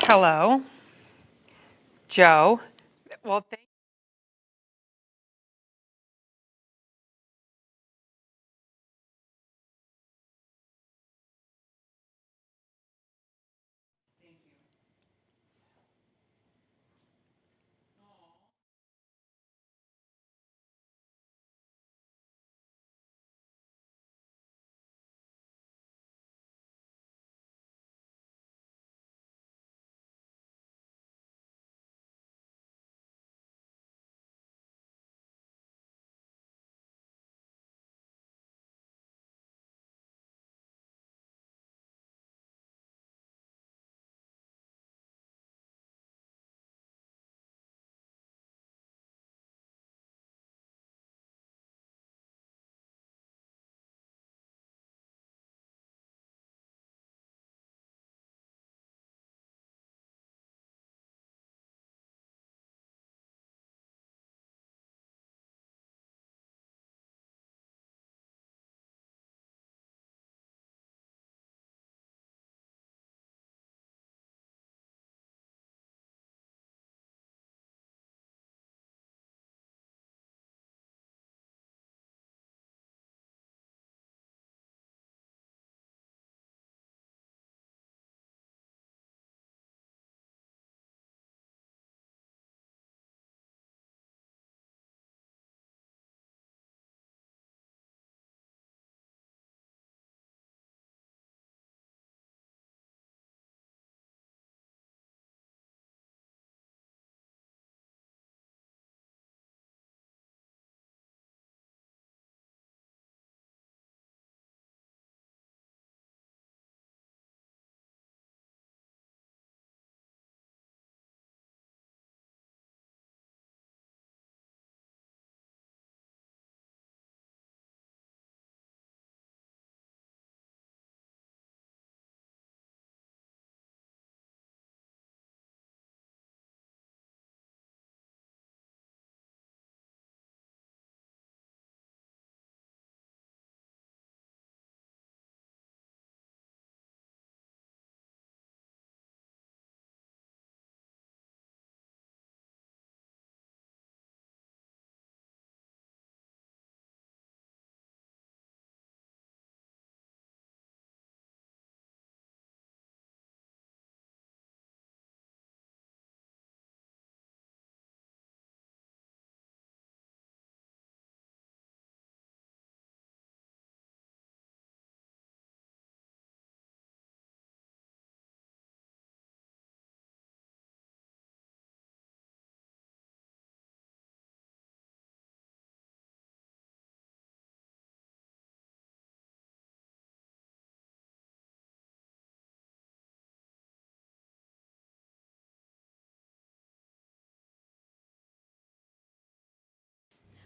Hello, Joe. Well, thank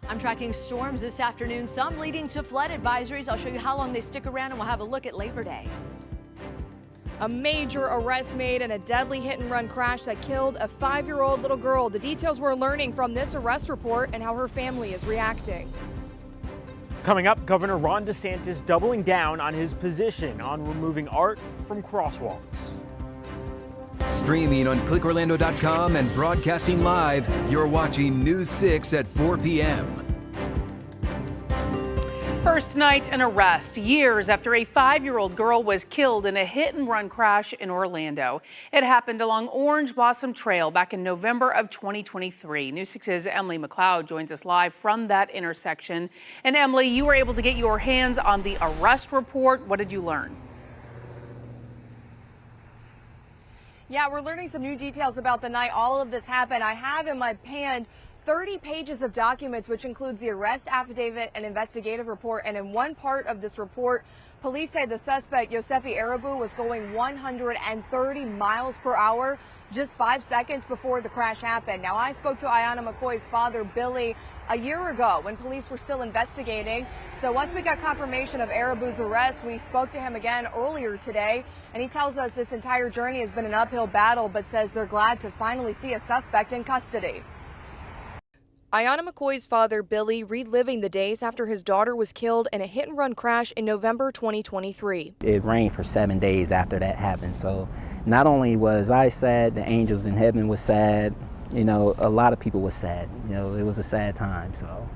I'm tracking storms this afternoon, some leading to flood advisories. I'll show you how long they stick around, and we'll have a look at Labor Day. A major arrest made in a deadly hit-and-run crash that killed a 5-year-old little girl. The details we're learning from this arrest report and how her family is reacting. Coming up, Governor Ron DeSantis doubling down on his position on removing art from crosswalks. Streaming on clickorlando.com and broadcasting live, you're watching News 6 at 4 p.m. First night, an arrest years after a 5-year-old girl was killed in a hit-and-run crash in Orlando. It happened along Orange Blossom Trail back in November of 2023. News 6's Emily McLeod joins us live from that intersection. And Emily, you were able to get your hands on the arrest report. What did you learn? Yeah, we're learning some new details about the night all of this happened. I have in my hand 30 pages of documents, which includes the arrest affidavit and investigative report. And in one part of this report, police say the suspect, Yosefi Arabu, was going 130 miles per hour just 5 seconds before the crash happened. Now, I spoke to Ayanna McCoy's father, Billy, a year ago when police were still investigating. So once we got confirmation of Arabu's arrest, we spoke to him again earlier today, and he tells us this entire journey has been an uphill battle, but says they're glad to finally see a suspect in custody. Ayanna McCoy's father, Billy, reliving the days after his daughter was killed in a hit-and-run crash in November 2023. It rained for 7 days after that happened. So not only was I sad, the angels in heaven was sad. You know, a lot of people was sad. You know, it was a sad time. So,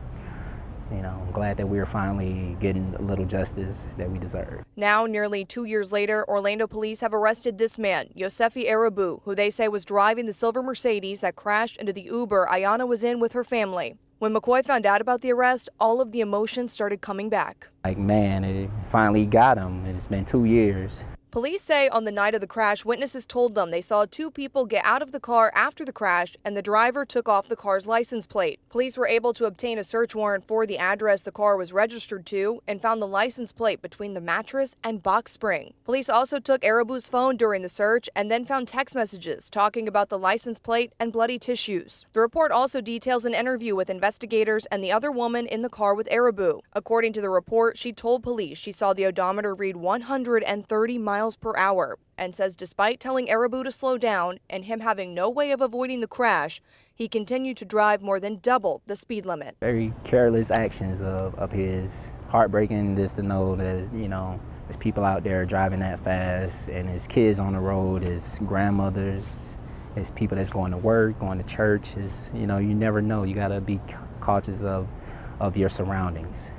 you know, I'm glad that we are finally getting a little justice that we deserve. Now, nearly 2 years later, Orlando police have arrested this man, Yosefi Arabu, who they say was driving the silver Mercedes that crashed into the Uber Ayanna was in with her family. When McCoy found out about the arrest, all of the emotions started coming back. Like, man, it finally got him. It's been 2 years. Police say on the night of the crash, witnesses told them they saw two people get out of the car after the crash and the driver took off the car's license plate. Police were able to obtain a search warrant for the address the car was registered to and found the license plate between the mattress and box spring. Police also took Arabu's phone during the search and then found text messages talking about the license plate and bloody tissues. The report also details an interview with investigators and the other woman in the car with Arabu. According to the report, she told police she saw the odometer read 130 miles per hour and says despite telling Arabu to slow down and him having no way of avoiding the crash, he continued to drive more than double the speed limit. Very careless actions of his. Heartbreaking just to know that, you know, there's people out there driving that fast and his kids on the road, his grandmothers, his people that's going to work, going to church. You know, you never know. You got to be cautious of your surroundings.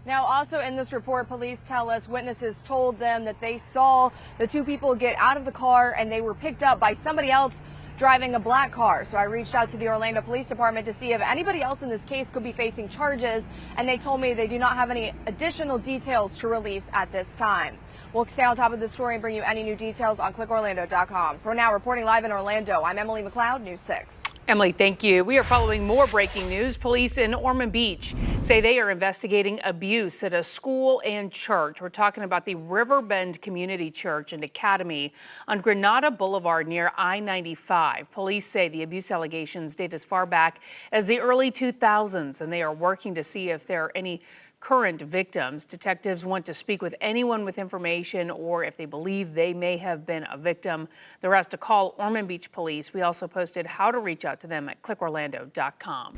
Now, also in this report, police tell us witnesses told them that they saw the two people get out of the car and they were picked up by somebody else driving a black car. So I reached out to the Orlando Police Department to see if anybody else in this case could be facing charges, and they told me they do not have any additional details to release at this time. We'll stay on top of the story and bring you any new details on clickorlando.com. For now, reporting live in Orlando, I'm Emily McLeod, News 6. Emily, thank you. We are following more breaking news. Police in Ormond Beach say they are investigating abuse at a school and church. We're talking about the Riverbend Community Church and Academy on Granada Boulevard near I-95. Police say the abuse allegations date as far back as the early 2000s, and they are working to see if there are any current victims. Detectives want to speak with anyone with information or if they believe they may have been a victim. They're asked to call Ormond Beach Police. We also posted how to reach out to them at clickorlando.com.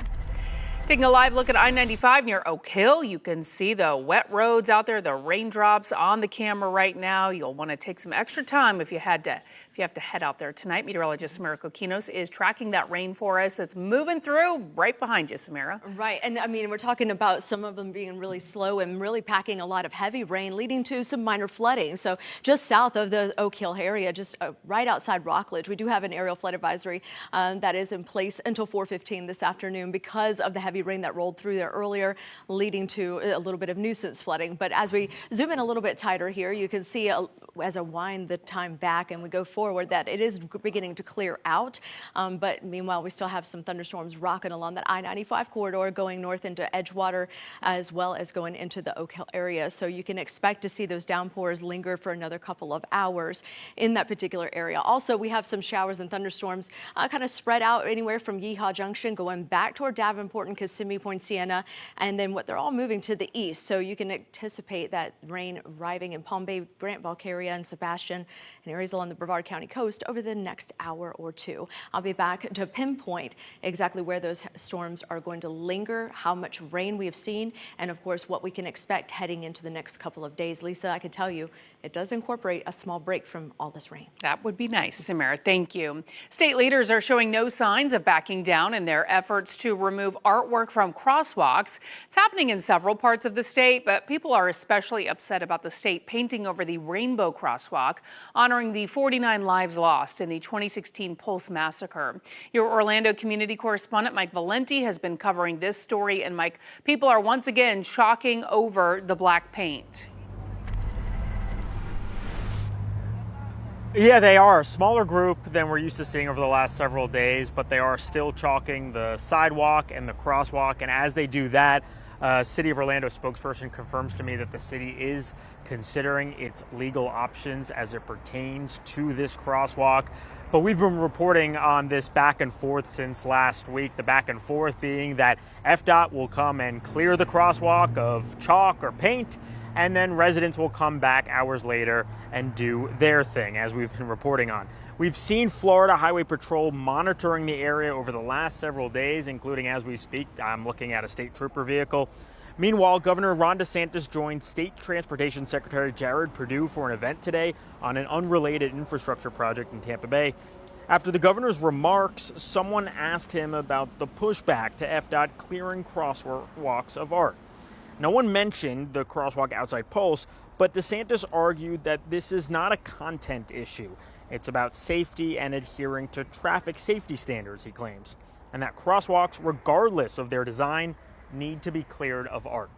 Taking a live look at I-95 near Oak Hill, you can see the wet roads out there, the raindrops on the camera right now. You'll want to take some extra time if you have to head out there tonight. Meteorologist Samara Kokinos is tracking that rain for us. It's moving through right behind you, Samara. Right, and I mean, we're talking about some of them being really slow and really packing a lot of heavy rain, leading to some minor flooding. So just south of the Oak Hill area, just right outside Rockledge, we do have an aerial flood advisory that is in place until 4:15 this afternoon because of the heavy rain that rolled through there earlier, leading to a little bit of nuisance flooding. But as we zoom in a little bit tighter here, you can see as I wind the time back and we go forward that it is beginning to clear out. But meanwhile, we still have some thunderstorms rocking along that I-95 corridor going north into Edgewater as well as going into the Oak Hill area. So you can expect to see those downpours linger for another couple of hours in that particular area. Also, we have some showers and thunderstorms kind of spread out anywhere from Yeehaw Junction going back toward Davenport and Kissimmee, Point Siena, and then they're all moving to the east. So you can anticipate that rain arriving in Palm Bay, Grant, Valcaria, and Sebastian, and areas along the Brevard County coast over the next hour or two. I'll be back to pinpoint exactly where those storms are going to linger, how much rain we have seen, and of course what we can expect heading into the next couple of days. Lisa, I can tell you it does incorporate a small break from all this rain. That would be nice, Samara. Thank you. State leaders are showing no signs of backing down in their efforts to remove artwork from crosswalks. It's happening in several parts of the state, but people are especially upset about the state painting over the Rainbow Crosswalk, honoring the 49 lives lost in the 2016 Pulse massacre. Your Orlando community correspondent Mike Valenti has been covering this story. And Mike, people are once again chalking over the black paint. Yeah, they are a smaller group than we're used to seeing over the last several days, but they are still chalking the sidewalk and the crosswalk. And as they do that, City of Orlando spokesperson confirms to me that the city is considering its legal options as it pertains to this crosswalk. But we've been reporting on this back and forth since last week, the back and forth being that FDOT will come and clear the crosswalk of chalk or paint, and then residents will come back hours later and do their thing, as we've been reporting on. We've seen Florida Highway Patrol monitoring the area over the last several days, including as we speak. I'm looking at a state trooper vehicle. Meanwhile, Governor Ron DeSantis joined State Transportation Secretary Jared Perdue for an event today on an unrelated infrastructure project in Tampa Bay. After the governor's remarks, someone asked him about the pushback to FDOT clearing crosswalks of art. No one mentioned the crosswalk outside Pulse, but DeSantis argued that this is not a content issue. It's about safety and adhering to traffic safety standards, he claims, and that crosswalks, regardless of their design, need to be cleared of art.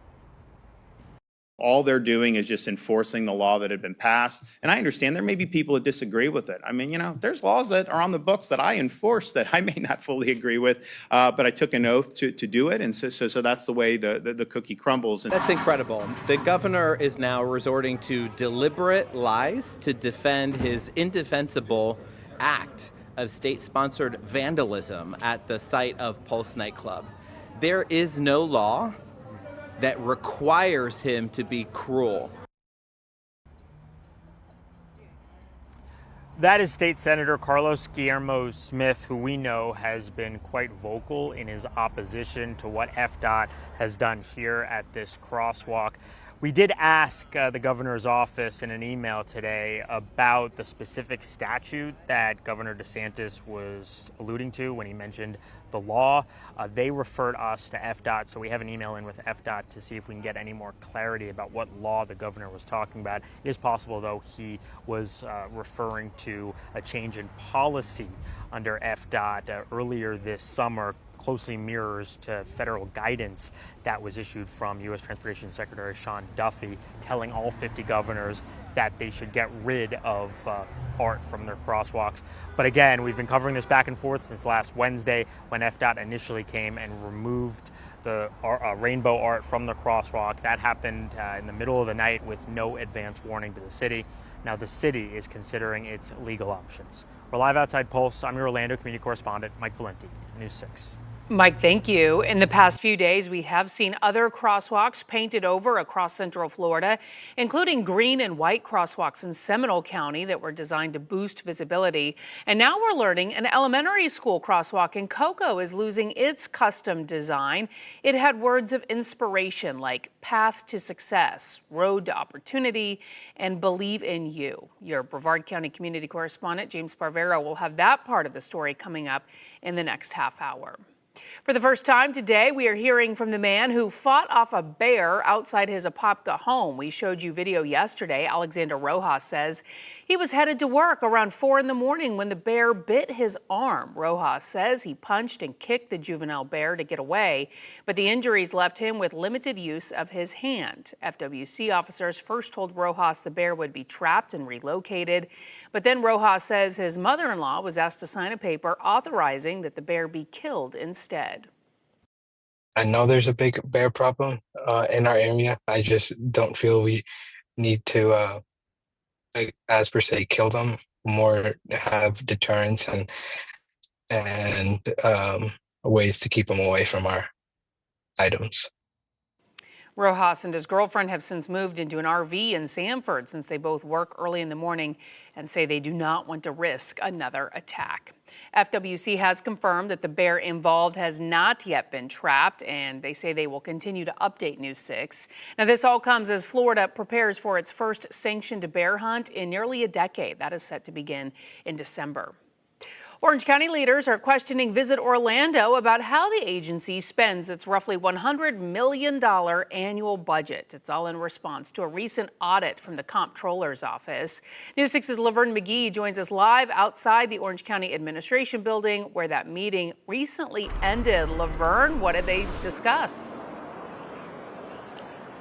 All they're doing is just enforcing the law that had been passed. And I understand there may be people that disagree with it. I mean, there's laws that are on the books that I enforce that I may not fully agree with, but I took an oath to do it. And so that's the way the cookie crumbles. That's incredible. The governor is now resorting to deliberate lies to defend his indefensible act of state-sponsored vandalism at the site of Pulse nightclub. There is no law that requires him to be cruel. That is State Senator Carlos Guillermo Smith, who we know has been quite vocal in his opposition to what FDOT has done here at this crosswalk. We did ask the governor's office in an email today about the specific statute that Governor DeSantis was alluding to when he mentioned the law. They referred us to FDOT, so we have an email in with FDOT to see if we can get any more clarity about what law the governor was talking about. It is possible, though, he was referring to a change in policy under FDOT earlier this summer. Closely mirrors to federal guidance that was issued from U.S. Transportation Secretary Sean Duffy, telling all 50 governors that they should get rid of art from their crosswalks. But again, we've been covering this back and forth since last Wednesday when FDOT initially came and removed the rainbow art from the crosswalk. That happened in the middle of the night with no advance warning to the city. Now the city is considering its legal options. We're live outside Pulse. I'm your Orlando community correspondent, Mike Valenti, News 6. Mike, thank you. In the past few days, we have seen other crosswalks painted over across Central Florida, including green and white crosswalks in Seminole County that were designed to boost visibility. And now we're learning an elementary school crosswalk in Cocoa is losing its custom design. It had words of inspiration like path to success, road to opportunity, and believe in you. Your Brevard County community correspondent, James Barbero, will have that part of the story coming up in the next half hour. For the first time today, we are hearing from the man who fought off a bear outside his Apopka home. We showed you video yesterday. Alexander Rojas says he was headed to work around 4 in the morning when the bear bit his arm. Rojas says he punched and kicked the juvenile bear to get away, but the injuries left him with limited use of his hand. FWC officers first told Rojas the bear would be trapped and relocated, but then Rojas says his mother-in-law was asked to sign a paper authorizing that the bear be killed instead. I know there's a big bear problem in our area. I just don't feel we need to, as per se, kill them. More have deterrence and ways to keep them away from our items. Rojas and his girlfriend have since moved into an RV in Sanford since they both work early in the morning and say they do not want to risk another attack. FWC has confirmed that the bear involved has not yet been trapped, and they say they will continue to update News 6. Now, this all comes as Florida prepares for its first sanctioned bear hunt in nearly a decade. That is set to begin in December. Orange County leaders are questioning Visit Orlando about how the agency spends its roughly $100 million annual budget. It's all in response to a recent audit from the Comptroller's office. News 6's Laverne McGee joins us live outside the Orange County Administration Building where that meeting recently ended. Laverne, what did they discuss?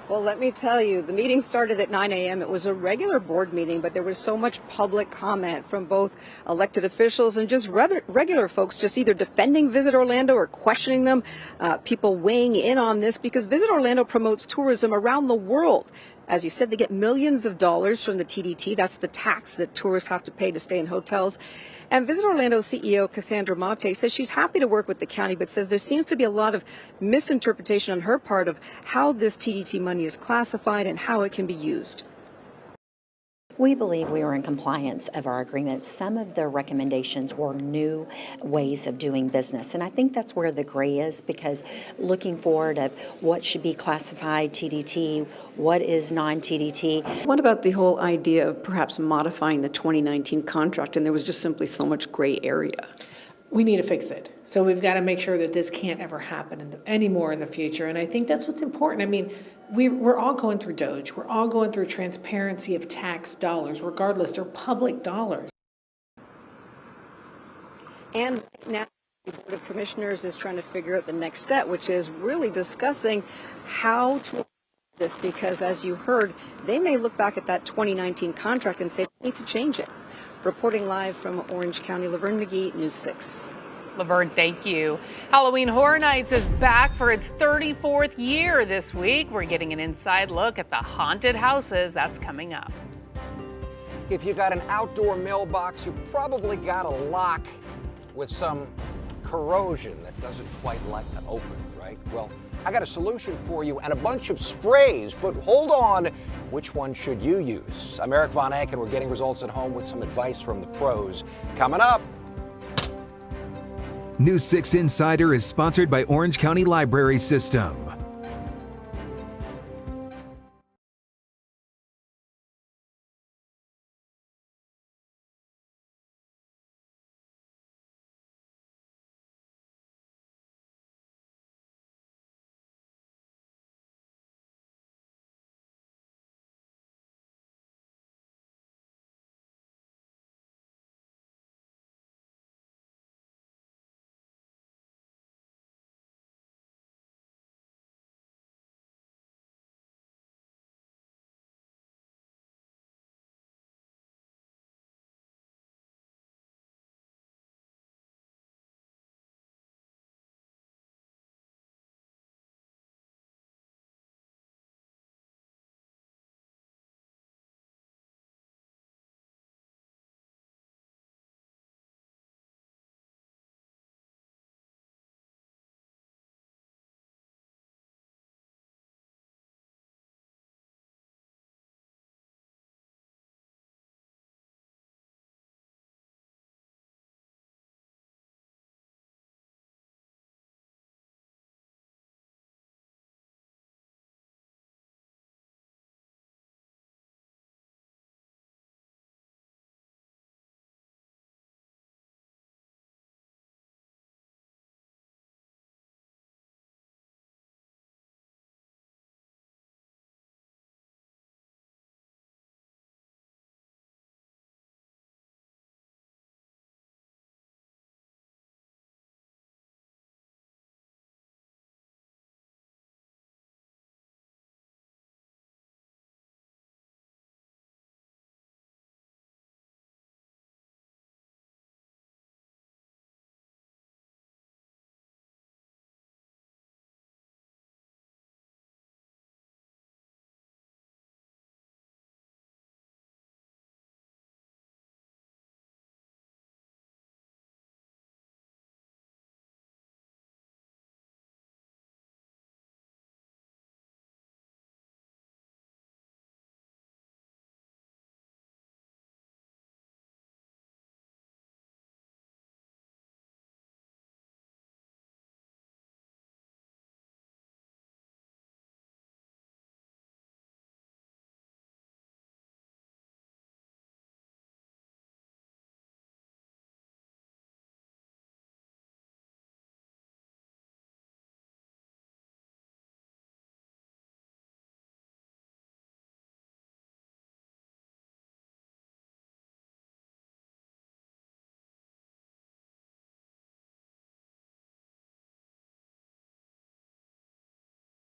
Well, let me tell you, the meeting started at 9 a.m. It was a regular board meeting, but there was so much public comment from both elected officials and just regular folks just either defending Visit Orlando or questioning them, people weighing in on this because Visit Orlando promotes tourism around the world. As you said, they get millions of dollars from the TDT. That's the tax that tourists have to pay to stay in hotels. And Visit Orlando CEO Cassandra Mate says she's happy to work with the county, but says there seems to be a lot of misinterpretation on her part of how this TDT money is classified and how it can be used. We believe we were in compliance of our agreement. Some of the recommendations were new ways of doing business, and I think that's where the gray is, because looking forward of what should be classified TDT, what is non-TDT. What about the whole idea of perhaps modifying the 2019 contract, and there was just simply so much gray area? We need to fix it. So we've got to make sure that this can't ever happen anymore in the future. And I think that's what's important. I mean, we're all going through DOGE. We're all going through transparency of tax dollars, regardless, they're public dollars. And now the Board of Commissioners is trying to figure out the next step, which is really discussing how to this, because as you heard, they may look back at that 2019 contract and say we need to change it. Reporting live from Orange County, Laverne McGee, News 6. Laverne, thank you. Halloween Horror Nights is back for its 34th year this week. We're getting an inside look at the haunted houses. That's coming up. If you got an outdoor mailbox, you probably got a lock with some corrosion that doesn't quite like to open, right? Well, I got a solution for you and a bunch of sprays, but hold on, which one should you use? I'm Eric Von Ank, and we're getting results at home with some advice from the pros. Coming up. News 6 Insider is sponsored by Orange County Library System.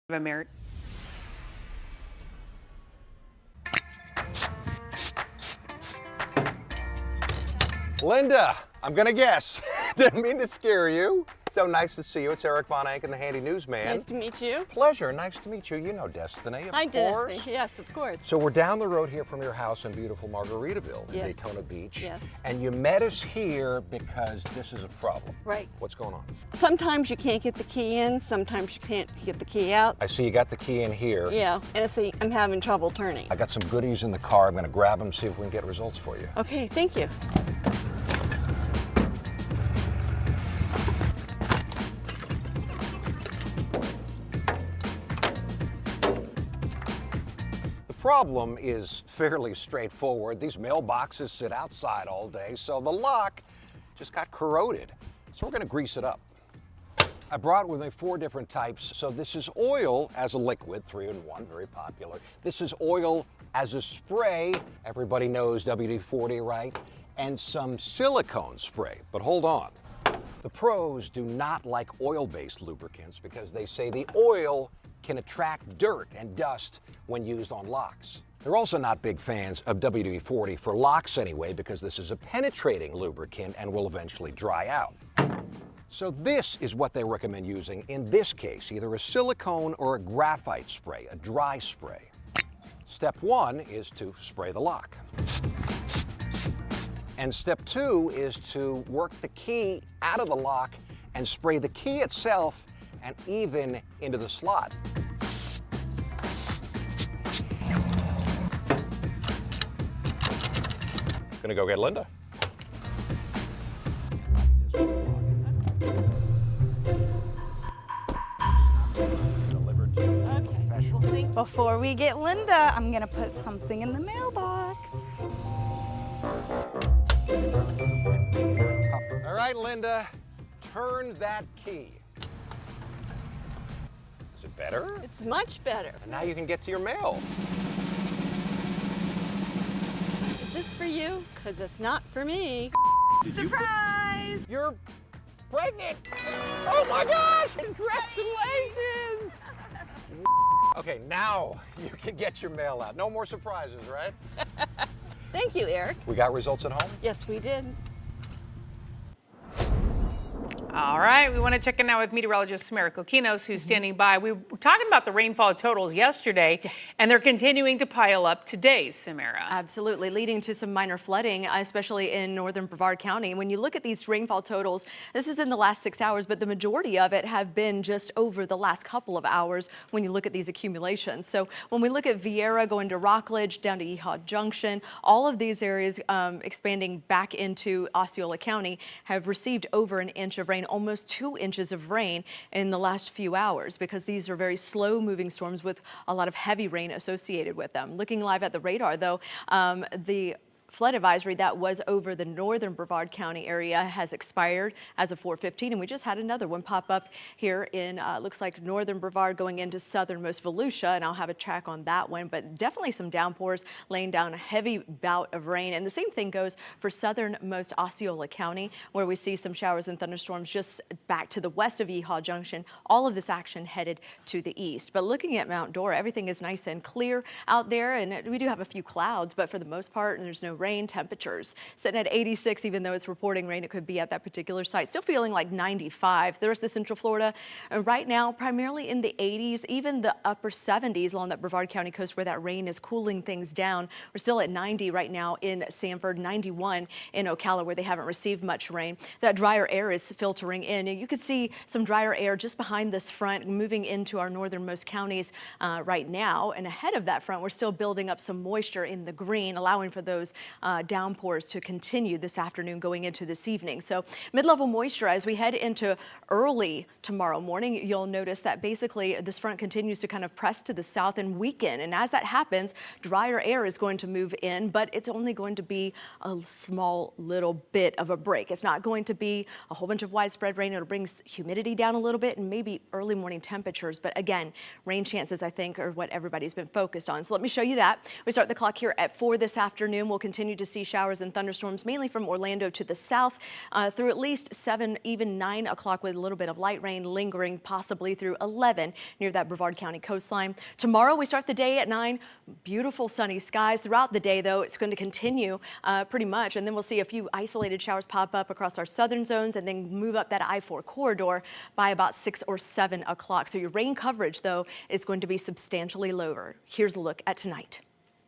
America. Linda, I'm gonna guess. Didn't mean to scare you. So nice to see you. It's Eric Von Ank and the Handy Newsman. Nice to meet you. Pleasure. Nice to meet you. You know Destiny, of Hi, course. Destiny. Yes, of course. So we're down the road here from your house in beautiful Margaritaville, in Yes. Daytona Beach. Yes. And you met us here because this is a problem. Right. What's going on? Sometimes you can't get the key in, sometimes you can't get the key out. I see you got the key in here. Yeah, and I'm having trouble turning. I got some goodies in the car. I'm going to grab them, see if we can get results for you. Okay, thank you. The problem is fairly straightforward. These mailboxes sit outside all day, so the lock just got corroded. So we're going to grease it up. I brought with me 4 different types. So this is oil as a liquid, 3-in-1, very popular. This is oil as a spray. Everybody knows WD-40, right? And some silicone spray. But hold on. The pros do not like oil-based lubricants because they say the oil can attract dirt and dust when used on locks. They're also not big fans of WD-40 for locks anyway because this is a penetrating lubricant and will eventually dry out. So this is what they recommend using in this case, either a silicone or a graphite spray, a dry spray. Step 1 is to spray the lock. And step 2 is to work the key out of the lock and spray the key itself and even into the slot. Gonna go get Linda. Before we get Linda, I'm gonna put something in the mailbox. All right, Linda, turn that key. Is it better? It's much better. And now you can get to your mail. Is this for you? Because it's not for me. Surprise! You're pregnant! Oh my gosh! Congratulations! Okay, now you can get your mail out. No more surprises, right? Thank you, Eric. We got results at home? Yes, we did. All right, we want to check in now with meteorologist Samara Kokinos, who's standing by. We were talking about the rainfall totals yesterday, and they're continuing to pile up today, Samara. Absolutely, leading to some minor flooding, especially in northern Brevard County. When you look at these rainfall totals, this is in the last 6 hours, but the majority of it have been just over the last couple of hours when you look at these accumulations. So when we look at Viera going to Rockledge, down to Yeehaw Junction, all of these areas expanding back into Osceola County have received over an inch of rain, almost 2 inches of rain in the last few hours, because these are very slow moving storms with a lot of heavy rain associated with them. Looking live at the radar though, the flood advisory that was over the northern Brevard County area has expired as of 4:15, and we just had another one pop up here in looks like northern Brevard going into southernmost Volusia, and I'll have a track on that one, but definitely some downpours laying down a heavy bout of rain. And the same thing goes for southernmost Osceola County, where we see some showers and thunderstorms just back to the west of Yeehaw Junction. All of this action headed to the east. But looking at Mount Dora, everything is nice and clear out there, and we do have a few clouds, but for the most part, there's no rain. Temperatures sitting at 86, even though it's reporting rain, it could be at that particular site. Still feeling like 95. The rest of Central Florida right now primarily in the 80s, even the upper 70s along that Brevard County coast where that rain is cooling things down. We're still at 90 right now in Sanford, 91 in Ocala where they haven't received much rain. That drier air is filtering in. You could see some drier air just behind this front moving into our northernmost counties right now. And ahead of that front, we're still building up some moisture in the green, allowing for those downpours to continue this afternoon going into this evening. So mid-level moisture as we head into early tomorrow morning, you'll notice that basically this front continues to kind of press to the south and weaken. And as that happens, drier air is going to move in, but it's only going to be a small little bit of a break. It's not going to be a whole bunch of widespread rain. It'll bring humidity down a little bit and maybe early morning temperatures. But again, rain chances, I think, are what everybody's been focused on. So let me show you that. We start the clock here at 4 this afternoon. We'll continue continue to see showers and thunderstorms mainly from Orlando to the south through at least 7, even 9 o'clock with a little bit of light rain lingering possibly through 11 near that Brevard County coastline. Tomorrow we start the day at 9. Beautiful sunny skies throughout the day, though. It's going to continue pretty much, and then we'll see a few isolated showers pop up across our southern zones and then move up that I-4 corridor by about 6 or 7 o'clock. So your rain coverage, though, is going to be substantially lower. Here's a look at tonight.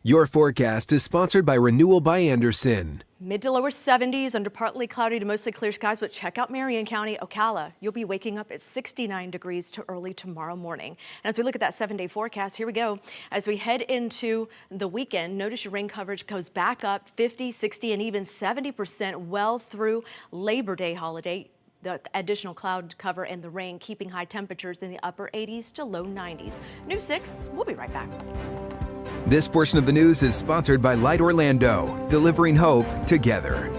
Your forecast is sponsored by Renewal by Andersen. Mid to lower 70s under partly cloudy to mostly clear skies, but check out Marion County, Ocala. You'll be waking up at 69 degrees to early tomorrow morning. And as we look at that 7-day forecast, here we go. As we head into the weekend, notice your rain coverage goes back up 50, 60, and even 70% well through Labor Day holiday. The additional cloud cover and the rain keeping high temperatures in the upper 80s to low 90s. News 6, we'll be right back. This portion of the news is sponsored by Light Orlando, delivering hope together.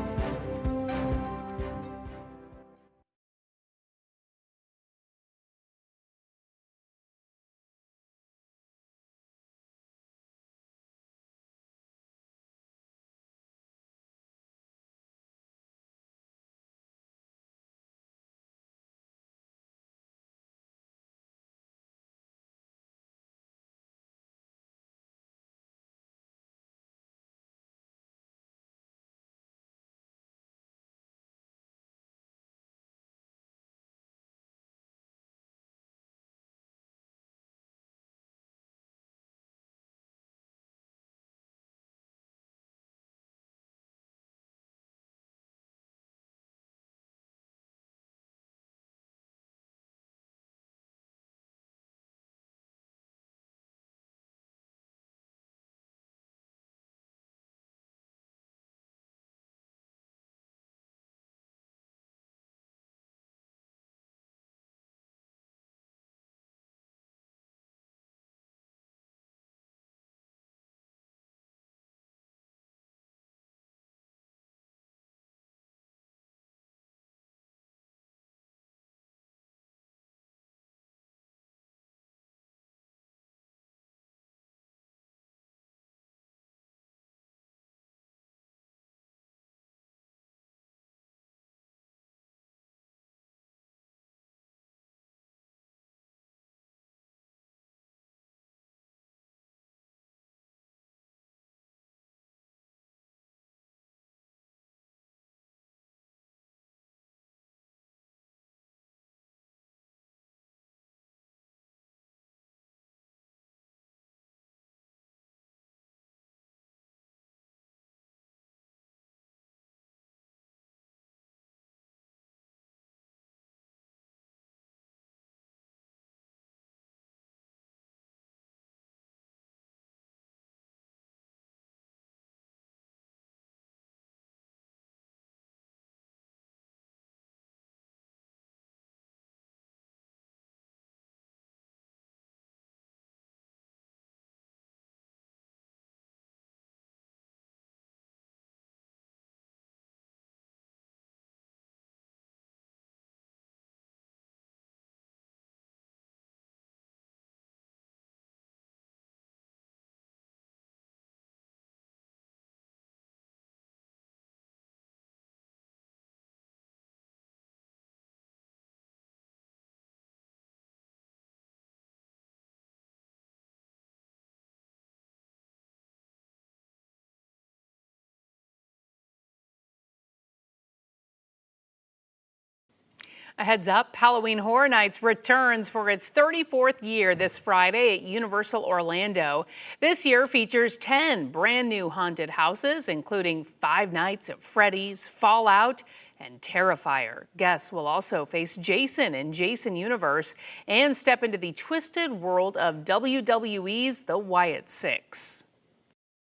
A heads up, Halloween Horror Nights returns for its 34th year this Friday at Universal Orlando. This year features 10 brand new haunted houses, including 5 nights at Freddy's, Fallout, and Terrifier. Guests will also face Jason in Jason Universe and step into the twisted world of WWE's The Wyatt Six.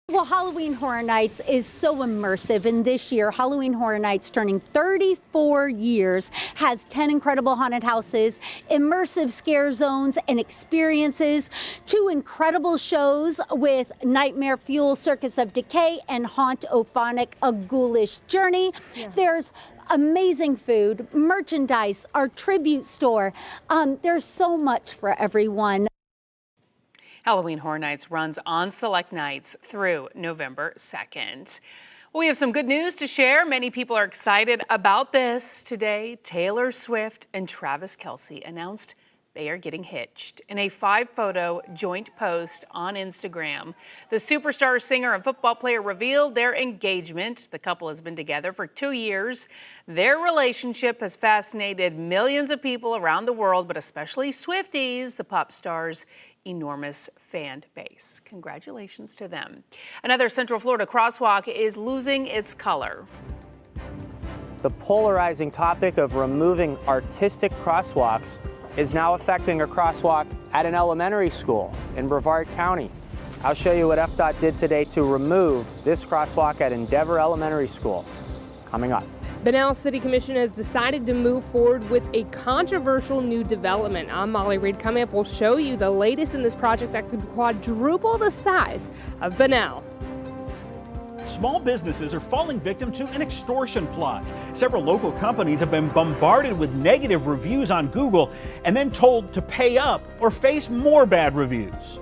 Well, Halloween Horror Nights is so immersive, and this year, Halloween Horror Nights, turning 34 years, has 10 incredible haunted houses, immersive scare zones and experiences, 2 incredible shows with Nightmare Fuel, Circus of Decay, and Haunt-O-Phonic, A Ghoulish Journey. There's amazing food, merchandise, our tribute store. There's so much for everyone. Halloween Horror Nights runs on select nights through November 2nd. We have some good news to share. Many people are excited about this. Today, Taylor Swift and Travis Kelce announced they are getting hitched in a 5-photo joint post on Instagram. The superstar singer and football player revealed their engagement. The couple has been together for 2 years. Their relationship has fascinated millions of people around the world, but especially Swifties, the pop star's enormous fan base. Congratulations to them. Another Central Florida crosswalk is losing its color. The polarizing topic of removing artistic crosswalks is now affecting a crosswalk at an elementary school in Brevard County. I'll show you what FDOT did today to remove this crosswalk at Endeavor Elementary School. Coming up. Bunnell City Commission has decided to move forward with a controversial new development. I'm Molly Reed. Coming up, we'll show you the latest in this project that could quadruple the size of Bunnell. Small businesses are falling victim to an extortion plot. Several local companies have been bombarded with negative reviews on Google and then told to pay up or face more bad reviews.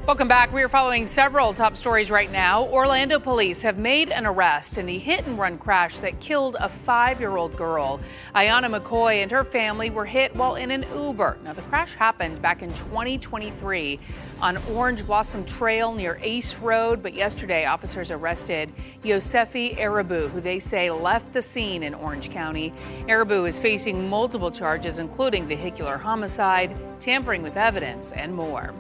Welcome back. We are following several top stories right now. Orlando police have made an arrest in the hit-and-run crash that killed a 5-year-old girl. Ayanna McCoy and her family were hit while in an Uber. Now, the crash happened back in 2023 on Orange Blossom Trail near Ace Road, but yesterday officers arrested Yosefi Arabu, who they say left the scene in Orange County. Arabu is facing multiple charges, including vehicular homicide, tampering with evidence, and more.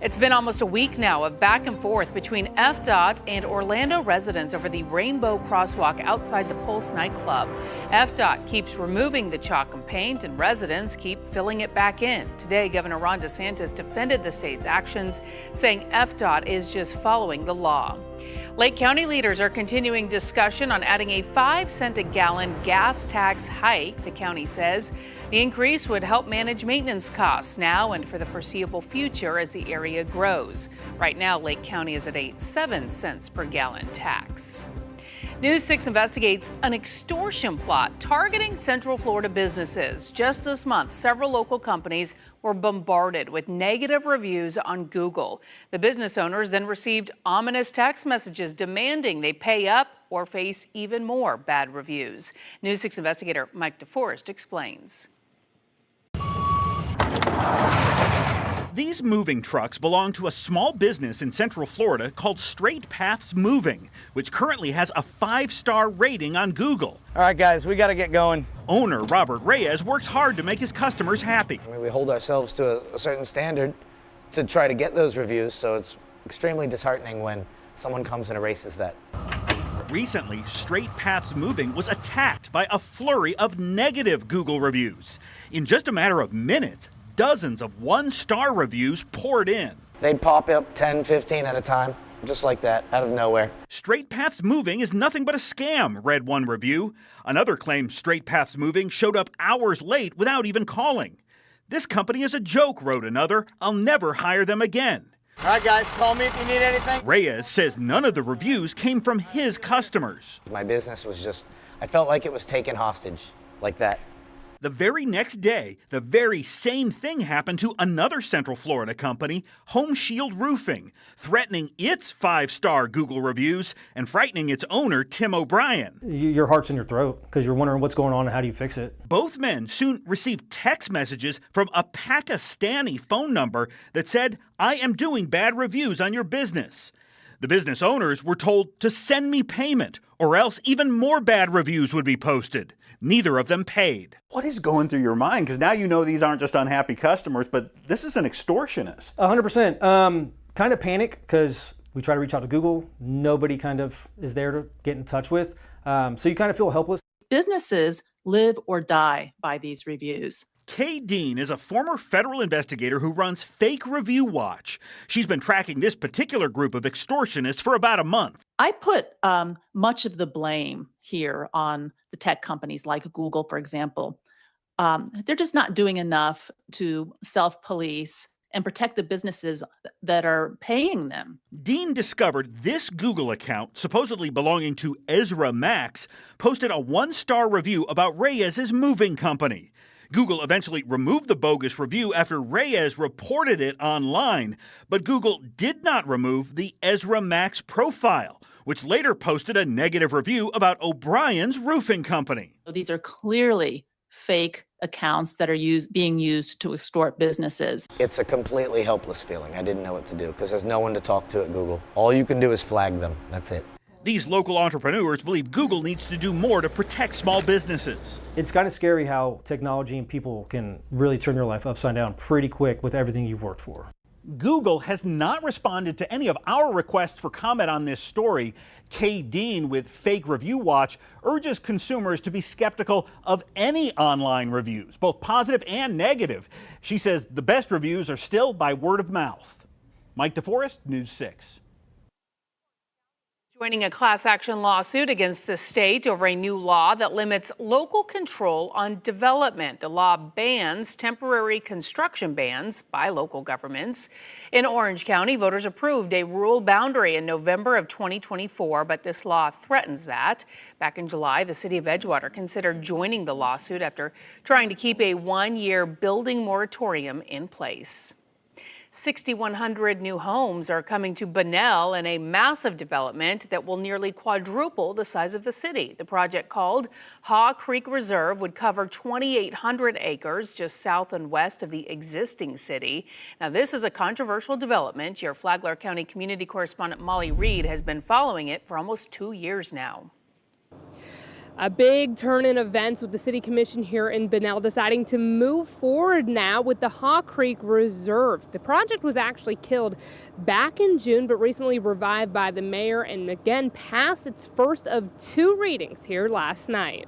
It's been almost a week now of back and forth between FDOT and Orlando residents over the Rainbow Crosswalk outside the Pulse nightclub. FDOT keeps removing the chalk and paint, and residents keep filling it back in. Today, Governor Ron DeSantis defended the state's actions, saying FDOT is just following the law. Lake County leaders are continuing discussion on adding a 5-cent a gallon gas tax hike. The county says the increase would help manage maintenance costs now and for the foreseeable future as the area grows. Right now, Lake County is at a 7 cents per gallon tax. News 6 investigates an extortion plot targeting Central Florida businesses. Just this month, several local companies were bombarded with negative reviews on Google. The business owners then received ominous text messages demanding they pay up or face even more bad reviews. News 6 investigator Mike DeForest explains. These moving trucks belong to a small business in Central Florida called Straight Paths Moving, which currently has a 5-star rating on Google. All right, guys, we got to get going. Owner Robert Reyes works hard to make his customers happy. I mean, we hold ourselves to a certain standard to try to get those reviews, so it's extremely disheartening when someone comes and erases that. Recently, Straight Paths Moving was attacked by a flurry of negative Google reviews. In just a matter of minutes, dozens of 1-star reviews poured in. They'd pop up 10, 15 at a time, just like that, out of nowhere. Straight Paths Moving is nothing but a scam, read one review. Another claimed Straight Paths Moving showed up hours late without even calling. This company is a joke, wrote another. I'll never hire them again. All right, guys, call me if you need anything. Reyes says none of the reviews came from his customers. My business was just, I felt like it was taken hostage, like that. The very next day, the very same thing happened to another Central Florida company, Home Shield Roofing, threatening its 5-star Google reviews and frightening its owner, Tim O'Brien. Your heart's in your throat because you're wondering what's going on and how do you fix it. Both men soon received text messages from a Pakistani phone number that said, "I am doing bad reviews on your business." The business owners were told to send me payment or else even more bad reviews would be posted. Neither of them paid. What is going through your mind? Because now you know these aren't just unhappy customers, but this is an extortionist. 100%. Kind of panic because we try to reach out to Google. Nobody kind of is there to get in touch with. So you kind of feel helpless. Businesses live or die by these reviews. Kay Dean is a former federal investigator who runs Fake Review Watch. She's been tracking this particular group of extortionists for about a month. I put much of the blame here on the tech companies like Google, for example. They're just not doing enough to self-police and protect the businesses that are paying them. Dean discovered this Google account, supposedly belonging to Ezra Max, posted a 1-star review about Reyes' moving company. Google eventually removed the bogus review after Reyes reported it online, but Google did not remove the Ezra Max profile, which later posted a negative review about O'Brien's roofing company. These are clearly fake accounts that are being used to extort businesses. It's a completely helpless feeling. I didn't know what to do because there's no one to talk to at Google. All you can do is flag them. That's it. These local entrepreneurs believe Google needs to do more to protect small businesses. It's kind of scary how technology and people can really turn your life upside down pretty quick with everything you've worked for. Google has not responded to any of our requests for comment on this story. Kay Dean with Fake Review Watch urges consumers to be skeptical of any online reviews, both positive and negative. She says the best reviews are still by word of mouth. Mike DeForest, News 6. Joining a class action lawsuit against the state over a new law that limits local control on development. The law bans temporary construction bans by local governments. In Orange County, voters approved a rural boundary in November of 2024, but this law threatens that. Back in July, the city of Edgewater considered joining the lawsuit after trying to keep a 1-year building moratorium in place. 6,100 new homes are coming to Bunnell in a massive development that will nearly quadruple the size of the city. The project, called Haw Creek Reserve, would cover 2,800 acres just south and west of the existing city. Now, this is a controversial development. Your Flagler County community correspondent Molly Reed has been following it for almost 2 years now. A big turn in events with the city commission here in Bunnell deciding to move forward now with the Haw Creek Reserve. The project was actually killed back in June, but recently revived by the mayor and again passed its first of 2 readings here last night.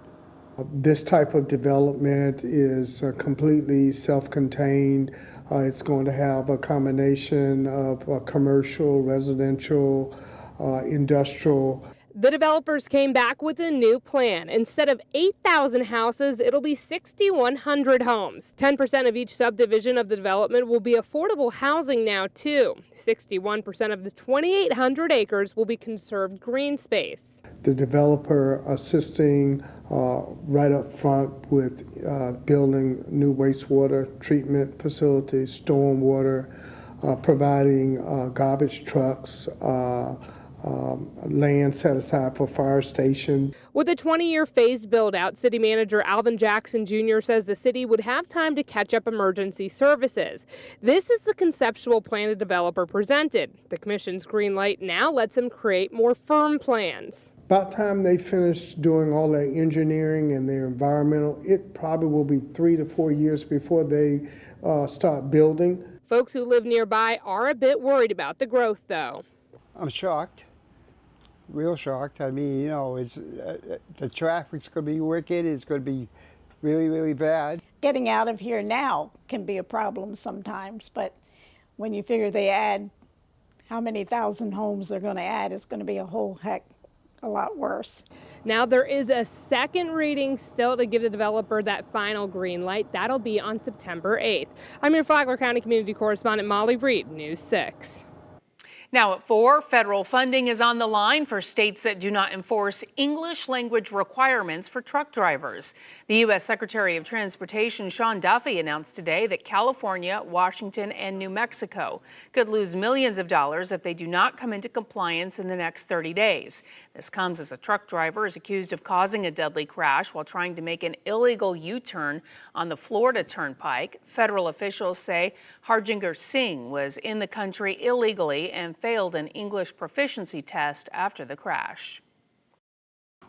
This type of development is completely self-contained. It's going to have a combination of commercial, residential, industrial. The developers came back with a new plan. Instead of 8,000 houses, it'll be 6,100 homes. 10% of each subdivision of the development will be affordable housing now, too. 61% of the 2,800 acres will be conserved green space. The developer assisting right up front with building new wastewater treatment facilities, stormwater, providing garbage trucks, land set aside for fire station. With a 20-year phased build-out, City Manager Alvin Jackson Jr. says the city would have time to catch up emergency services. This is the conceptual plan the developer presented. The commission's green light now lets him create more firm plans. About time they finish doing all their engineering and their environmental, it probably will be 3 to 4 years before they start building. Folks who live nearby are a bit worried about the growth, though. I'm shocked, real shocked. I mean, you know, the traffic's going to be wicked. It's going to be really, really bad. Getting out of here now can be a problem sometimes, but when you figure they add how many thousand homes they're going to add, it's going to be a whole heck a lot worse. Now there is a second reading still to give the developer that final green light. That'll be on September 8th. I'm your Flagler County Community Correspondent Molly Reed, News 6. Now at 4, federal funding is on the line for states that do not enforce English language requirements for truck drivers. The U.S. Secretary of Transportation Sean Duffy announced today that California, Washington, and New Mexico could lose millions of dollars if they do not come into compliance in the next 30 days. This comes as a truck driver is accused of causing a deadly crash while trying to make an illegal U-turn on the Florida Turnpike. Federal officials say Harjinder Singh was in the country illegally and failed an English proficiency test after the crash.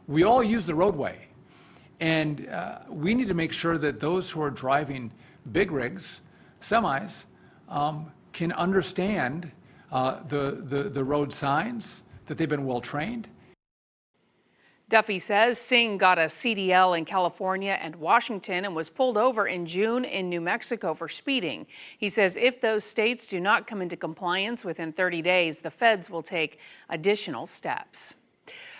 We all use the roadway, and we need to make sure that those who are driving big rigs, semis, can understand the road signs, that they've been well trained. Duffy says Singh got a CDL in California and Washington and was pulled over in June in New Mexico for speeding. He says if those states do not come into compliance within 30 days, the feds will take additional steps.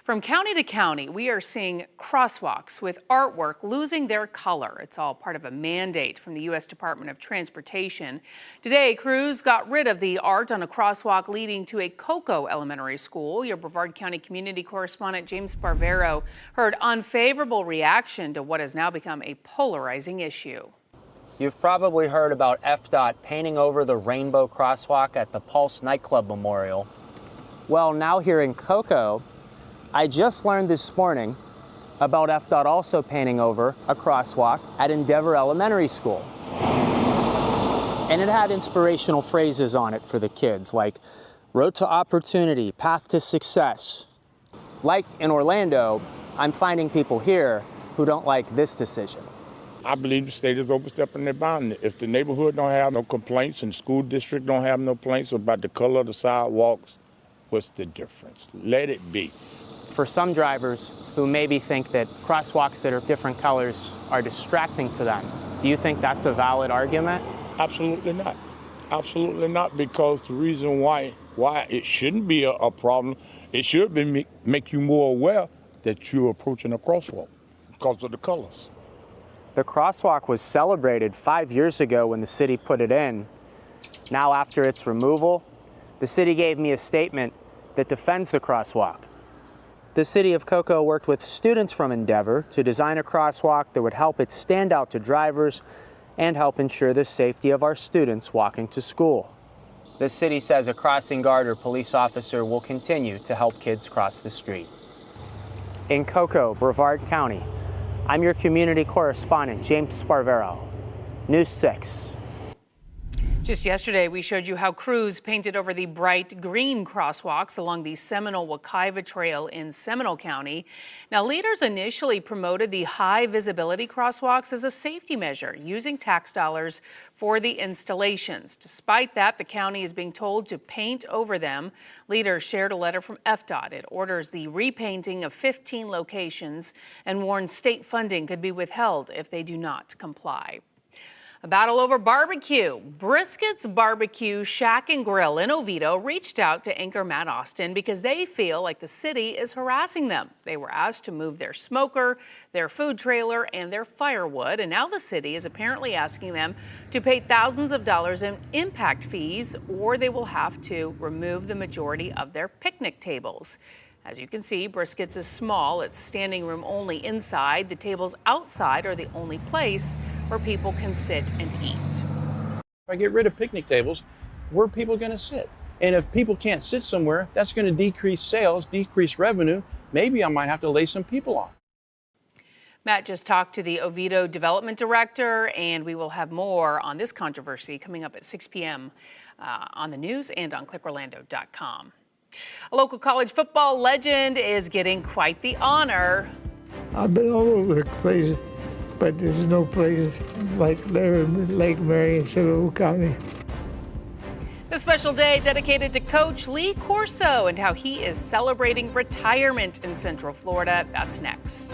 From county to county, we are seeing crosswalks with artwork losing their color. It's all part of a mandate from the U.S. Department of Transportation. Today, crews got rid of the art on a crosswalk leading to a Cocoa Elementary School. Your Brevard County Community Correspondent James Sparvero heard unfavorable reaction to what has now become a polarizing issue. You've probably heard about FDOT painting over the rainbow crosswalk at the Pulse Nightclub Memorial. Well, now here in Cocoa, I just learned this morning about FDOT also painting over a crosswalk at Endeavor Elementary School. And it had inspirational phrases on it for the kids, like road to opportunity, path to success. Like in Orlando, I'm finding people here who don't like this decision. I believe the state is overstepping their bound. If the neighborhood don't have no complaints and the school district don't have no complaints about the color of the sidewalks, what's the difference? Let it be. For some drivers who maybe think that crosswalks that are different colors are distracting to them, do you think that's a valid argument? Absolutely not. Absolutely not, because the reason why it shouldn't be a problem, it should be make you more aware that you're approaching a crosswalk because of the colors. The crosswalk was celebrated 5 years ago when the city put it in. Now after its removal, the city gave me a statement that defends the crosswalk. The city of Cocoa worked with students from Endeavor to design a crosswalk that would help it stand out to drivers and help ensure the safety of our students walking to school. The city says a crossing guard or police officer will continue to help kids cross the street. In Cocoa, Brevard County, I'm your community correspondent, James Sparvero, News 6. Just yesterday, we showed you how crews painted over the bright green crosswalks along the Seminole-Wekiva Trail in Seminole County. Now, leaders initially promoted the high visibility crosswalks as a safety measure, using tax dollars for the installations. Despite that, the county is being told to paint over them. Leaders shared a letter from FDOT. It orders the repainting of 15 locations and warns state funding could be withheld if they do not comply. A battle over barbecue. Brisket's Barbecue Shack and Grill in Oviedo reached out to anchor Matt Austin because they feel like the city is harassing them. They were asked to move their smoker, their food trailer, and their firewood, and now the city is apparently asking them to pay thousands of dollars in impact fees, or they will have to remove the majority of their picnic tables. As you can see, Brisket's is small. It's standing room only inside. The tables outside are the only place where people can sit and eat. If I get rid of picnic tables, where are people going to sit? And if people can't sit somewhere, that's going to decrease sales, decrease revenue. Maybe I might have to lay some people off. Matt just talked to the Oviedo Development Director, and we will have more on this controversy coming up at 6 p.m. On the news and on clickorlando.com. A local college football legend is getting quite the honor. I've been all over the place, but there's no place like Lake Mary in Seminole County. The special day dedicated to Coach Lee Corso and how he is celebrating retirement in Central Florida. That's next.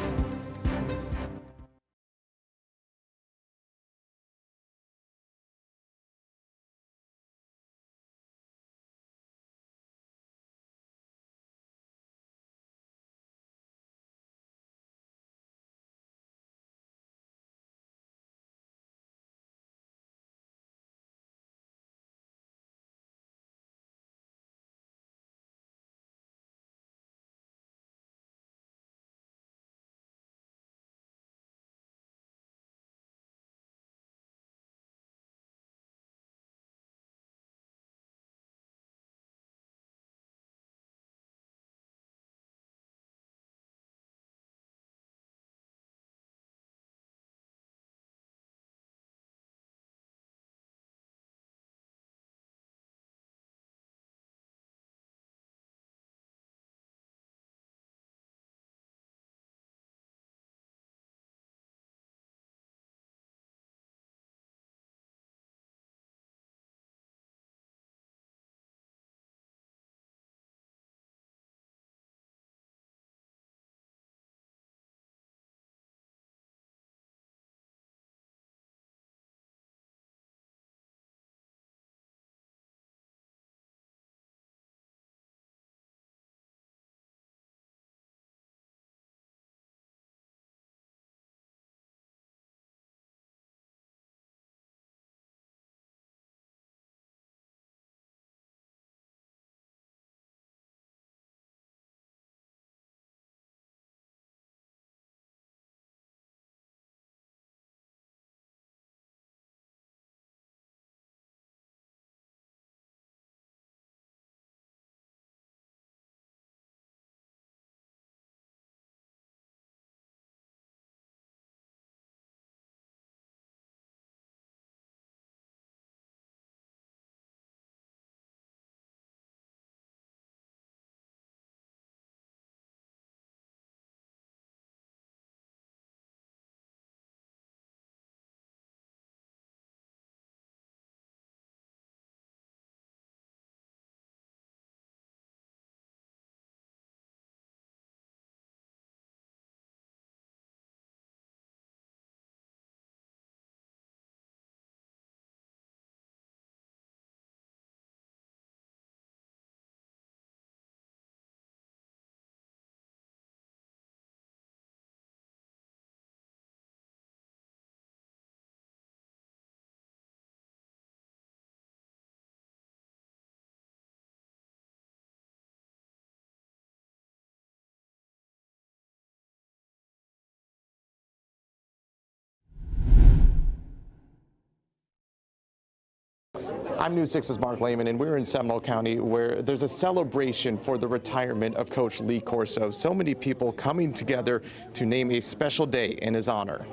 I'm News 6's Mark Lehman, and we're in Seminole County where there's a celebration for the retirement of Coach Lee Corso. So many people coming together to name a special day in his honor.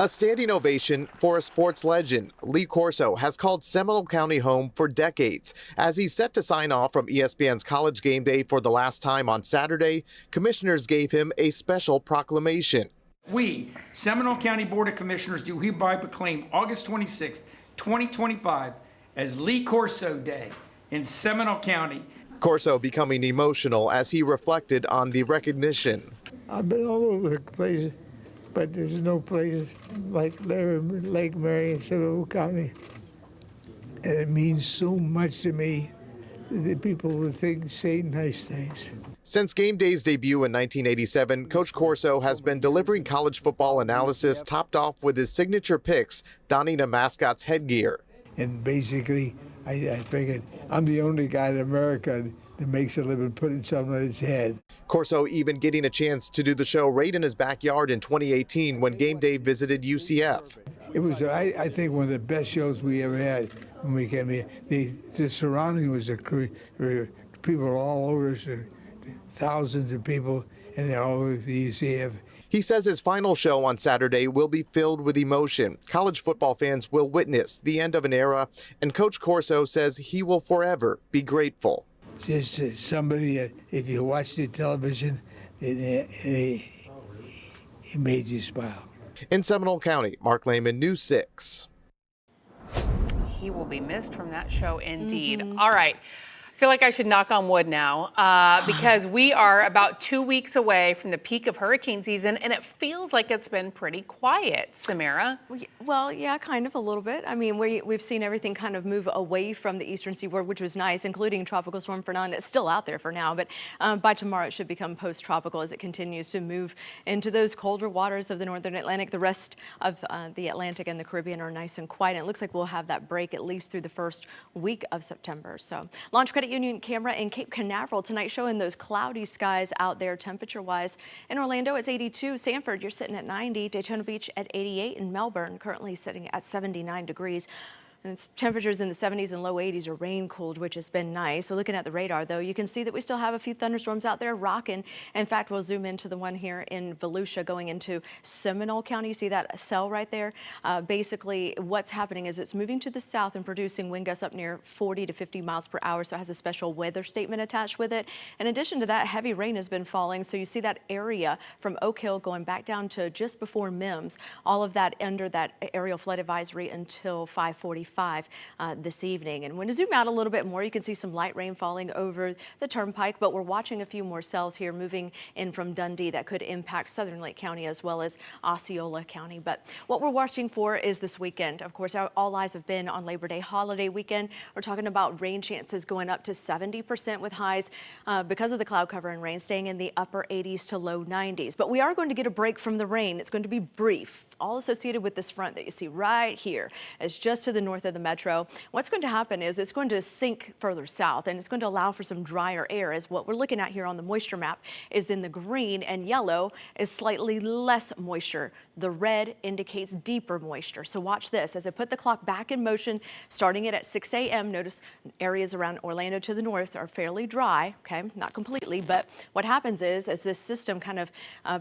A standing ovation for a sports legend. Lee Corso has called Seminole County home for decades. As he's set to sign off from ESPN's College Game Day for the last time on Saturday, commissioners gave him a special proclamation. We, Seminole County Board of Commissioners, do hereby proclaim August 26, 2025 as Lee Corso Day in Seminole County. Corso becoming emotional as he reflected on the recognition. I've been all over the place, but there's no place like Lake Marion, Seminole County. And it means so much to me that people would say nice things. Since Game Day's debut in 1987, Coach Corso has been delivering college football analysis topped off with his signature picks, donning a mascot's headgear. And basically, I figured I'm the only guy in America that makes a living putting something on his head. Corso even getting a chance to do the show right in his backyard in 2018 when Game Day visited UCF. It was, I think, one of the best shows we ever had when we came here. The surrounding was people were all over us, thousands of people, and they're all over the UCF. He says his final show on Saturday will be filled with emotion. College football fans will witness the end of an era, and Coach Corso says he will forever be grateful. Just somebody, if you watch the television, he made you smile. In Seminole County, Mark Lehman, News 6. He will be missed from that show indeed. All right. I feel like I should knock on wood now because we are about 2 weeks away from the peak of hurricane season, and it feels like it's been pretty quiet. Samara? Well, yeah, kind of a little bit. I mean, we've seen everything kind of move away from the eastern seaboard, which was nice, including Tropical Storm Fernando. It's still out there for now, but by tomorrow it should become post-tropical as it continues to move into those colder waters of the northern Atlantic. The rest of the Atlantic and the Caribbean are nice and quiet. And it looks like we'll have that break at least through the first week of September. So, Launch Credit Union camera in Cape Canaveral tonight showing those cloudy skies out there temperature-wise. In Orlando, it's 82. Sanford, you're sitting at 90. Daytona Beach at 88. And Melbourne currently sitting at 79 degrees. And it's temperatures in the 70s and low 80s are rain cooled, which has been nice. So looking at the radar, though, you can see that we still have a few thunderstorms out there rocking. In fact, we'll zoom into the one here in Volusia going into Seminole County. You see that cell right there? Basically, what's happening is it's moving to the south and producing wind gusts up near 40 to 50 miles per hour. So it has a special weather statement attached with it. In addition to that, heavy rain has been falling. So you see that area from Oak Hill going back down to just before Mims. All of that under that aerial flood advisory until 5:45. This evening. And when you zoom out a little bit more, you can see some light rain falling over the turnpike, but we're watching a few more cells here moving in from Dundee that could impact Southern Lake County as well as Osceola County. But what we're watching for is this weekend. Of course, all eyes have been on Labor Day holiday weekend. We're talking about rain chances going up to 70% with highs because of the cloud cover and rain staying in the upper 80s to low 90s. But we are going to get a break from the rain. It's going to be brief, all associated with this front that you see right here. It's just to the north of the metro. What's going to happen is it's going to sink further south, and it's going to allow for some drier air. As what we're looking at here on the moisture map is in the green, and yellow is slightly less moisture. The red indicates deeper moisture. So watch this as I put the clock back in motion, starting it at 6 a.m. Notice areas around Orlando to the north are fairly dry, okay, not completely, but what happens is as this system kind of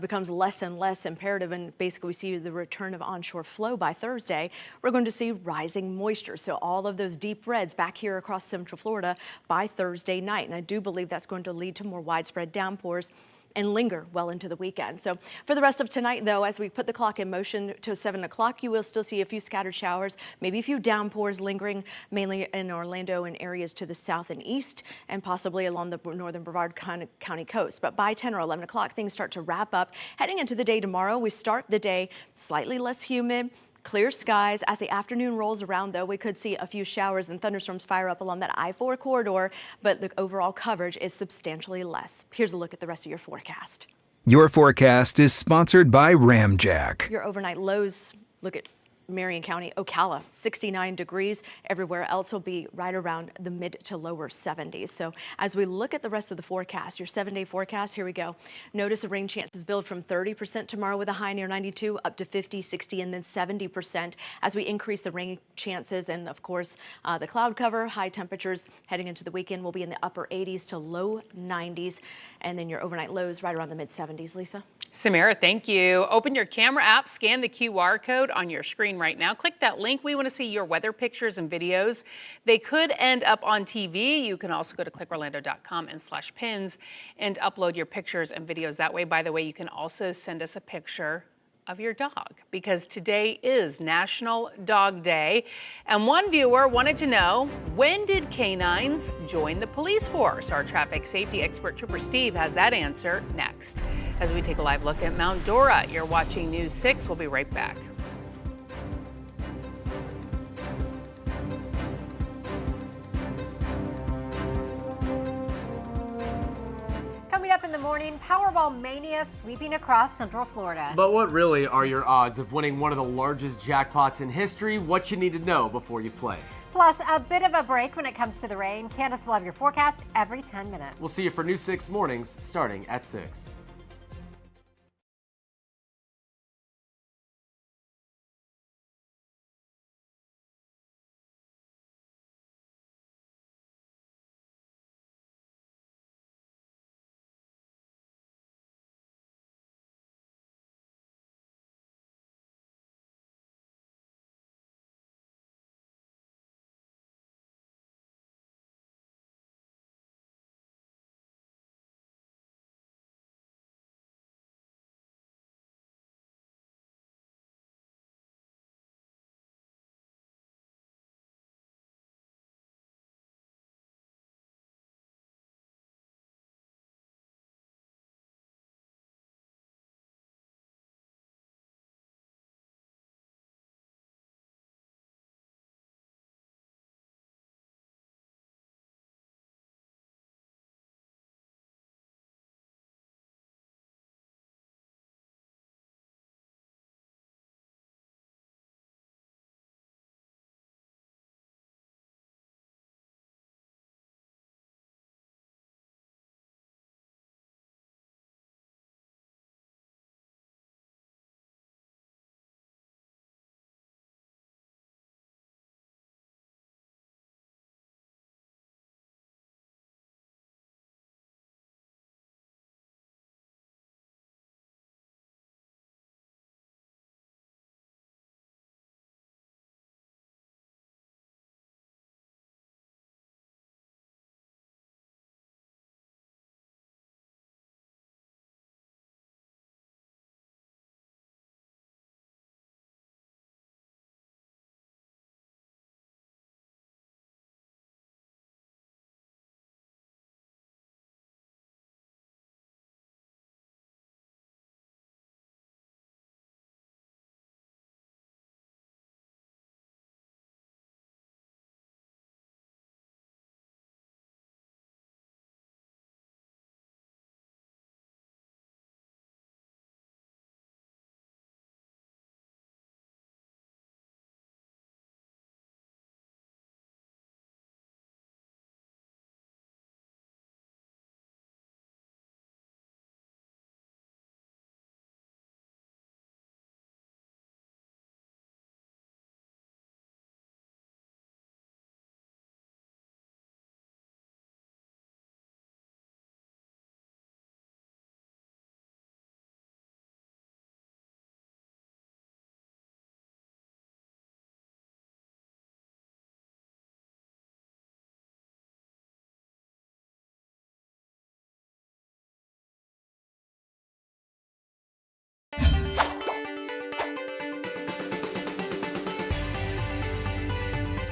becomes less and less imperative, and basically we see the return of onshore flow by Thursday, we're going to see rising moisture. So all of those deep reds back here across Central Florida by Thursday night. And I do believe that's going to lead to more widespread downpours and linger well into the weekend. So for the rest of tonight, though, as we put the clock in motion to 7 o'clock, you will still see a few scattered showers, maybe a few downpours lingering mainly in Orlando and areas to the south and east, and possibly along the northern Brevard County coast. But by 10 or 11 o'clock, things start to wrap up. Heading into the day tomorrow, we start the day slightly less humid, clear skies. As the afternoon rolls around, though, we could see a few showers and thunderstorms fire up along that I-4 corridor, but the overall coverage is substantially less. Here's a look at the rest of your forecast. Your forecast is sponsored by Ramjack. Your overnight lows look at Marion County, Ocala, 69 degrees. Everywhere else will be right around the mid to lower 70s. So as we look at the rest of the forecast, your 7-day forecast, here we go. Notice the rain chances build from 30% tomorrow with a high near 92 up to 50, 60, and then 70% as we increase the rain chances. And of course, the cloud cover, high temperatures heading into the weekend will be in the upper 80s to low 90s. And then your overnight lows right around the mid 70s, Lisa. Samara, thank you. Open your camera app, scan the QR code on your screen right now. Click that link. We want to see your weather pictures and videos. They could end up on TV. You can also go to clickorlando.com/pins and upload your pictures and videos that way. By the way, you can also send us a picture of your dog because today is National Dog Day. And one viewer wanted to know, when did canines join the police force? Our traffic safety expert, Trooper Steve, has that answer next. As we take a live look at Mount Dora, you're watching News 6. We'll be right back. Coming up in the morning, Powerball mania sweeping across Central Florida. But what really are your odds of winning one of the largest jackpots in history? What you need to know before you play. Plus, a bit of a break when it comes to the rain. Candace will have your forecast every 10 minutes. We'll see you for News 6 mornings starting at 6.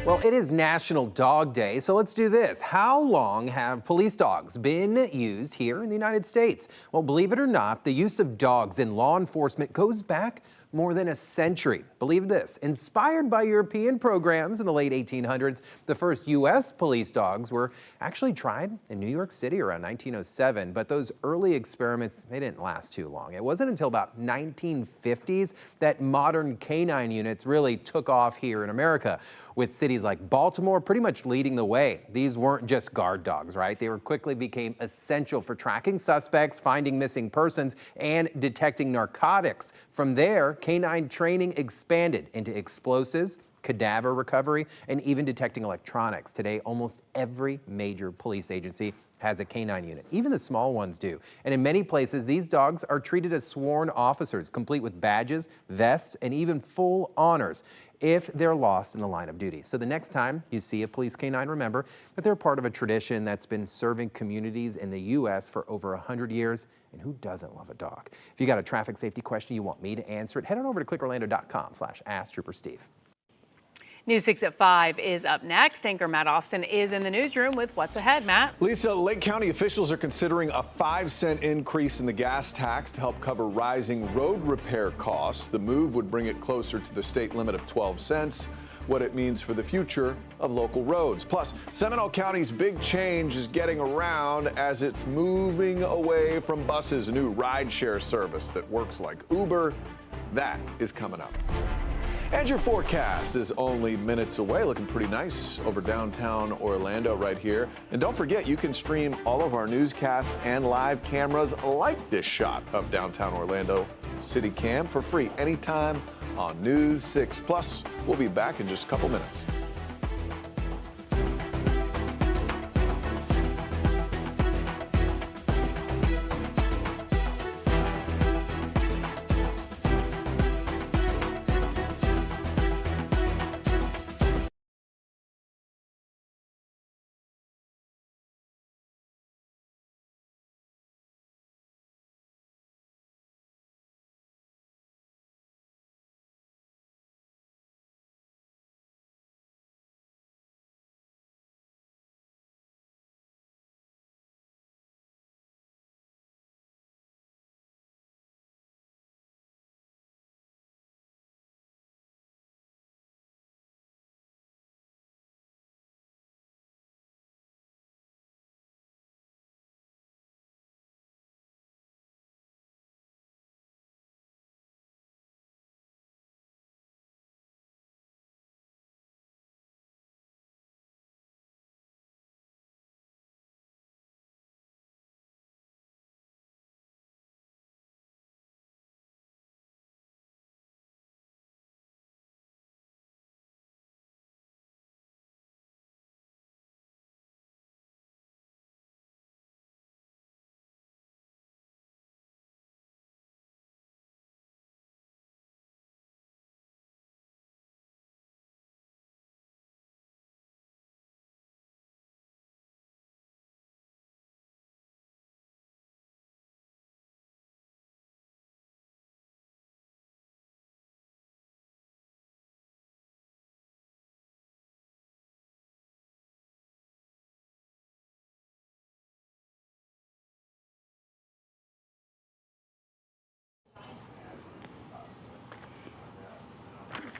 Well, it is National Dog Day, so let's do this. How long have police dogs been used here in the United States? Well, believe it or not, the use of dogs in law enforcement goes back more than a century. Believe this, inspired by European programs in the late 1800s, the first U.S. police dogs were actually tried in New York City around 1907, but those early experiments, they didn't last too long. It wasn't until about 1950s that modern canine units really took off here in America, with cities like Baltimore pretty much leading the way. These weren't just guard dogs, right? They quickly became essential for tracking suspects, finding missing persons, and detecting narcotics. From there, canine training expanded into explosives, cadaver recovery, and even detecting electronics. Today, almost every major police agency has a canine unit. Even the small ones do. And in many places, these dogs are treated as sworn officers, complete with badges, vests, and even full honors if they're lost in the line of duty. So the next time you see a police canine, remember that they're part of a tradition that's been serving communities in the U.S. for over 100 years. And who doesn't love a dog? If you got a traffic safety question you want me to answer it, head on over to clickorlando.com/AskTrooperSteve. News 6 at 5 is up next. Anchor Matt Austin is in the newsroom with what's ahead. Matt. Lisa, Lake County officials are considering a 5-cent increase in the gas tax to help cover rising road repair costs. The move would bring it closer to the state limit of 12 cents. What it means for the future of local roads. Plus, Seminole County's big change is getting around as it's moving away from buses, a new rideshare service that works like Uber. That is coming up. And your forecast is only minutes away, looking pretty nice over downtown Orlando right here. And don't forget, you can stream all of our newscasts and live cameras like this shot of downtown Orlando City Cam for free anytime on News 6. Plus, we'll be back in just a couple minutes.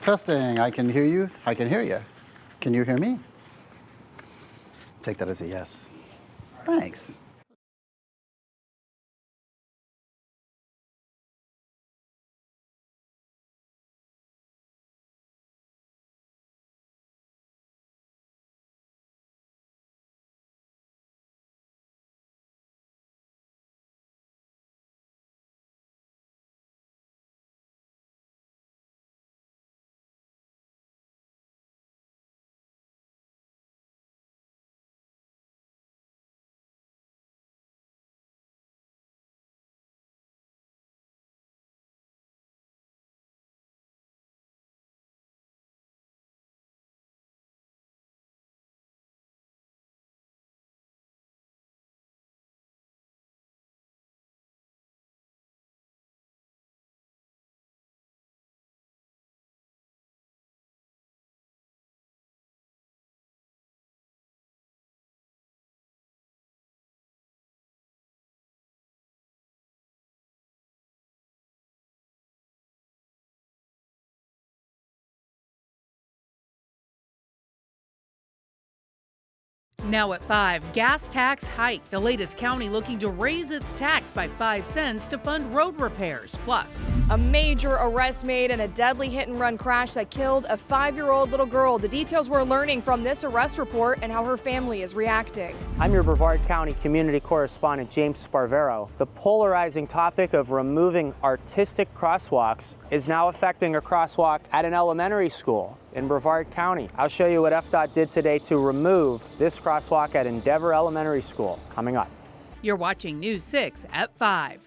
Testing, I can hear you. I can hear you. Can you hear me? Take that as a yes. Thanks. Now at 5, gas tax hike. The latest county looking to raise its tax by 5 cents to fund road repairs. Plus, a major arrest made in a deadly hit-and-run crash that killed a 5-year-old little girl. The details we're learning from this arrest report and how her family is reacting. I'm your Brevard County community correspondent, James Sparvero. The polarizing topic of removing artistic crosswalks is now affecting a crosswalk at an elementary school in Brevard County. I'll show you what FDOT did today to remove this crosswalk at Endeavor Elementary School, coming up. You're watching News 6 at 5.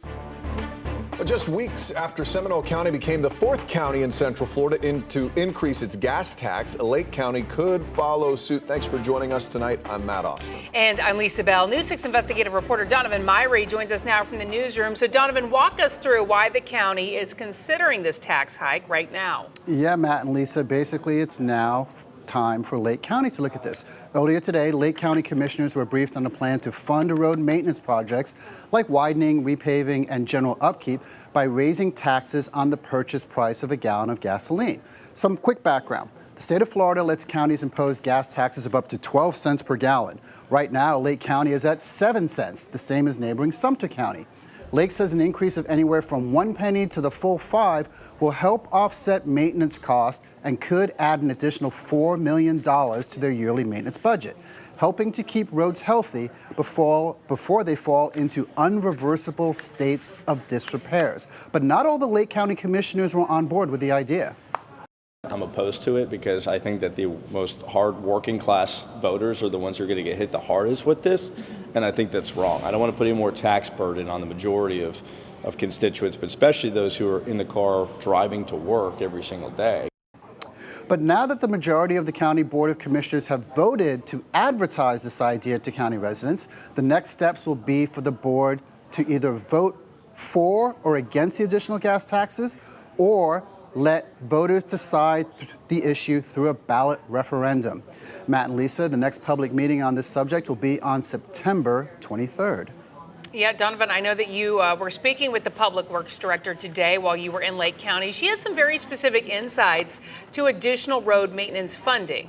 Just weeks after Seminole County became the 4th county in Central Florida to increase its gas tax, Lake County could follow suit. Thanks for joining us tonight. I'm Matt Austin. And I'm Lisa Bell. News 6 investigative reporter Donovan Myrie joins us now from the newsroom. So Donovan, walk us through why the county is considering this tax hike right now. Yeah, Matt and Lisa, basically it's now time for Lake County to look at this. Earlier today, Lake County commissioners were briefed on a plan to fund road maintenance projects like widening, repaving, and general upkeep by raising taxes on the purchase price of a gallon of gasoline. Some quick background. The state of Florida lets counties impose gas taxes of up to 12 cents per gallon. Right now, Lake County is at 7 cents, the same as neighboring Sumter County. Lake says an increase of anywhere from 1 penny to the full 5 will help offset maintenance costs and could add an additional $4 million to their yearly maintenance budget, helping to keep roads healthy before they fall into unreversible states of disrepairs. But not all the Lake County commissioners were on board with the idea. I'm opposed to it because I think that the most hard working class voters are the ones who are going to get hit the hardest with this, and I think that's wrong. I don't want to put any more tax burden on the majority of constituents, but especially those who are in the car driving to work every single day. But now that the majority of the County Board of Commissioners have voted to advertise this idea to county residents, the next steps will be for the board to either vote for or against the additional gas taxes, or let voters decide the issue through a ballot referendum. Matt and Lisa, the next public meeting on this subject will be on September 23rd. Yeah, Donovan, I know that you were speaking with the Public Works Director today while you were in Lake County. She had some very specific insights to additional road maintenance funding.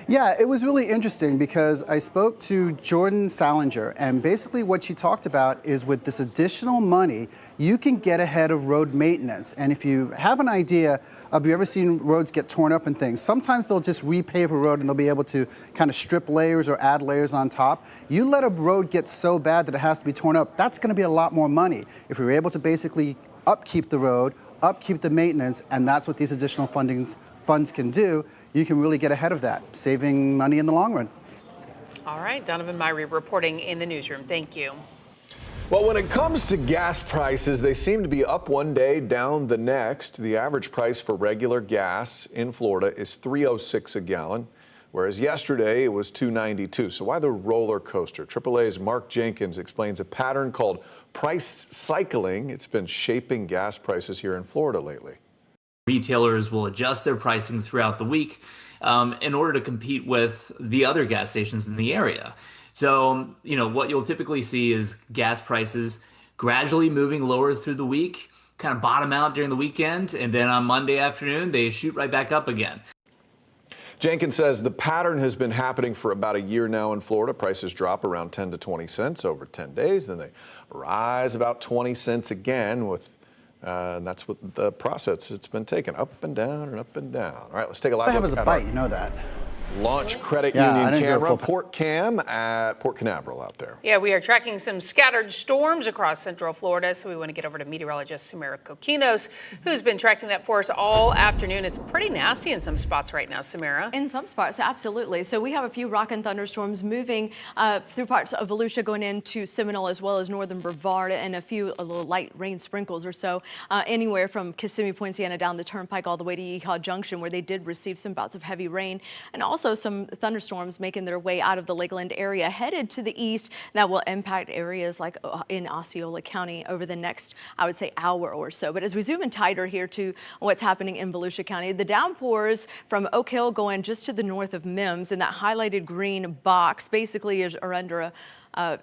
Yeah, it was really interesting because I spoke to Jordan Salinger, and basically what she talked about is with this additional money, you can get ahead of road maintenance. And if you have an idea of, you ever seen roads get torn up and things, sometimes they'll just repave a road and they'll be able to kind of strip layers or add layers on top. You let a road get so bad that it has to be torn up, that's going to be a lot more money. If you're able to basically upkeep the road, upkeep the maintenance, and that's what these additional funds can do, you can really get ahead of that, saving money in the long run. All right, Donovan Myrie reporting in the newsroom. Thank you. Well, when it comes to gas prices, they seem to be up one day, down the next. The average price for regular gas in Florida is $3.06 a gallon, whereas yesterday it was $2.92. So why the roller coaster? AAA's Mark Jenkins explains a pattern called price cycling. It's been shaping gas prices here in Florida lately. Retailers will adjust their pricing throughout the week in order to compete with the other gas stations in the area. So, what you'll typically see is gas prices gradually moving lower through the week, kind of bottom out during the weekend, and then on Monday afternoon, they shoot right back up again. Jenkins says the pattern has been happening for about a year now in Florida. Prices drop around 10 to 20 cents over 10 days, then they rise about 20 cents again and that's what the process it's been taken, up and down and up and down. All right, let's take a live look as a at bite, you know that. Launch Credit Union camera, Port Cam at Port Canaveral out there. Yeah, we are tracking some scattered storms across Central Florida, so we want to get over to meteorologist Samira Kokinos, who's been tracking that for us all afternoon. It's pretty nasty in some spots right now, Samira. In some spots, absolutely. So we have a few rock and thunderstorms moving through parts of Volusia, going into Seminole as well as northern Brevard, and a little light rain sprinkles or so anywhere from Kissimmee, Poinciana down the turnpike all the way to Yeehaw Junction, where they did receive some bouts of heavy rain, and also some thunderstorms making their way out of the Lakeland area headed to the east that will impact areas like in Osceola County over the next, I would say, hour or so. But as we zoom in tighter here to what's happening in Volusia County, the downpours from Oak Hill going just to the north of Mims in that highlighted green box basically are under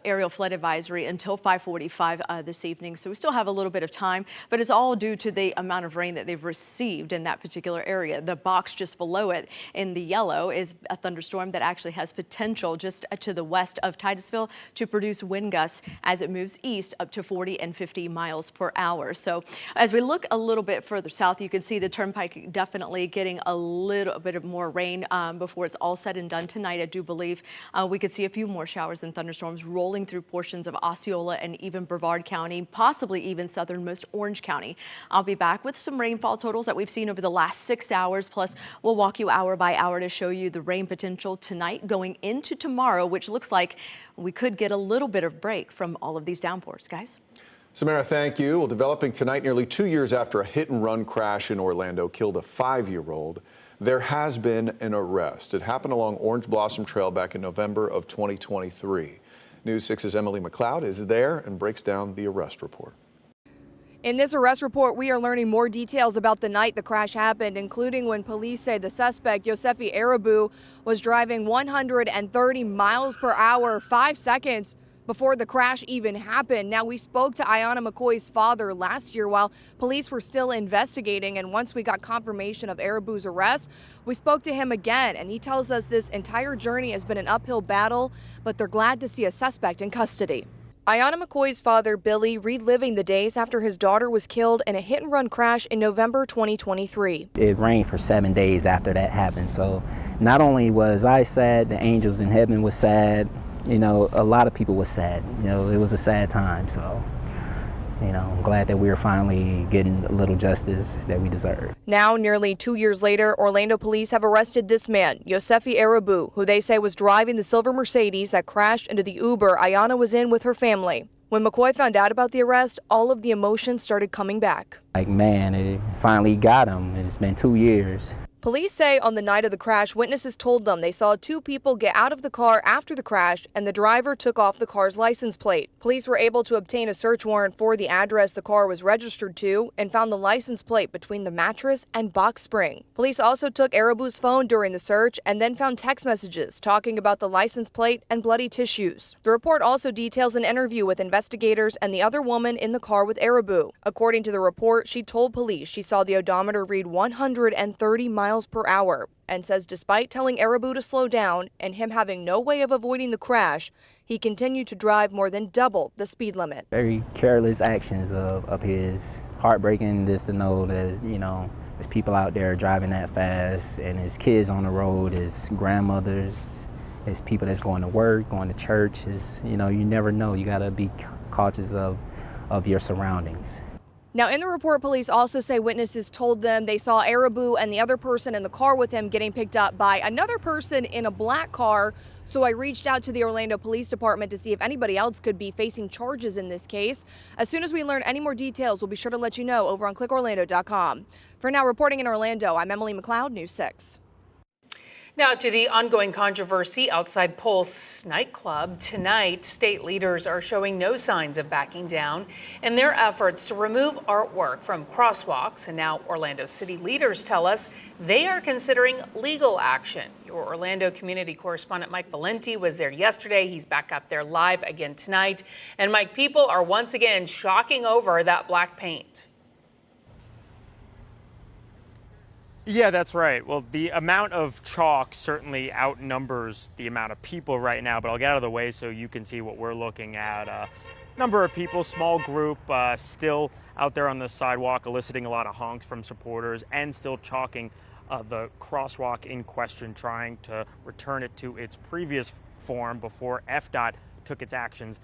aerial flood advisory until 5:45 this evening. So we still have a little bit of time, but it's all due to the amount of rain that they've received in that particular area. The box just below it in the yellow is a thunderstorm that actually has potential just to the west of Titusville to produce wind gusts as it moves east up to 40 and 50 miles per hour. So as we look a little bit further south, you can see the turnpike definitely getting a little bit of more rain before it's all said and done tonight. I do believe we could see a few more showers and thunderstorms rolling through portions of Osceola and even Brevard County, possibly even southernmost Orange County. I'll be back with some rainfall totals that we've seen over the last 6 hours. Plus, we'll walk you hour by hour to show you the rain potential tonight going into tomorrow, which looks like we could get a little bit of break from all of these downpours, guys. Samara, thank you. Well, developing tonight, nearly 2 years after a hit-and-run crash in Orlando killed a 5-year-old, there has been an arrest. It happened along Orange Blossom Trail back in November of 2023. News 6's Emily McLeod is there and breaks down the arrest report. In this arrest report, we are learning more details about the night the crash happened, including when police say the suspect, Yosefi Arabu, was driving 130 miles per hour, 5 seconds before the crash even happened. Now, we spoke to Ayanna McCoy's father last year while police were still investigating, and once we got confirmation of Arabu's arrest, we spoke to him again, and he tells us this entire journey has been an uphill battle, but they're glad to see a suspect in custody. Ayanna McCoy's father, Billy, reliving the days after his daughter was killed in a hit-and-run crash in November 2023. It rained for 7 days after that happened, so not only was I sad, the angels in heaven was sad. You know, a lot of people were sad. You know, it was a sad time, so, you know, I'm glad that we're finally getting a little justice that we deserve. Now, nearly 2 years later, Orlando police have arrested this man, Yosefi Arabu, who they say was driving the silver Mercedes that crashed into the Uber Ayanna was in with her family. When McCoy found out about the arrest, all of the emotions started coming back. Like, man, it finally got him. It's been 2 years. Police say on the night of the crash, witnesses told them they saw 2 people get out of the car after the crash and the driver took off the car's license plate. Police were able to obtain a search warrant for the address the car was registered to and found the license plate between the mattress and box spring. Police also took Arabu's phone during the search and then found text messages talking about the license plate and bloody tissues. The report also details an interview with investigators and the other woman in the car with Arabu. According to the report, she told police she saw the odometer read 130 miles per hour and says despite telling Arabu to slow down and him having no way of avoiding the crash, he continued to drive more than double the speed limit. Very careless actions of his. Heartbreaking just to know that, you know, there's people out there driving that fast and his kids on the road, his grandmothers, his people that's going to work, going to church. You know, you never know. You got to be cautious of your surroundings. Now, in the report, police also say witnesses told them they saw Arabu and the other person in the car with him getting picked up by another person in a black car. So I reached out to the Orlando Police Department to see if anybody else could be facing charges in this case. As soon as we learn any more details, we'll be sure to let you know over on clickorlando.com. For now, reporting in Orlando, I'm Emily McLeod, News 6. Now to the ongoing controversy outside Pulse nightclub. Tonight, state leaders are showing no signs of backing down in their efforts to remove artwork from crosswalks. And now Orlando city leaders tell us they are considering legal action. Your Orlando community correspondent Mike Valenti was there yesterday. He's back up there live again tonight. And Mike, people are once again shocking over that black paint. Yeah, that's right. Well, the amount of chalk certainly outnumbers the amount of people right now, but I'll get out of the way so you can see what we're looking at. Number of people, small group, still out there on the sidewalk eliciting a lot of honks from supporters and still chalking the crosswalk in question, trying to return it to its previous form before FDOT took its actions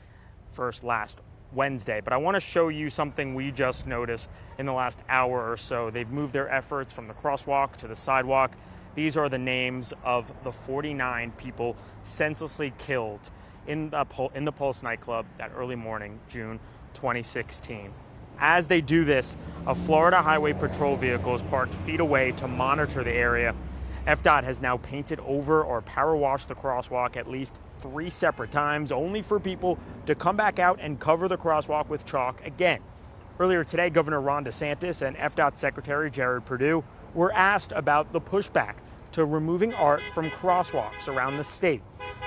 first last Wednesday. But I want to show you something we just noticed in the last hour or so. They've moved their efforts from the crosswalk to the sidewalk. These are the names of the 49 people senselessly killed in the Pulse nightclub that early morning, June 2016. As they do this, a Florida Highway Patrol vehicle is parked feet away to monitor the area. FDOT has now painted over or power washed the crosswalk at least 3 separate times, only for people to come back out and cover the crosswalk with chalk again. Earlier today, Governor Ron DeSantis and FDOT Secretary Jared Perdue were asked about the pushback to removing art from crosswalks around the state.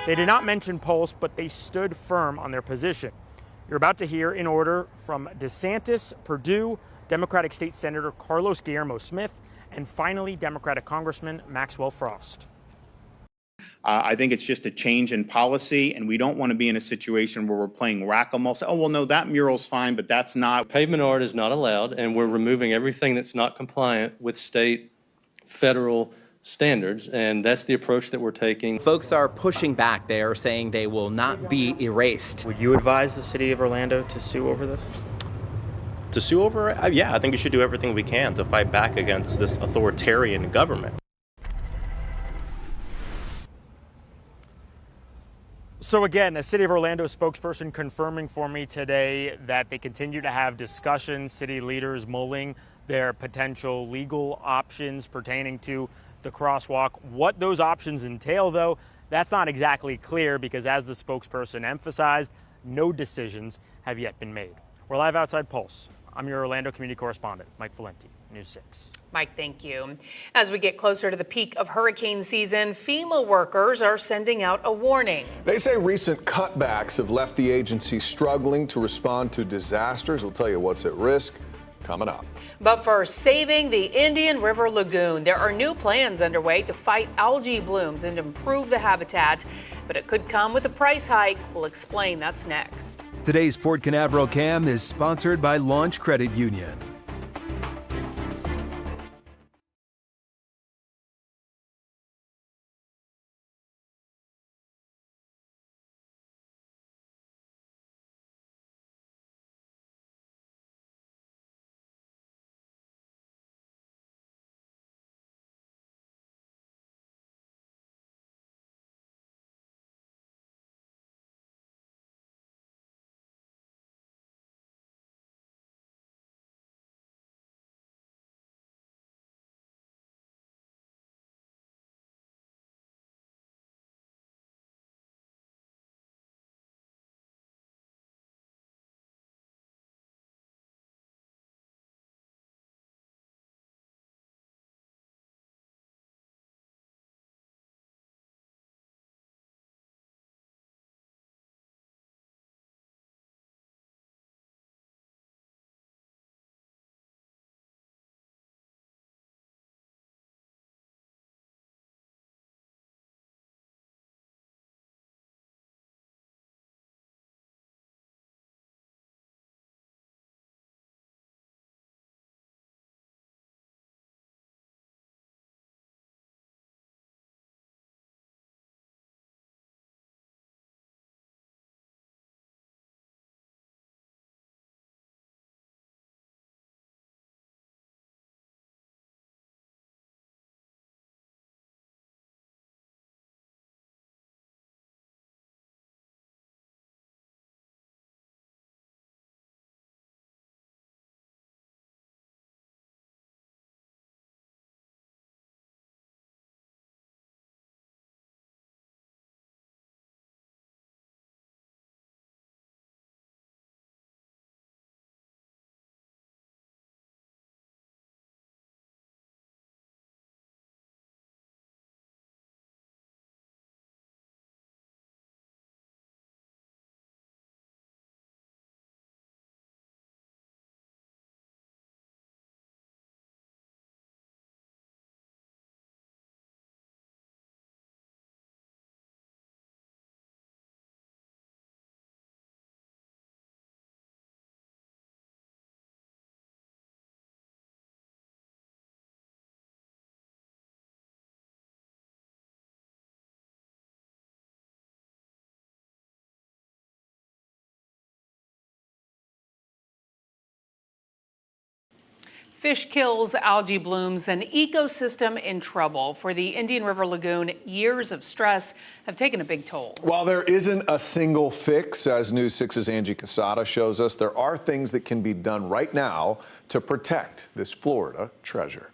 They did not mention Pulse, but they stood firm on their position. You're about to hear in order from DeSantis, Perdue, Democratic State Senator Carlos Guillermo Smith, and finally Democratic Congressman Maxwell Frost. I think it's just a change in policy, and we don't want to be in a situation where we're playing whack-a-mole. Say, oh, well, no, that mural's fine, but that's not. Pavement art is not allowed, and we're removing everything that's not compliant with state, federal standards, and that's the approach that we're taking. Folks are pushing back. They are saying they will not be erased. Would you advise the city of Orlando to sue over this? To sue over it? Yeah, I think we should do everything we can to fight back against this authoritarian government. So again, a City of Orlando spokesperson confirming for me today that they continue to have discussions, city leaders mulling their potential legal options pertaining to the crosswalk. What those options entail, though, that's not exactly clear because, as the spokesperson emphasized, no decisions have yet been made. We're live outside Pulse. I'm your Orlando community correspondent, Mike Valenti, News 6. Mike, thank you. As we get closer to the peak of hurricane season, FEMA workers are sending out a warning. They say recent cutbacks have left the agency struggling to respond to disasters. We'll tell you what's at risk coming up. But for saving the Indian River Lagoon, there are new plans underway to fight algae blooms and improve the habitat. But it could come with a price hike. We'll explain. That's next. Today's Port Canaveral Cam is sponsored by Launch Credit Union. Fish kills, algae blooms, an ecosystem in trouble. For the Indian River Lagoon, years of stress have taken a big toll. While there isn't a single fix, as News 6's Angie Casada shows us, there are things that can be done right now to protect this Florida treasure.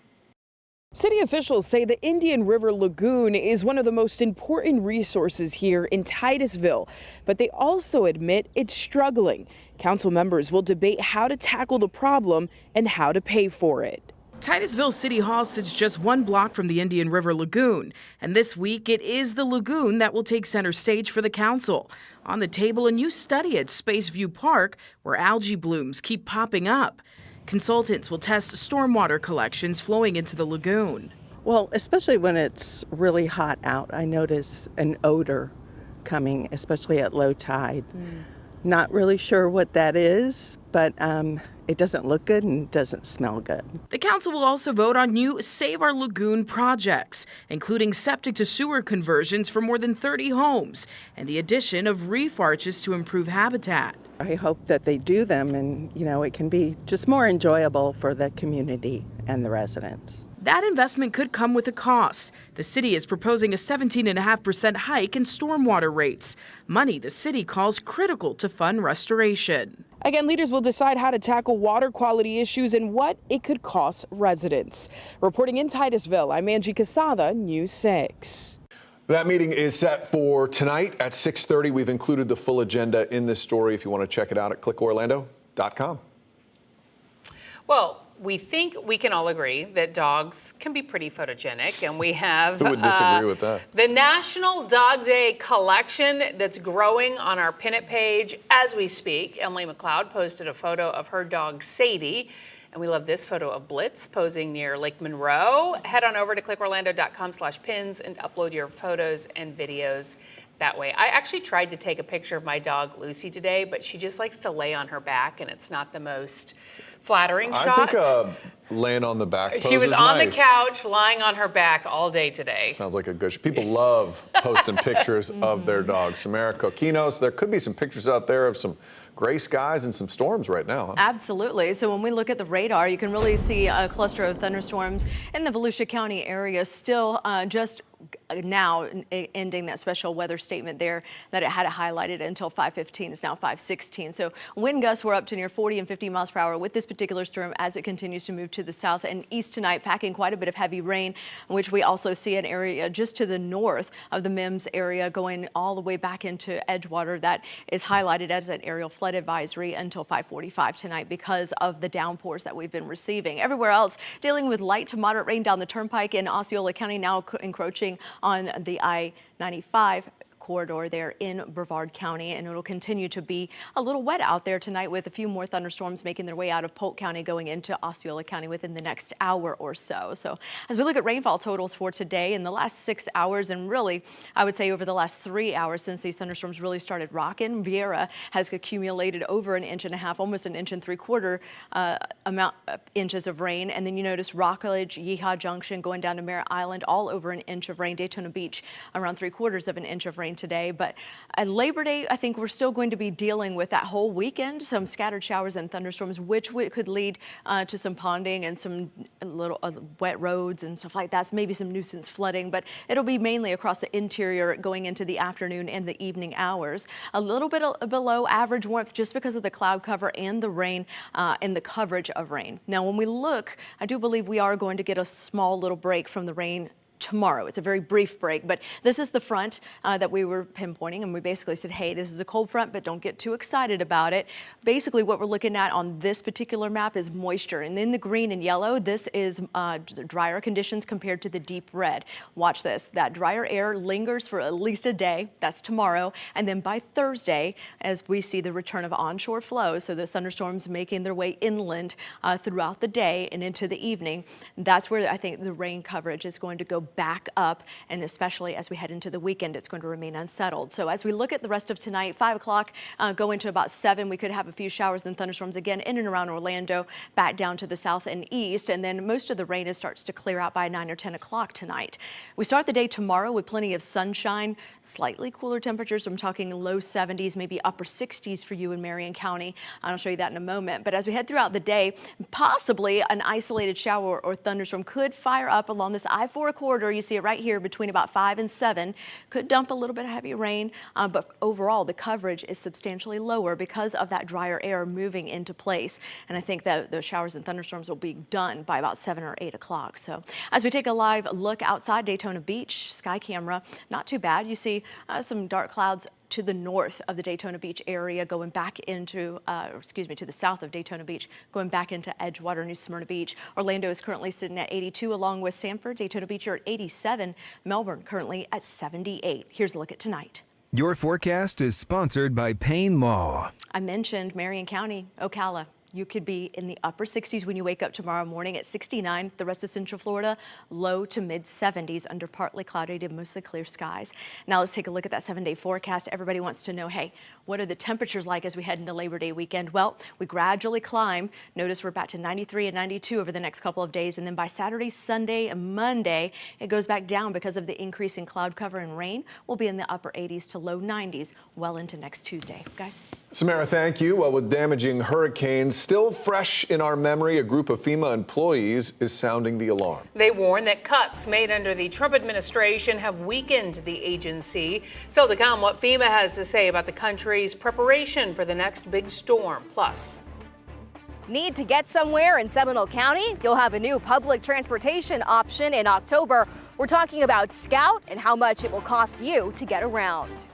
City officials say the Indian River Lagoon is one of the most important resources here in Titusville, but they also admit it's struggling. Council members will debate how to tackle the problem and how to pay for it. Titusville City Hall sits just 1 block from the Indian River Lagoon, and this week it is the lagoon that will take center stage for the council. On the table, a new study at Spaceview Park where algae blooms keep popping up. Consultants will test stormwater collections flowing into the lagoon. Well, especially when it's really hot out, I notice an odor coming, especially at low tide. Not really sure what that is, but it doesn't look good and doesn't smell good. The council will also vote on new Save Our Lagoon projects, including septic to sewer conversions for more than 30 homes and the addition of reef arches to improve habitat. I hope that they do them and, it can be just more enjoyable for the community and the residents. That investment could come with a cost. The city is proposing a 17.5% hike in stormwater rates, money the city calls critical to fund restoration. Again, leaders will decide how to tackle water quality issues and what it could cost residents. Reporting in Titusville, I'm Angie Casada, News 6. That meeting is set for tonight at 6:30. We've included the full agenda in this story if you want to check it out at clickorlando.com. Well, we think we can all agree that dogs can be pretty photogenic, and we have Who would disagree with that? the National Dog Day collection that's growing on our Pin It page as we speak. Emily McLeod posted a photo of her dog Sadie, and we love this photo of Blitz posing near Lake Monroe. Head on over to clickorlando.com/pins and upload your photos and videos that way. I actually tried to take a picture of my dog Lucy today, but she just likes to lay on her back, and it's not the most flattering shot. I think laying on the back pose She was is on nice. the couch, lying on her back all day today. Sounds like a good. People love posting pictures of their dogs. Samara Coquinos, there could be some pictures out there of some gray skies and some storms right now. Huh? Absolutely. So when we look at the radar, you can really see a cluster of thunderstorms in the Volusia County area still just now ending that special weather statement there that it had it highlighted until 5:15. It's now 5:16. So wind gusts were up to near 40 and 50 miles per hour with this particular storm as it continues to move to the south and east tonight, packing quite a bit of heavy rain, which we also see an area just to the north of the Mims area going all the way back into Edgewater that is highlighted as an aerial flood advisory until 5:45 tonight because of the downpours that we've been receiving. Everywhere else dealing with light to moderate rain down the turnpike in Osceola County, now encroaching on the I-95 corridor there in Brevard County, and it'll continue to be a little wet out there tonight with a few more thunderstorms making their way out of Polk County going into Osceola County within the next hour or so. So as we look at rainfall totals for today in the last 6 hours, and really I would say over the last 3 hours since these thunderstorms really started rocking, Viera has accumulated over 1.5 inches, almost 1.75 inches of rain. And then you notice Rockledge, Yeehaw Junction going down to Merritt Island, all over 1 inch of rain. Daytona Beach around 3/4 inch of rain today. But at Labor Day, I think we're still going to be dealing with that whole weekend, some scattered showers and thunderstorms, which could lead to some ponding and some little wet roads and stuff like that. So maybe some nuisance flooding, but it'll be mainly across the interior going into the afternoon and the evening hours. A little bit below average warmth just because of the cloud cover and the rain and the coverage of rain. Now, when we look, I do believe we are going to get a small little break from the rain tomorrow. It's a very brief break, but this is the front that we were pinpointing, and we basically said, hey, this is a cold front, but don't get too excited about it. Basically, what we're looking at on this particular map is moisture, and in the green and yellow, this is drier conditions compared to the deep red. Watch this. That drier air lingers for at least a day. That's tomorrow, and then by Thursday, as we see the return of onshore flow, so those thunderstorms making their way inland throughout the day and into the evening, that's where I think the rain coverage is going to go back up, and especially as we head into the weekend, it's going to remain unsettled. So as we look at the rest of tonight, 5 o'clock, going to about 7, we could have a few showers and thunderstorms again in and around Orlando, back down to the south and east, and then most of the rain starts to clear out by 9 or 10 o'clock tonight. We start the day tomorrow with plenty of sunshine, slightly cooler temperatures. I'm talking low 70s, maybe upper 60s for you in Marion County. I'll show you that in a moment. But as we head throughout the day, possibly an isolated shower or thunderstorm could fire up along this I-4 corridor. You see it right here between about 5 and 7. Could dump a little bit of heavy rain, but overall the coverage is substantially lower because of that drier air moving into place. And I think that those showers and thunderstorms will be done by about 7 or 8 o'clock. So as we take a live look outside Daytona Beach, sky camera, not too bad. You see some dark clouds to the north of the Daytona Beach area, going back into, to the south of Daytona Beach, going back into Edgewater, New Smyrna Beach. Orlando is currently sitting at 82, along with Sanford. Daytona Beach are at 87. Melbourne currently at 78. Here's a look at tonight. Your forecast is sponsored by Payne Law. I mentioned Marion County, Ocala. You could be in the upper 60s when you wake up tomorrow morning at 69. The rest of Central Florida, low to mid 70s under partly cloudy to mostly clear skies. Now let's take a look at that 7-day forecast. Everybody wants to know, hey, what are the temperatures like as we head into Labor Day weekend? Well, we gradually climb. Notice we're back to 93 and 92 over the next couple of days. And then by Saturday, Sunday, and Monday, it goes back down because of the increase in cloud cover and rain. We'll be in the upper 80s to low 90s well into next Tuesday. Guys? Samara, thank you. Well, with damaging hurricanes still fresh in our memory, a group of FEMA employees is sounding the alarm. They warn that cuts made under the Trump administration have weakened the agency. Still to come, what FEMA has to say about the country's preparation for the next big storm. Plus, need to get somewhere in Seminole County? You'll have a new public transportation option in October. We're talking about Scout and how much it will cost you to get around.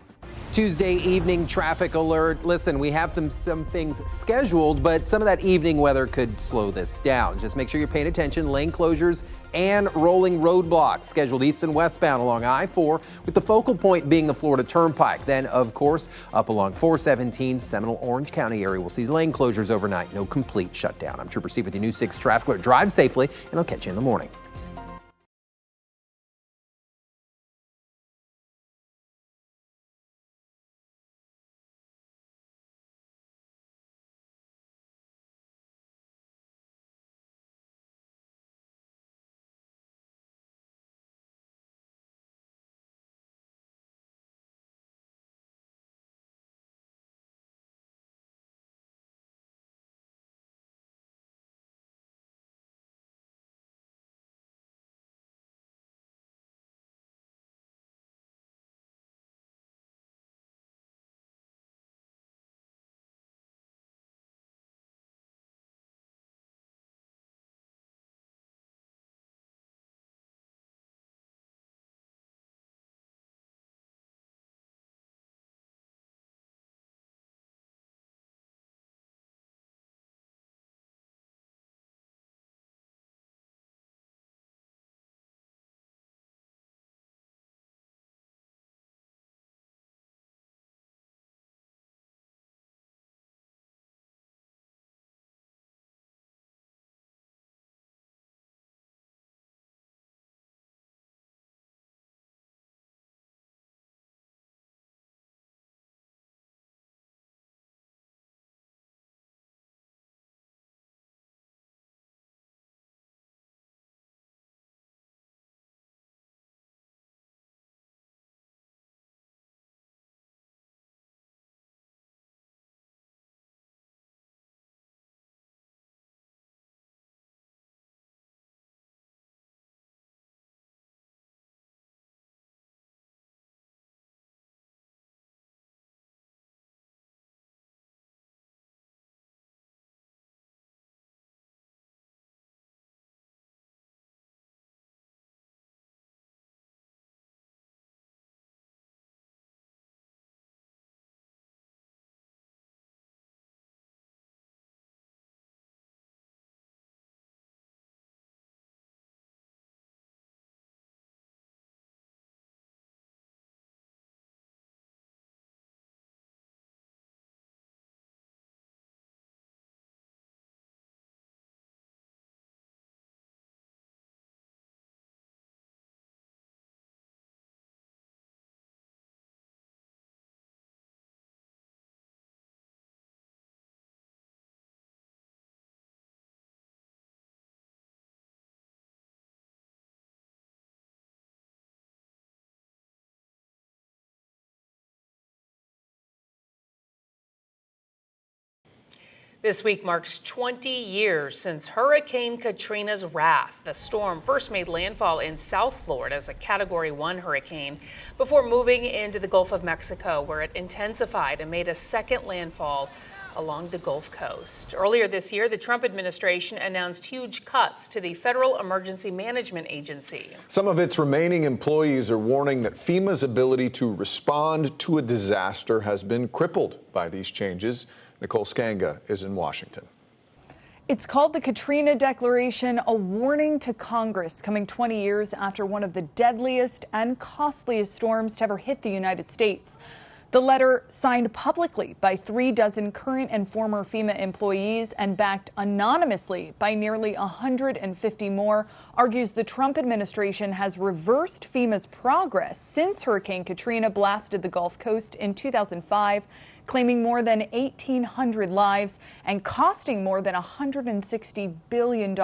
Tuesday evening traffic alert. Listen, we have some things scheduled, but some of that evening weather could slow this down. Just make sure you're paying attention. Lane closures and rolling roadblocks scheduled east and westbound along I-4, with the focal point being the Florida Turnpike. Then, of course, up along 417, Seminole, Orange County area. We'll see lane closures overnight. No complete shutdown. I'm Trooper Steve with your News 6 traffic alert. Drive safely, and I'll catch you in the morning. this week marks 20 years since Hurricane Katrina's wrath. The storm first made landfall in South Florida as a Category 1 hurricane before moving into the Gulf of Mexico, where it intensified and made a second landfall along the Gulf Coast. Earlier this year, the Trump administration announced huge cuts to the Federal Emergency Management Agency. Some of its remaining employees are warning that FEMA's ability to respond to a disaster has been crippled by these changes. Nicole Skanga is in Washington. It's called the Katrina Declaration, a warning to Congress coming 20 years after one of the deadliest and costliest storms to ever hit the United States. The letter, signed publicly by 36 current and former FEMA employees and backed anonymously by nearly 150 more, argues the Trump administration has reversed FEMA's progress since Hurricane Katrina blasted the Gulf Coast in 2005, claiming more than 1,800 lives and costing more than $160 billion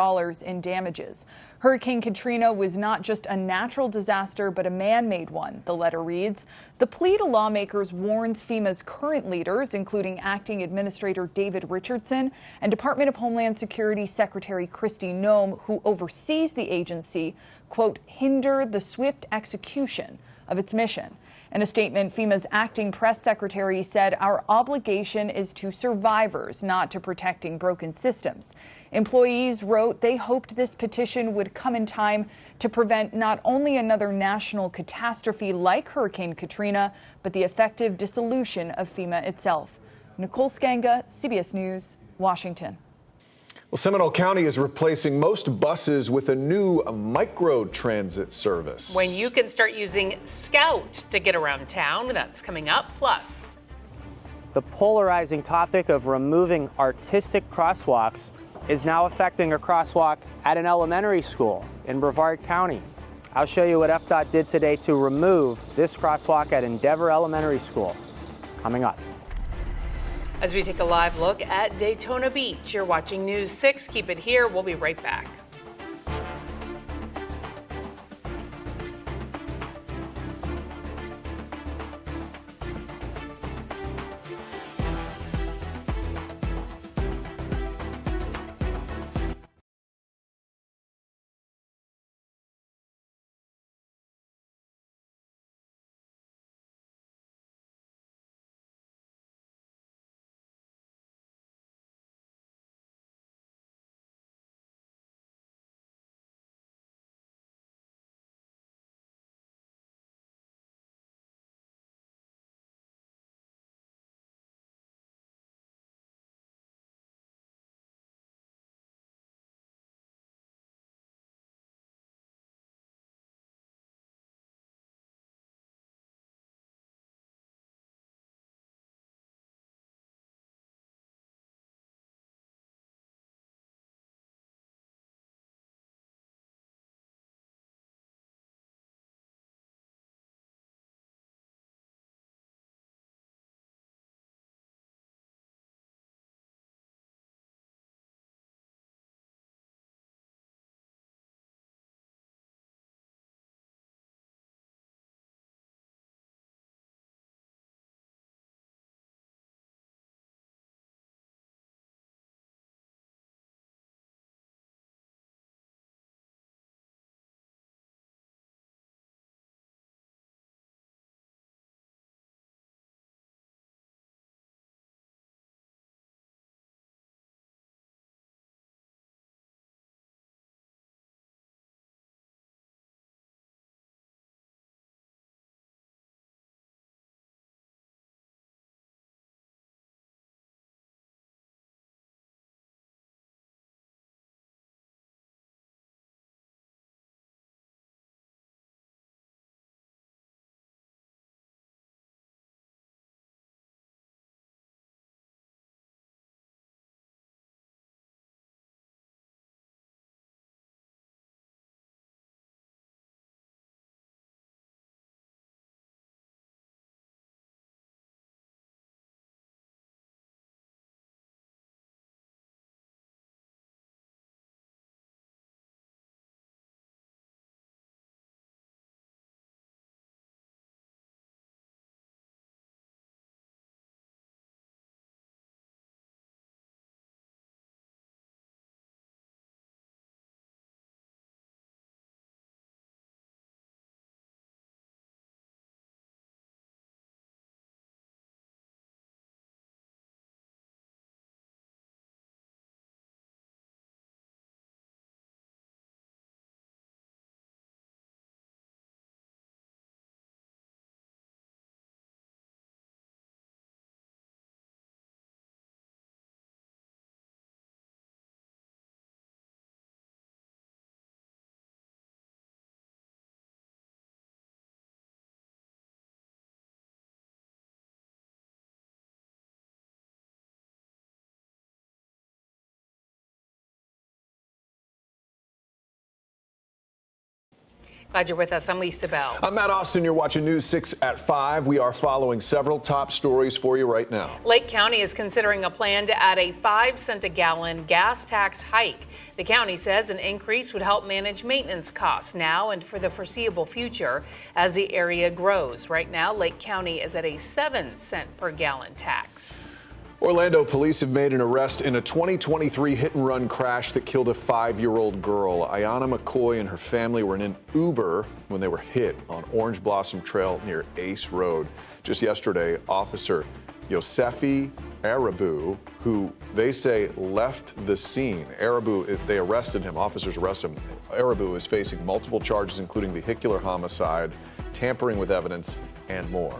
in damages. Hurricane Katrina was not just a natural disaster, but a man-made one, the letter reads. The plea to lawmakers warns FEMA's current leaders, including Acting Administrator David Richardson and Department of Homeland Security Secretary Kristi Noem, who oversees the agency, quote, hinder the swift execution of its mission. In a statement, FEMA's acting press secretary said, our obligation is to survivors, not to protecting broken systems. Employees wrote they hoped this petition would come in time to prevent not only another national catastrophe like Hurricane Katrina, but the effective dissolution of FEMA itself. Nicole Skanga, CBS News, Washington. Well, Seminole County is replacing most buses with a new micro transit service. When you can start using Scout to get around town, that's coming up. Plus, the polarizing topic of removing artistic crosswalks is now affecting a crosswalk at an elementary school in Brevard County. I'll show you what FDOT did today to remove this crosswalk at Endeavor Elementary School. Coming up. as we take a live look at Daytona Beach. You're watching News 6. Keep it here. We'll be right back. Glad you're with us. I'm Lisa Bell. I'm Matt Austin. You're watching News 6 at 5. We are following several top stories for you right now. Lake County is considering a plan to add a 5-cent a gallon gas tax hike. The county says an increase would help manage maintenance costs now and for the foreseeable future as the area grows. Right now, Lake County is at a 7-cent per gallon tax. Orlando police have made an arrest in a 2023 hit-and-run crash that killed a 5-year-old girl. Ayanna McCoy and her family were in an Uber when they were hit on Orange Blossom Trail near Ace Road. Just yesterday, Officer Yosefi Arabu, who they say left the scene. Arabu, they arrested him. Officers arrested him. Arabu is facing multiple charges, including vehicular homicide, tampering with evidence, and more.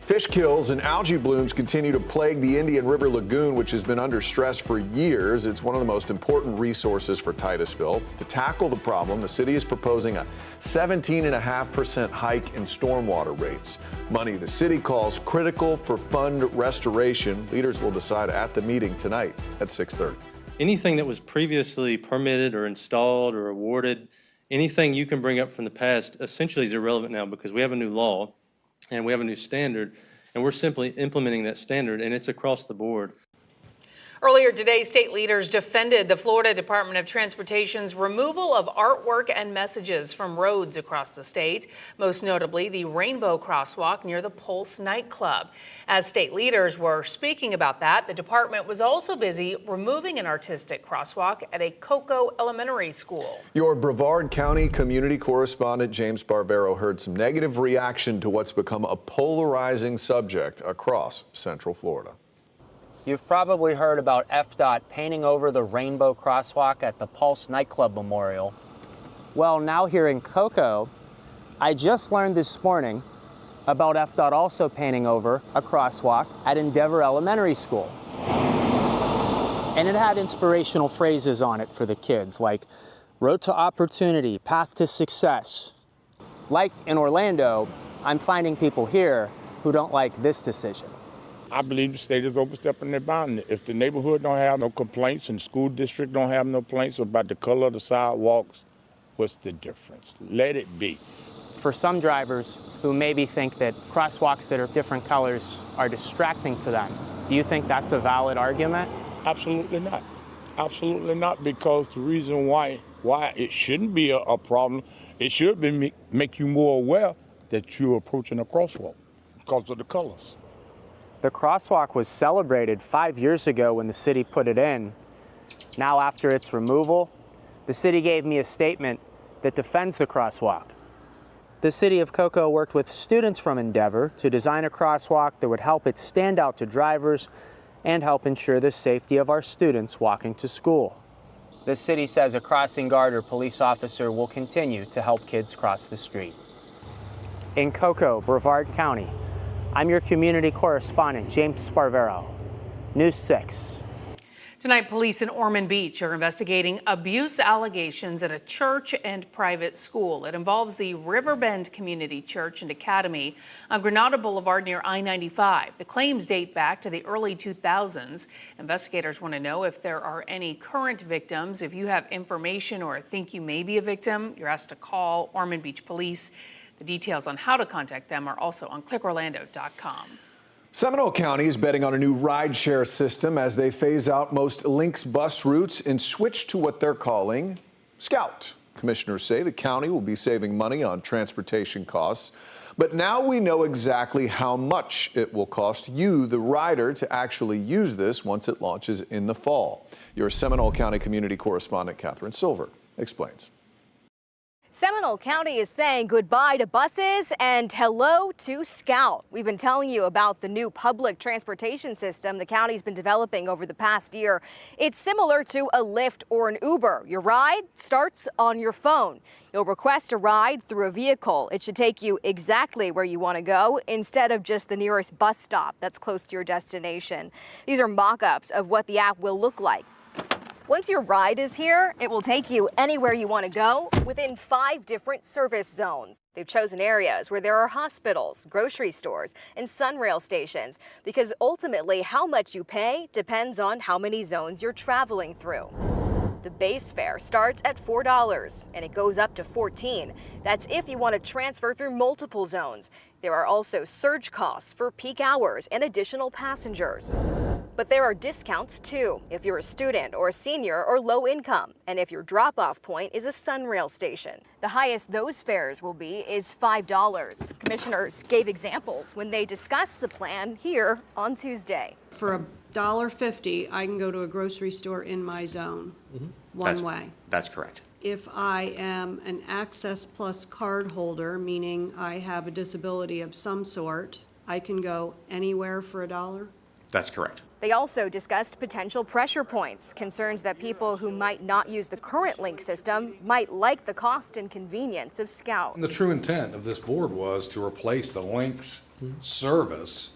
Fish kills and algae blooms continue to plague the Indian River Lagoon, which has been under stress for years. It's one of the most important resources for Titusville. To tackle the problem, the city is proposing a 17.5% hike in stormwater rates. Money the city calls critical for fund restoration. Leaders will decide at the meeting tonight at 6:30. Anything that was previously permitted or installed or awarded, anything you can bring up from the past essentially is irrelevant now because we have a new law and we have a new standard, and we're simply implementing that standard, and it's across the board. Earlier today, state leaders defended the Florida Department of Transportation's removal of artwork and messages from roads across the state, most notably the Rainbow Crosswalk near the Pulse nightclub. As state leaders were speaking about that, the department was also busy removing an artistic crosswalk at a Cocoa Elementary School. Your Brevard County community correspondent James Barbero heard some negative reaction to what's become a polarizing subject across Central Florida. You've probably heard about FDOT painting over the Rainbow Crosswalk at the Pulse nightclub memorial. Well, now here in Cocoa, I just learned this morning about FDOT also painting over a crosswalk at Endeavor Elementary School. And it had inspirational phrases on it for the kids, like road to opportunity, path to success. Like in Orlando, I'm finding people here who don't like this decision. I believe the state is overstepping their boundaries. If the neighborhood don't have no complaints and the school district don't have no complaints about the color of the sidewalks, what's the difference? Let it be. For some drivers who maybe think that crosswalks that are different colors are distracting to them, do you think that's a valid argument? Absolutely not. Absolutely not, because the reason why it shouldn't be a problem, it should be make you more aware that you're approaching a crosswalk because of the colors. The crosswalk was celebrated 5 years ago when the city put it in. Now, after its removal, the city gave me a statement that defends the crosswalk. The city of Cocoa worked with students from Endeavor to design a crosswalk that would help it stand out to drivers and help ensure the safety of our students walking to school. The city says a crossing guard or police officer will continue to help kids cross the street. In Cocoa, Brevard County, I'm your community correspondent, James Sparvero, News 6. Tonight, police in Ormond Beach are investigating abuse allegations at a church and private school. It involves the Riverbend Community Church and Academy on Granada Boulevard near I-95. The claims date back to the early 2000s. Investigators want to know if there are any current victims. If you have information or think you may be a victim, you're asked to call Ormond Beach Police. The details on how to contact them are also on clickorlando.com. Seminole County is betting on a new rideshare system as they phase out most Lynx bus routes and switch to what they're calling Scout. Commissioners say the county will be saving money on transportation costs, but now we know exactly how much it will cost you, the rider, to actually use this once it launches in the fall. Your Seminole County community correspondent, Catherine Silver, explains. Seminole County is saying goodbye to buses and hello to Scout. We've been telling you about the new public transportation system the county's been developing over the past year. It's similar to a Lyft or an Uber. Your ride starts on your phone. You'll request a ride through a vehicle. It should take you exactly where you want to go instead of just the nearest bus stop that's close to your destination. These are mock-ups of what the app will look like. Once your ride is here, it will take you anywhere you want to go within 5 different service zones. They've chosen areas where there are hospitals, grocery stores, and Sunrail stations because ultimately how much you pay depends on how many zones you're traveling through. The base fare starts at $4 and it goes up to $14. That's if you want to transfer through multiple zones. There are also surge costs for peak hours and additional passengers. But there are discounts too if you're a student or a senior or low income, and if your drop-off point is a Sunrail station. The highest those fares will be is $5. Commissioners gave examples when they discussed the plan here on Tuesday. For $1.50, I can go to a grocery store in my zone, one way. That's correct. If I am an Access Plus card holder, meaning I have a disability of some sort, I can go anywhere for $1? That's correct. They also discussed potential pressure points, concerns that people who might not use the current link system might like the cost and convenience of Scout. The true intent of this board was to replace the links service,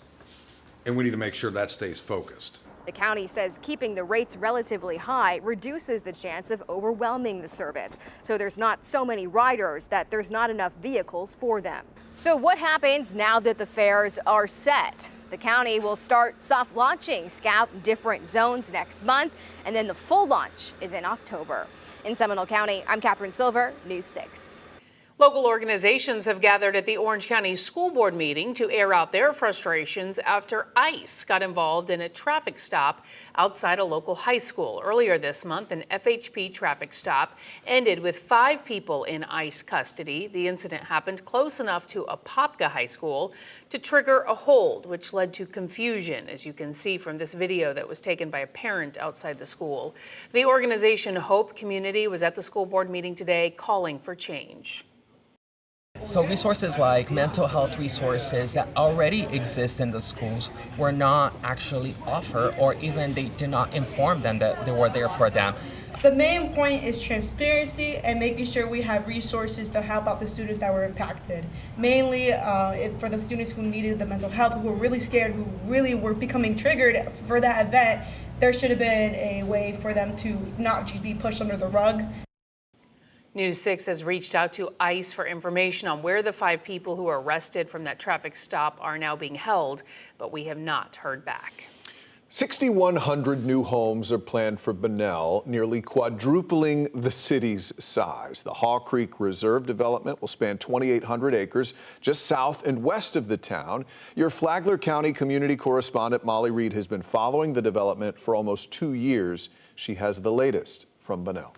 and we need to make sure that stays focused. The county says keeping the rates relatively high reduces the chance of overwhelming the service, so there's not so many riders that there's not enough vehicles for them. So what happens now that the fares are set? The county will start soft launching Scout in different zones next month, and then the full launch is in October. In Seminole County, I'm Catherine Silver, News 6. Local organizations have gathered at the Orange County School Board meeting to air out their frustrations after ICE got involved in a traffic stop outside a local high school. Earlier this month, an FHP traffic stop ended with 5 people in ICE custody. The incident happened close enough to Apopka High School to trigger a hold, which led to confusion, as you can see from this video that was taken by a parent outside the school. The organization Hope Community was at the school board meeting today calling for change. So resources like mental health resources that already exist in the schools were not actually offered, or even they did not inform them that they were there for them. The main point is transparency and making sure we have resources to help out the students that were impacted. Mainly for the students who needed the mental health, who were really scared, who really were becoming triggered for that event, there should have been a way for them to not just be pushed under the rug. News 6 has reached out to ICE for information on where the 5 people who were arrested from that traffic stop are now being held, but we have not heard back. 6,100 new homes are planned for Bunnell, nearly quadrupling the city's size. The Haw Creek Reserve development will span 2,800 acres just south and west of the town. Your Flagler County community correspondent Molly Reed has been following the development for almost 2 years. She has the latest from Bunnell.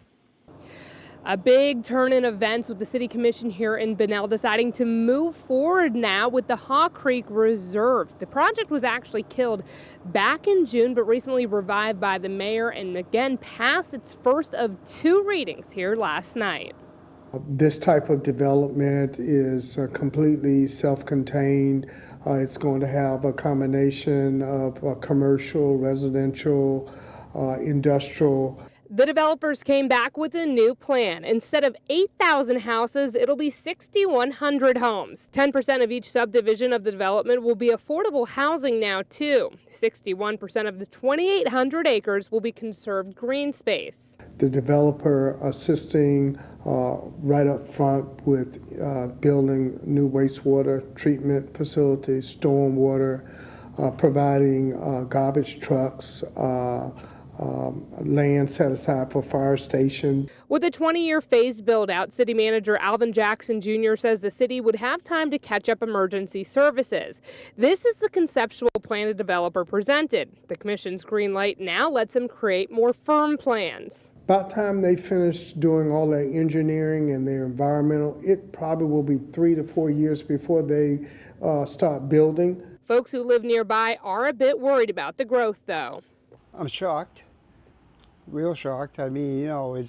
A big turn in events with the City Commission here in Bunnell deciding to move forward now with the Haw Creek Reserve. The project was actually killed back in June, but recently revived by the mayor and again passed its first of 2 readings here last night. This type of development is completely self-contained. It's going to have a combination of commercial, residential, industrial. The developers came back with a new plan. Instead of 8,000 houses, it'll be 6,100 homes. 10% of each subdivision of the development will be affordable housing now, too. 61% of the 2,800 acres will be conserved green space. The developer assisting right up front with building new wastewater treatment facilities, stormwater, providing garbage trucks, land set aside for fire station. With a 20-year phased build-out, City Manager Alvin Jackson Jr. says the city would have time to catch up emergency services. This is the conceptual plan the developer presented. The commission's green light now lets him create more firm plans. About time they finish doing all their engineering and their environmental, it probably will be 3 to 4 years before they start building. Folks who live nearby are a bit worried about the growth, though. I'm shocked. Real shocked. I mean, you know,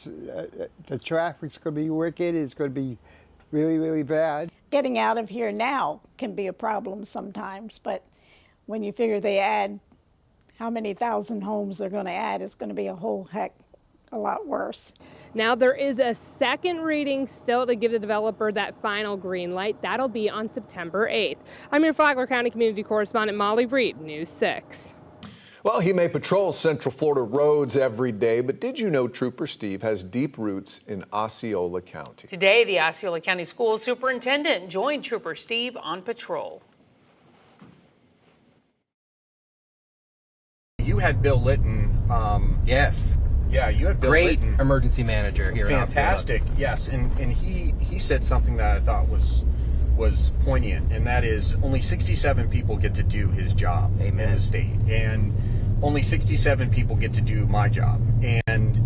the traffic's going to be wicked. It's going to be really, really bad. Getting out of here now can be a problem sometimes, but when you figure they add how many thousand homes they're going to add, it's going to be a whole heck a lot worse. Now there is a second reading still to give the developer that final green light. That'll be on September 8th. I'm your Flagler County community correspondent Molly Reed, News 6. Well, he may patrol Central Florida roads every day, but did you know Trooper Steve has deep roots in Osceola County? Today, the Osceola County School Superintendent joined Trooper Steve on patrol. You had Bill Litton, yes, Yeah, you had Bill great Layton, emergency manager here. fantastic. Yes, and he said something that I thought was poignant, and that is only 67 people get to do his job in the state, and only 67 people get to do my job, and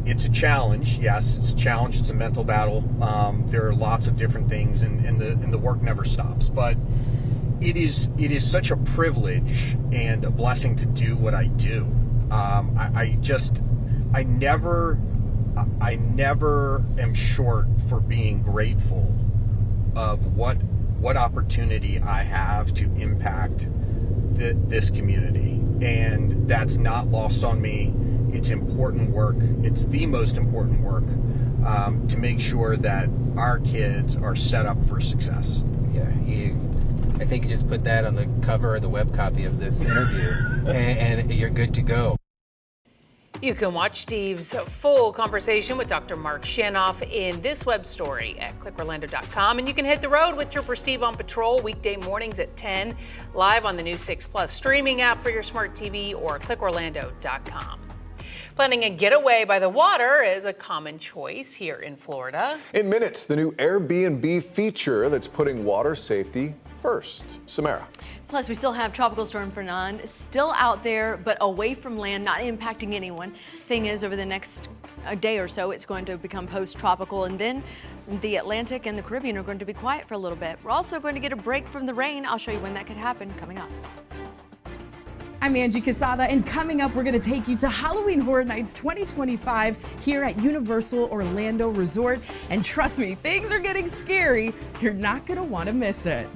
it's a challenge. Yes, it's a challenge. It's a mental battle. There are lots of different things, and the work never stops. But it is such a privilege and a blessing to do what I do. I never am short for being grateful of what opportunity I have to impact this community, and that's not lost on me. It's important work. It's the most important work to make sure that our kids are set up for success. Yeah, I think you just put that on the cover of the web copy of this interview, and you're good to go. You can watch Steve's full conversation with Dr. Mark Shanoff in this web story at clickorlando.com. And you can hit the road with Trooper Steve on patrol weekday mornings at 10, live on the new 6 Plus streaming app for your smart TV or clickorlando.com. Planning a getaway by the water is a common choice here in Florida. In minutes, the new Airbnb feature that's putting water safety first. Samara. Plus, we still have Tropical Storm Fernand still out there, but away from land, not impacting anyone. Thing is, over the next day or so, it's going to become post-tropical, and then the Atlantic and the Caribbean are going to be quiet for a little bit. We're also going to get a break from the rain. I'll show you when that could happen coming up. I'm Angie Casada, and coming up, we're going to take you to Halloween Horror Nights 2025 here at Universal Orlando Resort. And trust me, things are getting scary. You're not going to want to miss it.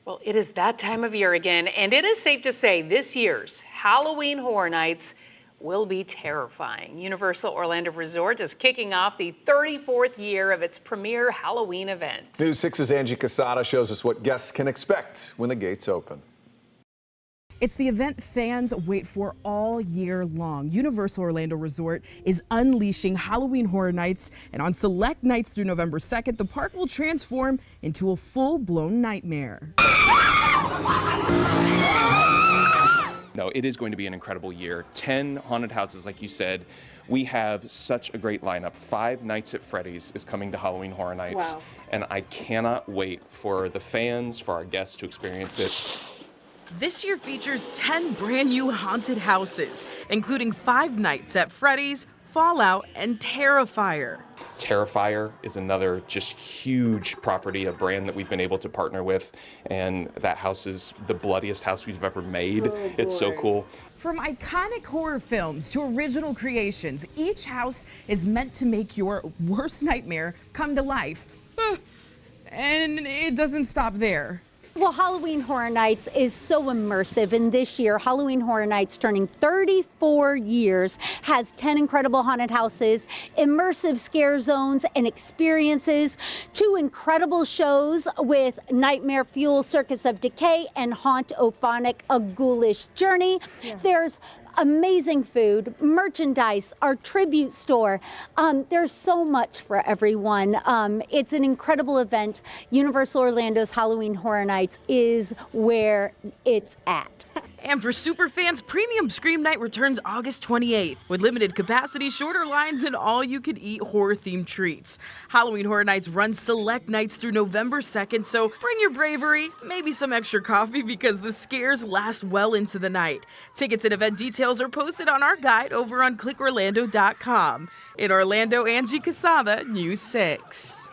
Well, it is that time of year again, and it is safe to say this year's Halloween Horror Nights will be terrifying. Universal Orlando Resort is kicking off the 34th year of its premier Halloween event. News 6's Angie Casada shows us what guests can expect when the gates open. It's the event fans wait for all year long. Universal Orlando Resort is unleashing Halloween Horror Nights, and on select nights through November 2nd, the park will transform into a full-blown nightmare. No, it is going to be an incredible year. 10 haunted houses, like you said. We have such a great lineup. 5 Nights at Freddy's is coming to Halloween Horror Nights. Wow. And I cannot wait for the fans, for our guests to experience it. This year features 10 brand new haunted houses, including 5 Nights at Freddy's, Fallout, and Terrifier. Terrifier is another just huge property, a brand that we've been able to partner with. And that house is the bloodiest house we've ever made. It's so cool. From iconic horror films to original creations, each house is meant to make your worst nightmare come to life. And it doesn't stop there. Well, Halloween Horror Nights is so immersive, and this year, Halloween Horror Nights, turning 34 years, has 10 incredible haunted houses, immersive scare zones and experiences, 2 incredible shows with Nightmare Fuel, Circus of Decay, and Haunt-O-Phonic, A Ghoulish Journey. There's amazing food, merchandise, our tribute store. There's so much for everyone. It's an incredible event. Universal Orlando's Halloween Horror Nights is where it's at. And for superfans, Premium Scream Night returns August 28th with limited capacity, shorter lines, and all-you-can-eat horror-themed treats. Halloween Horror Nights runs select nights through November 2nd, so bring your bravery, maybe some extra coffee because the scares last well into the night. Tickets and event details are posted on our guide over on clickorlando.com. In Orlando, Angie Casada, News 6.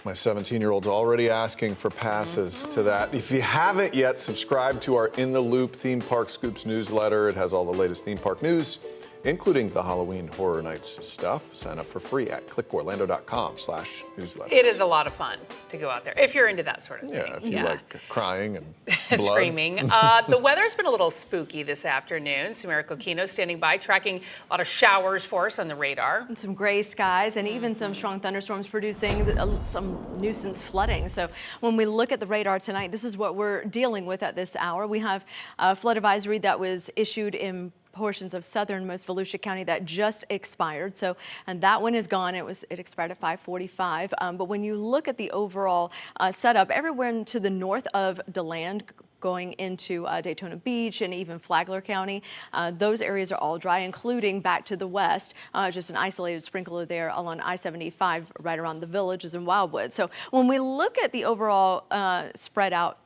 My 17-year-old's already asking for passes to that. If you haven't yet, subscribe to our In the Loop Theme Park Scoops newsletter. It has all the latest theme park news, including the Halloween Horror Nights stuff. Sign up for free at clickorlando.com/newsletter. It is a lot of fun to go out there if you're into that sort of thing. Yeah, if you like crying and blood. Screaming. The weather's been a little spooky this afternoon. Samara Coquino standing by, tracking a lot of showers for us on the radar. And some gray skies and even some strong thunderstorms producing some nuisance flooding. So when we look at the radar tonight, this is what we're dealing with at this hour. We have a flood advisory that was issued in portions of southernmost Volusia County that just expired. So, and that one is gone. It expired at 5:45. But when you look at the overall setup, everywhere to the north of DeLand, going into Daytona Beach and even Flagler County, those areas are all dry, including back to the west. Just an isolated sprinkler there along I-75 right around the Villages in Wildwood. So when we look at the overall spread out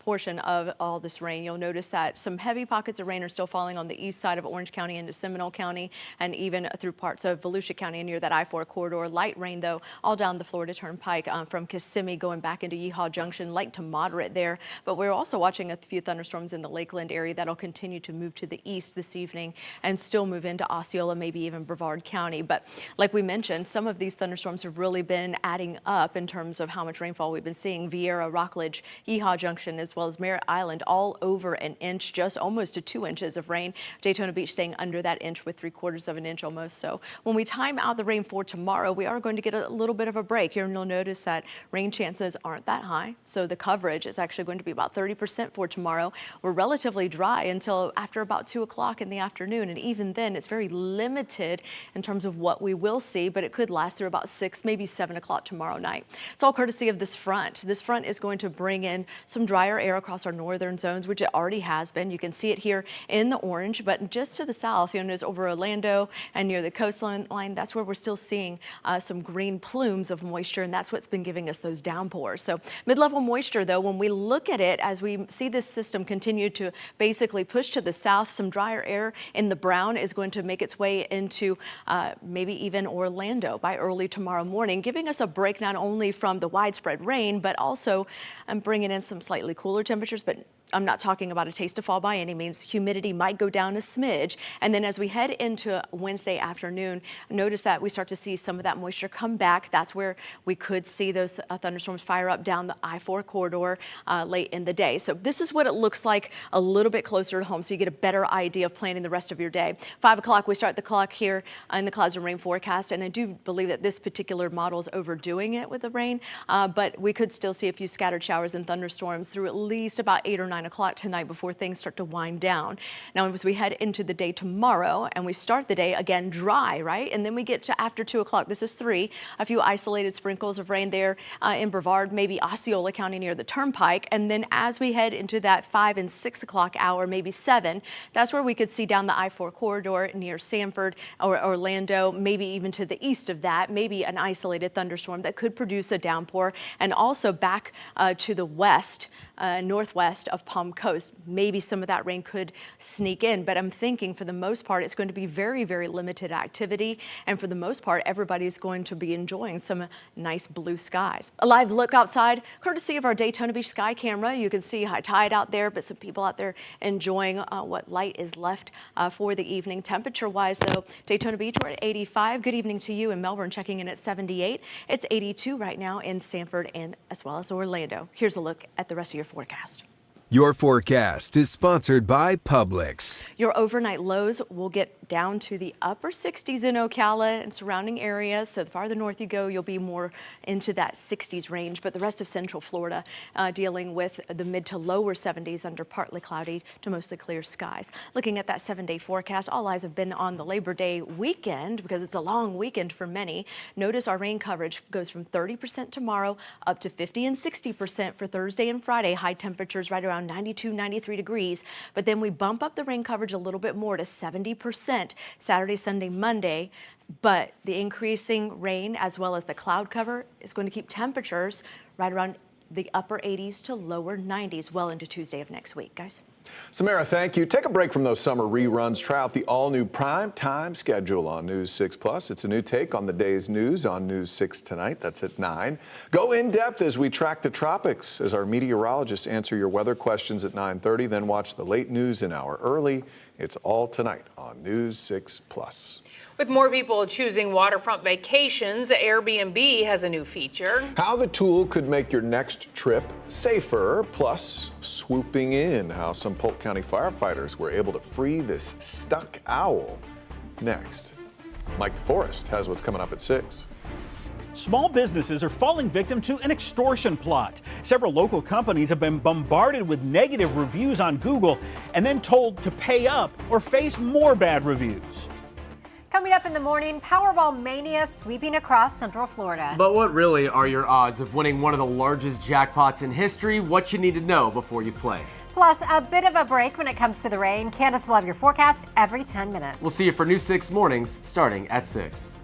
portion of all this rain, you'll notice that some heavy pockets of rain are still falling on the east side of Orange County into Seminole County and even through parts of Volusia County near that I-4 corridor. Light rain, though, all down the Florida Turnpike from Kissimmee going back into Yeehaw Junction, light to moderate there. But we're also watching a few thunderstorms in the Lakeland area that'll continue to move to the east this evening and still move into Osceola, maybe even Brevard County. But like we mentioned, some of these thunderstorms have really been adding up in terms of how much rainfall we've been seeing. Vieira, Rockledge, Yeehaw Junction, as well as Merritt Island, all over an inch, just almost to 2 inches of rain. Daytona Beach staying under that inch with 3/4 of an inch almost. So when we time out the rain for tomorrow, we are going to get a little bit of a break here, and you'll notice that rain chances aren't that high. So the coverage is actually going to be about 30% for tomorrow. We're relatively dry until after about 2 o'clock in the afternoon, and even then it's very limited in terms of what we will see, but it could last through about 6, maybe 7 o'clock tomorrow night. It's all courtesy of this front. This front is going to bring in some drier air across our northern zones, which it already has been. You can see it here in the orange, but just to the south, you'll notice over Orlando and near the coastline line, that's where we're still seeing some green plumes of moisture, and that's what's been giving us those downpours. So mid-level moisture, though, when we look at it, as we see this system continue to basically push to the south, some drier air in the brown is going to make its way into maybe even Orlando by early tomorrow morning, giving us a break not only from the widespread rain, but also bringing in some slightly cooler temperatures. But I'm not talking about a taste of fall by any means. Humidity might go down a smidge. And then as we head into Wednesday afternoon, notice that we start to see some of that moisture come back. That's where we could see those thunderstorms fire up down the I-4 corridor late in the day. So this is what it looks like a little bit closer to home, so you get a better idea of planning the rest of your day. 5 o'clock, we start the clock here in the clouds and rain forecast. And I do believe that this particular model is overdoing it with the rain, but we could still see a few scattered showers and thunderstorms through at least about 8 or 9 9 o'clock tonight before things start to wind down. Now, as we head into the day tomorrow and we start the day again dry, right? And then we get to after 2 o'clock. This is 3. A few isolated sprinkles of rain there in Brevard, maybe Osceola County near the Turnpike. And then as we head into that 5 and 6 o'clock hour, maybe 7, that's where we could see down the I-4 corridor near Sanford or Orlando, maybe even to the east of that, maybe an isolated thunderstorm that could produce a downpour. And also back to the west, northwest of Palm Coast, maybe some of that rain could sneak in. But I'm thinking for the most part, it's going to be very, very limited activity. And for the most part, everybody's going to be enjoying some nice blue skies. A live look outside, courtesy of our Daytona Beach Sky Camera. You can see high tide out there, but some people out there enjoying what light is left for the evening. Temperature-wise, though, Daytona Beach, we're at 85. Good evening to you in Melbourne, checking in at 78. It's 82 right now in Sanford and as well as Orlando. Here's a look at the rest of your forecast. Your forecast is sponsored by Publix. Your overnight lows will get down to the upper 60s in Ocala and surrounding areas. So the farther north you go, you'll be more into that 60s range. But the rest of Central Florida dealing with the mid to lower 70s under partly cloudy to mostly clear skies. Looking at that 7-day forecast, all eyes have been on the Labor Day weekend because it's a long weekend for many. Notice our rain coverage goes from 30% tomorrow up to 50 and 60% for Thursday and Friday. High temperatures right around 92, 93 degrees. But then we bump up the rain coverage a little bit more to 70% Saturday, Sunday, Monday. But the increasing rain as well as the cloud cover is going to keep temperatures right around the upper 80s to lower 90s well into Tuesday of next week, guys. Samara, thank you. Take a break from those summer reruns. Try out the all-new prime time schedule on News 6 Plus. It's a new take on the day's news on News 6 tonight. That's at 9. Go in depth as we track the tropics as our meteorologists answer your weather questions at 9:30. Then watch the late news an hour early. It's all tonight on News 6 Plus. With more people choosing waterfront vacations, Airbnb has a new feature. How the tool could make your next trip safer, plus swooping in, how some Polk County firefighters were able to free this stuck owl. Next, Mike DeForest has what's coming up at 6. Small businesses are falling victim to an extortion plot. Several local companies have been bombarded with negative reviews on Google and then told to pay up or face more bad reviews. Coming up in the morning, Powerball mania sweeping across Central Florida. But what really are your odds of winning one of the largest jackpots in history? What you need to know before you play. Plus, a bit of a break when it comes to the rain. Candace will have your forecast every 10 minutes. We'll see you for News 6 mornings starting at 6.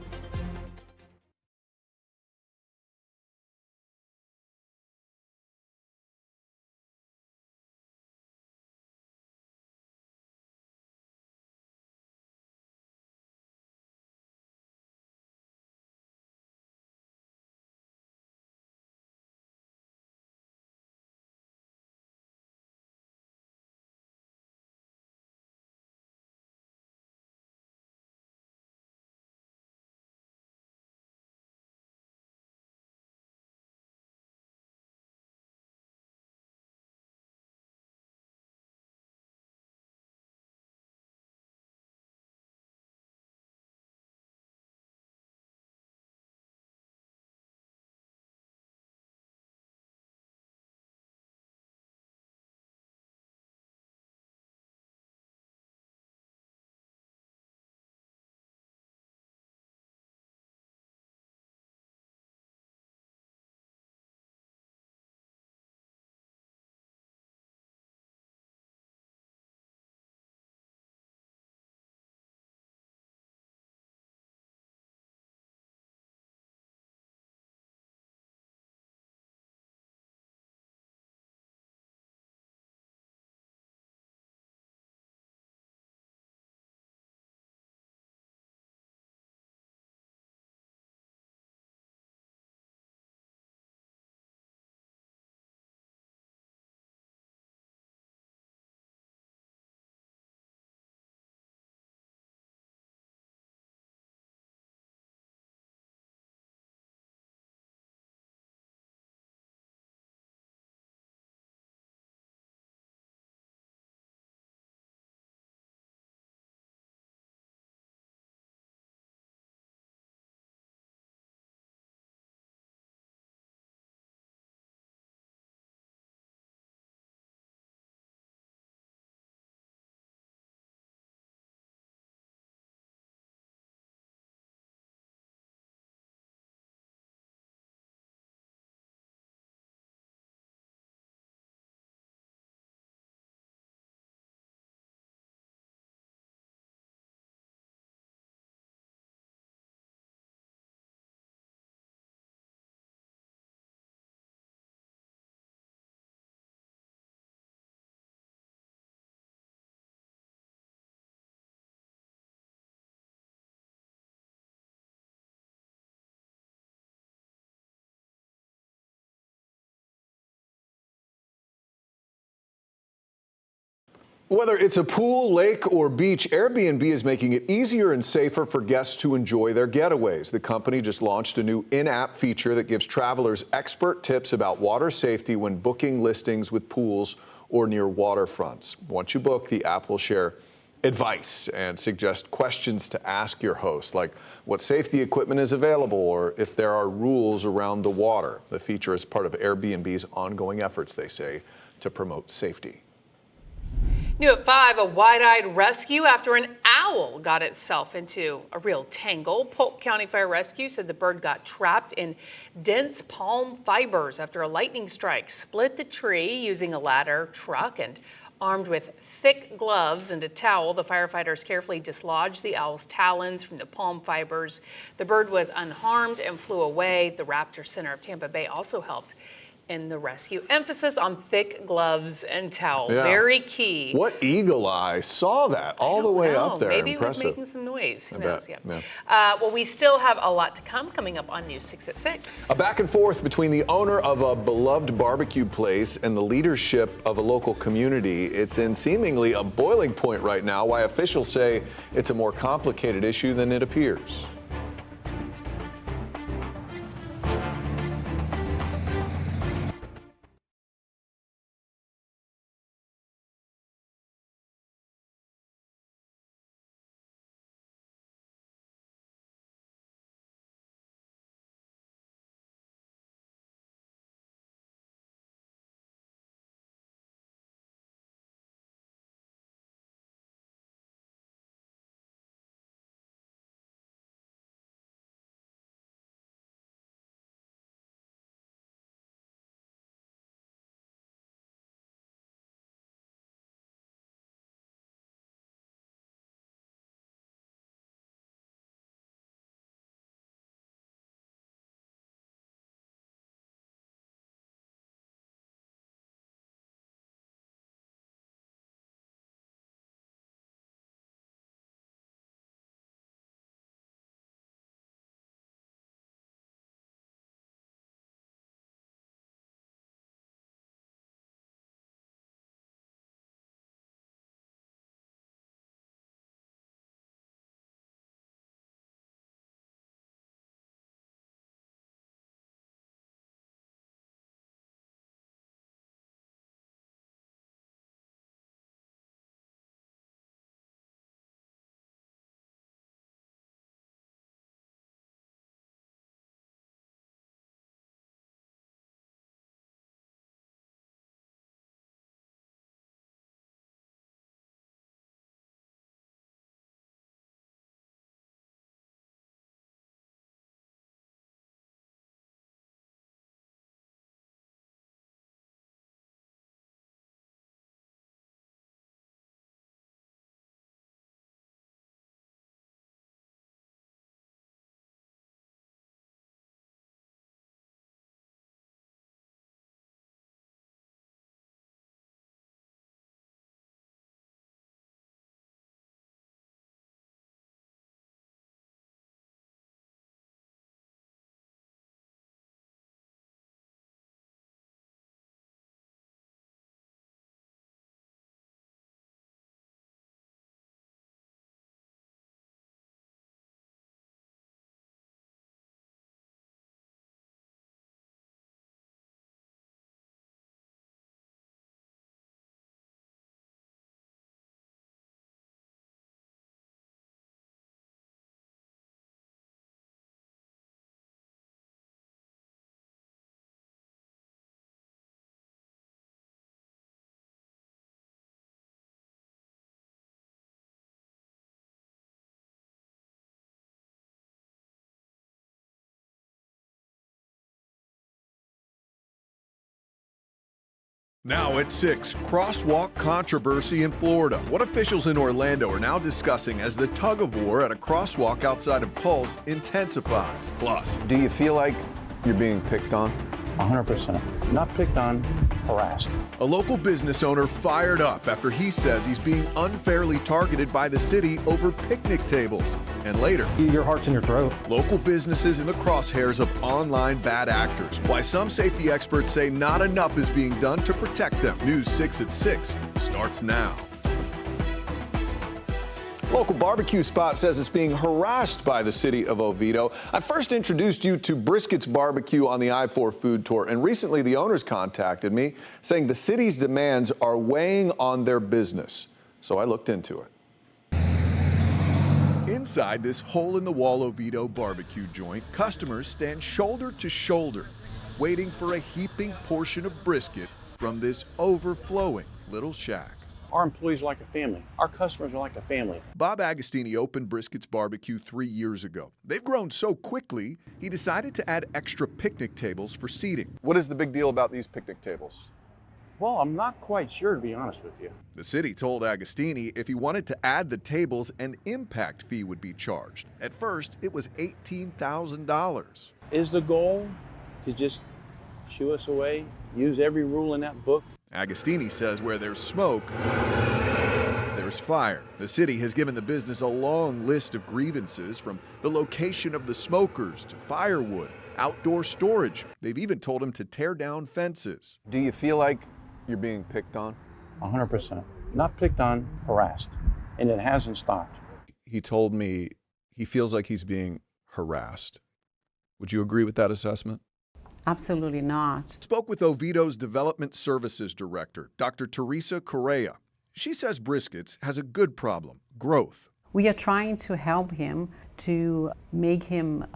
Whether it's a pool, lake, or beach, Airbnb is making it easier and safer for guests to enjoy their getaways. The company just launched a new in-app feature that gives travelers expert tips about water safety when booking listings with pools or near waterfronts. Once you book, the app will share advice and suggest questions to ask your host, like what safety equipment is available or if there are rules around the water. The feature is part of Airbnb's ongoing efforts, they say, to promote safety. New at 5, a wide-eyed rescue after an owl got itself into a real tangle. Polk County Fire Rescue said the bird got trapped in dense palm fibers after a lightning strike split the tree. Using a ladder truck and armed with thick gloves and a towel, the firefighters carefully dislodged the owl's talons from the palm fibers. The bird was unharmed and flew away. The Raptor Center of Tampa Bay also helped in the rescue. Emphasis on thick gloves and towel. Yeah. Very key. What eagle eye saw that all the way up there? Maybe Impressive. it was making some noise. Who I knows? bet. Yeah. Well, we still have a lot to come coming up on News 6 at 6. A back and forth between the owner of a beloved barbecue place and the leadership of a local community. It's in seemingly a boiling point right now, why officials say it's a more complicated issue than it appears. Now at 6, crosswalk controversy in Florida. What officials in Orlando are now discussing as the tug of war at a crosswalk outside of Pulse intensifies. Plus, do you feel like you're being picked on? 100%. Not picked on, harassed. A local business owner fired up after he says he's being unfairly targeted by the city over picnic tables. And later, your heart's in your throat. Local businesses in the crosshairs of online bad actors. Why some safety experts say not enough is being done to protect them. News 6 at 6 starts now. Local barbecue spot says it's being harassed by the city of Oviedo. I first introduced you to Brisket's Barbecue on the I-4 food tour, and recently the owners contacted me saying the city's demands are weighing on their business. So I looked into it. Inside this hole-in-the-wall Oviedo barbecue joint, customers stand shoulder to shoulder, waiting for a heaping portion of brisket from this overflowing little shack. Our employees are like a family. Our customers are like a family. Bob Agostini opened Brisket's Barbecue 3 years ago. They've grown so quickly, he decided to add extra picnic tables for seating. What is the big deal about these picnic tables? Well, I'm not quite sure, to be honest with you. The city told Agostini if he wanted to add the tables, an impact fee would be charged. At first, it was $18,000. Is the goal to just shoo us away, use every rule in that book? Agostini says where there's smoke, there's fire. The city has given the business a long list of grievances, from the location of the smokers to firewood, outdoor storage. They've even told him to tear down fences. Do you feel like you're being picked on? 100%. Not picked on, harassed. And it hasn't stopped. He told me he feels like he's being harassed. Would you agree with that assessment? Absolutely not. Spoke with Oviedo's Development Services Director, Dr. Teresa Correa. She says Brisket's has a good problem: growth. We are trying to help him to make him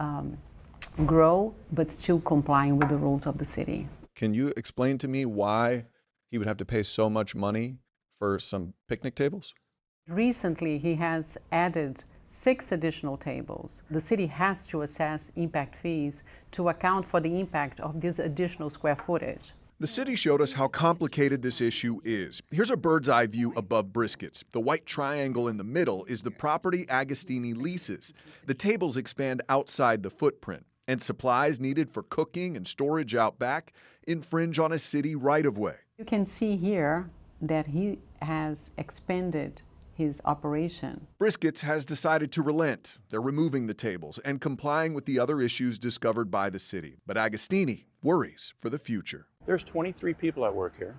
grow, but still complying with the rules of the city. Can you explain to me why he would have to pay so much money for some picnic tables? Recently, he has added 6 additional tables. The city has to assess impact fees to account for the impact of this additional square footage. The city showed us how complicated this issue is. Here's a bird's eye view above Brisket's. The white triangle in the middle is the property Agostini leases. The tables expand outside the footprint, and supplies needed for cooking and storage out back infringe on a city right-of-way. You can see here that he has expanded his operation. Brisket's has decided to relent. They're removing the tables and complying with the other issues discovered by the city. But Agostini worries for the future. There's 23 people that work here.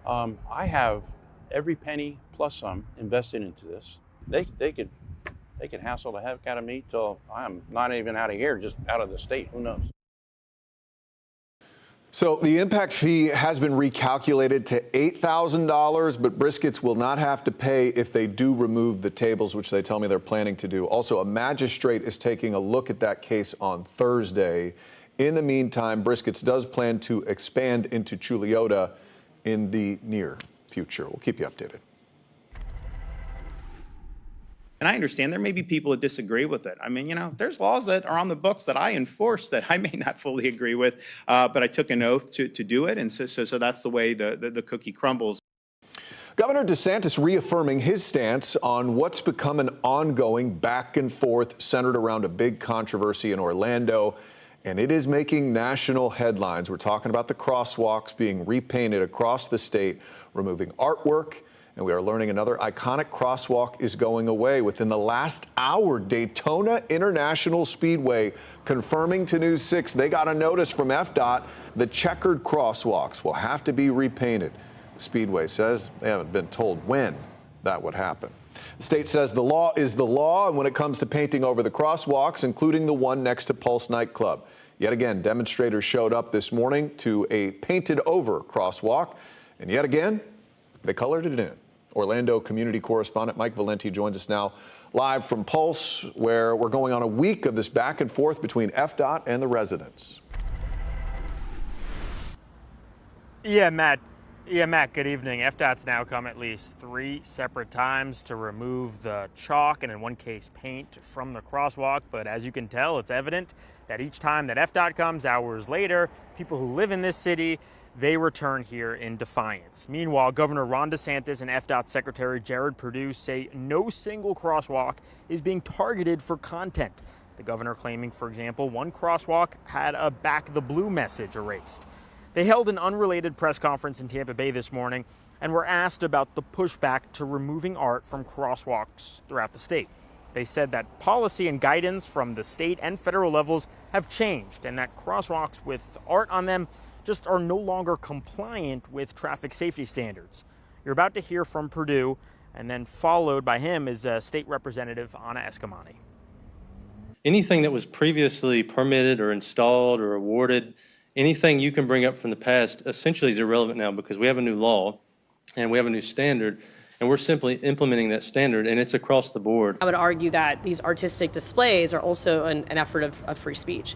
I have every penny plus some invested into this. They could hassle the heck out of me till I'm not even out of here, just out of the state. Who knows? So the impact fee has been recalculated to $8,000, but Brisket's will not have to pay if they do remove the tables, which they tell me they're planning to do. Also, a magistrate is taking a look at that case on Thursday. In the meantime, Brisket's does plan to expand into Chulliota in the near future. We'll keep you updated. And I understand there may be people that disagree with it. I mean, you know, there's laws that are on the books that I enforce that I may not fully agree with, but I took an oath to do it, and so that's the way the cookie crumbles. Governor DeSantis reaffirming his stance on what's become an ongoing back and forth centered around a big controversy in Orlando, and it is making national headlines. We're talking about the crosswalks being repainted across the state, removing artwork. And we are learning another iconic crosswalk is going away. Within the last hour, Daytona International Speedway confirming to News 6 they got a notice from FDOT the checkered crosswalks will have to be repainted. The Speedway says they haven't been told when that would happen. The state says the law is the law, and when it comes to painting over the crosswalks, including the one next to Pulse nightclub. Yet again, demonstrators showed up this morning to a painted over crosswalk, and yet again, they colored it in. Orlando community correspondent Mike Valenti joins us now live from Pulse, where we're going on a week of this back and forth between FDOT and the residents. Yeah, Matt, good evening. FDOT's now come at least 3 separate times to remove the chalk and in one case paint from the crosswalk. But as you can tell, it's evident that each time that FDOT comes hours later, people who live in this city, they return here in defiance. Meanwhile, Governor Ron DeSantis and FDOT Secretary Jared Perdue say no single crosswalk is being targeted for content. The governor claiming, for example, one crosswalk had a "Back the Blue" message erased. They held an unrelated press conference in Tampa Bay this morning and were asked about the pushback to removing art from crosswalks throughout the state. They said that policy and guidance from the state and federal levels have changed and that crosswalks with art on them just are no longer compliant with traffic safety standards. You're about to hear from Perdue, And then followed by him is State Representative Anna Eskamani. Anything that was previously permitted or installed or awarded, anything you can bring up from the past essentially is irrelevant now because we have a new law and we have a new standard, and we're simply implementing that standard, and it's across the board. I would argue that these artistic displays are also an effort of free speech.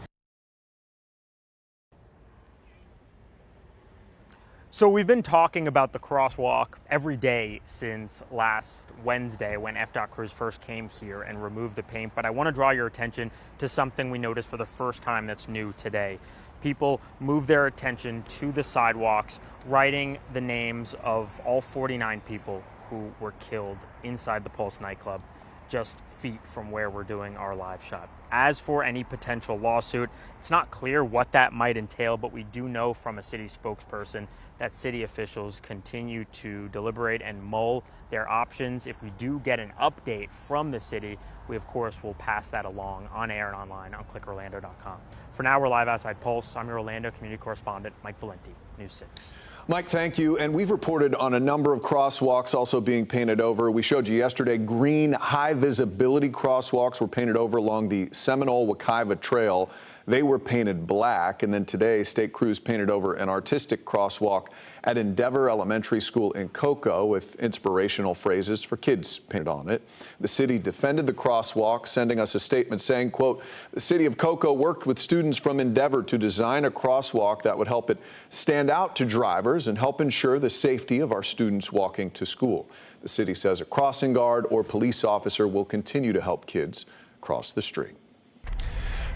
So we've been talking about the crosswalk every day since last Wednesday when FDOT crews first came here and removed the paint, but I want to draw your attention to something we noticed for the first time that's new today. People moved their attention to the sidewalks, writing the names of all 49 people who were killed inside the Pulse nightclub, just feet from where we're doing our live shot. As for any potential lawsuit, it's not clear what that might entail, but we do know from a city spokesperson that city officials continue to deliberate and mull their options. If we do get an update from the city, we of course will pass that along on air and online on clickorlando.com. For now, we're live outside Pulse. I'm your Orlando community correspondent, Mike Valenti, News 6. Mike, thank you. And we've reported on a number of crosswalks also being painted over. We showed you yesterday green high visibility crosswalks were painted over along the Seminole-Wekiva Trail. They were painted black. And then today, state crews painted over an artistic crosswalk at Endeavor Elementary School in Cocoa with inspirational phrases for kids painted on it. The city defended the crosswalk, sending us a statement saying, quote, the city of Cocoa worked with students from Endeavor to design a crosswalk that would help it stand out to drivers and help ensure the safety of our students walking to school. The city says a crossing guard or police officer will continue to help kids cross the street.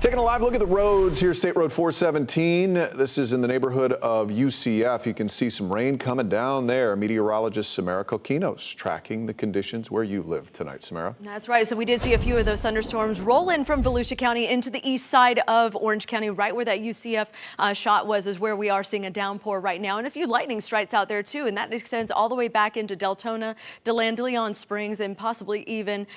Taking a live look at the roads here, State Road 417. This is in the neighborhood of UCF. You can see some rain coming down there. Meteorologist Samara Kokinos tracking the conditions where you live tonight, Samara. That's right. So we did see a few of those thunderstorms roll in from Volusia County into the east side of Orange County, right where that UCF shot was, is where we are seeing a downpour right now. And a few lightning strikes out there too. And that extends all the way back into Deltona, DeLand, Leon Springs, and possibly even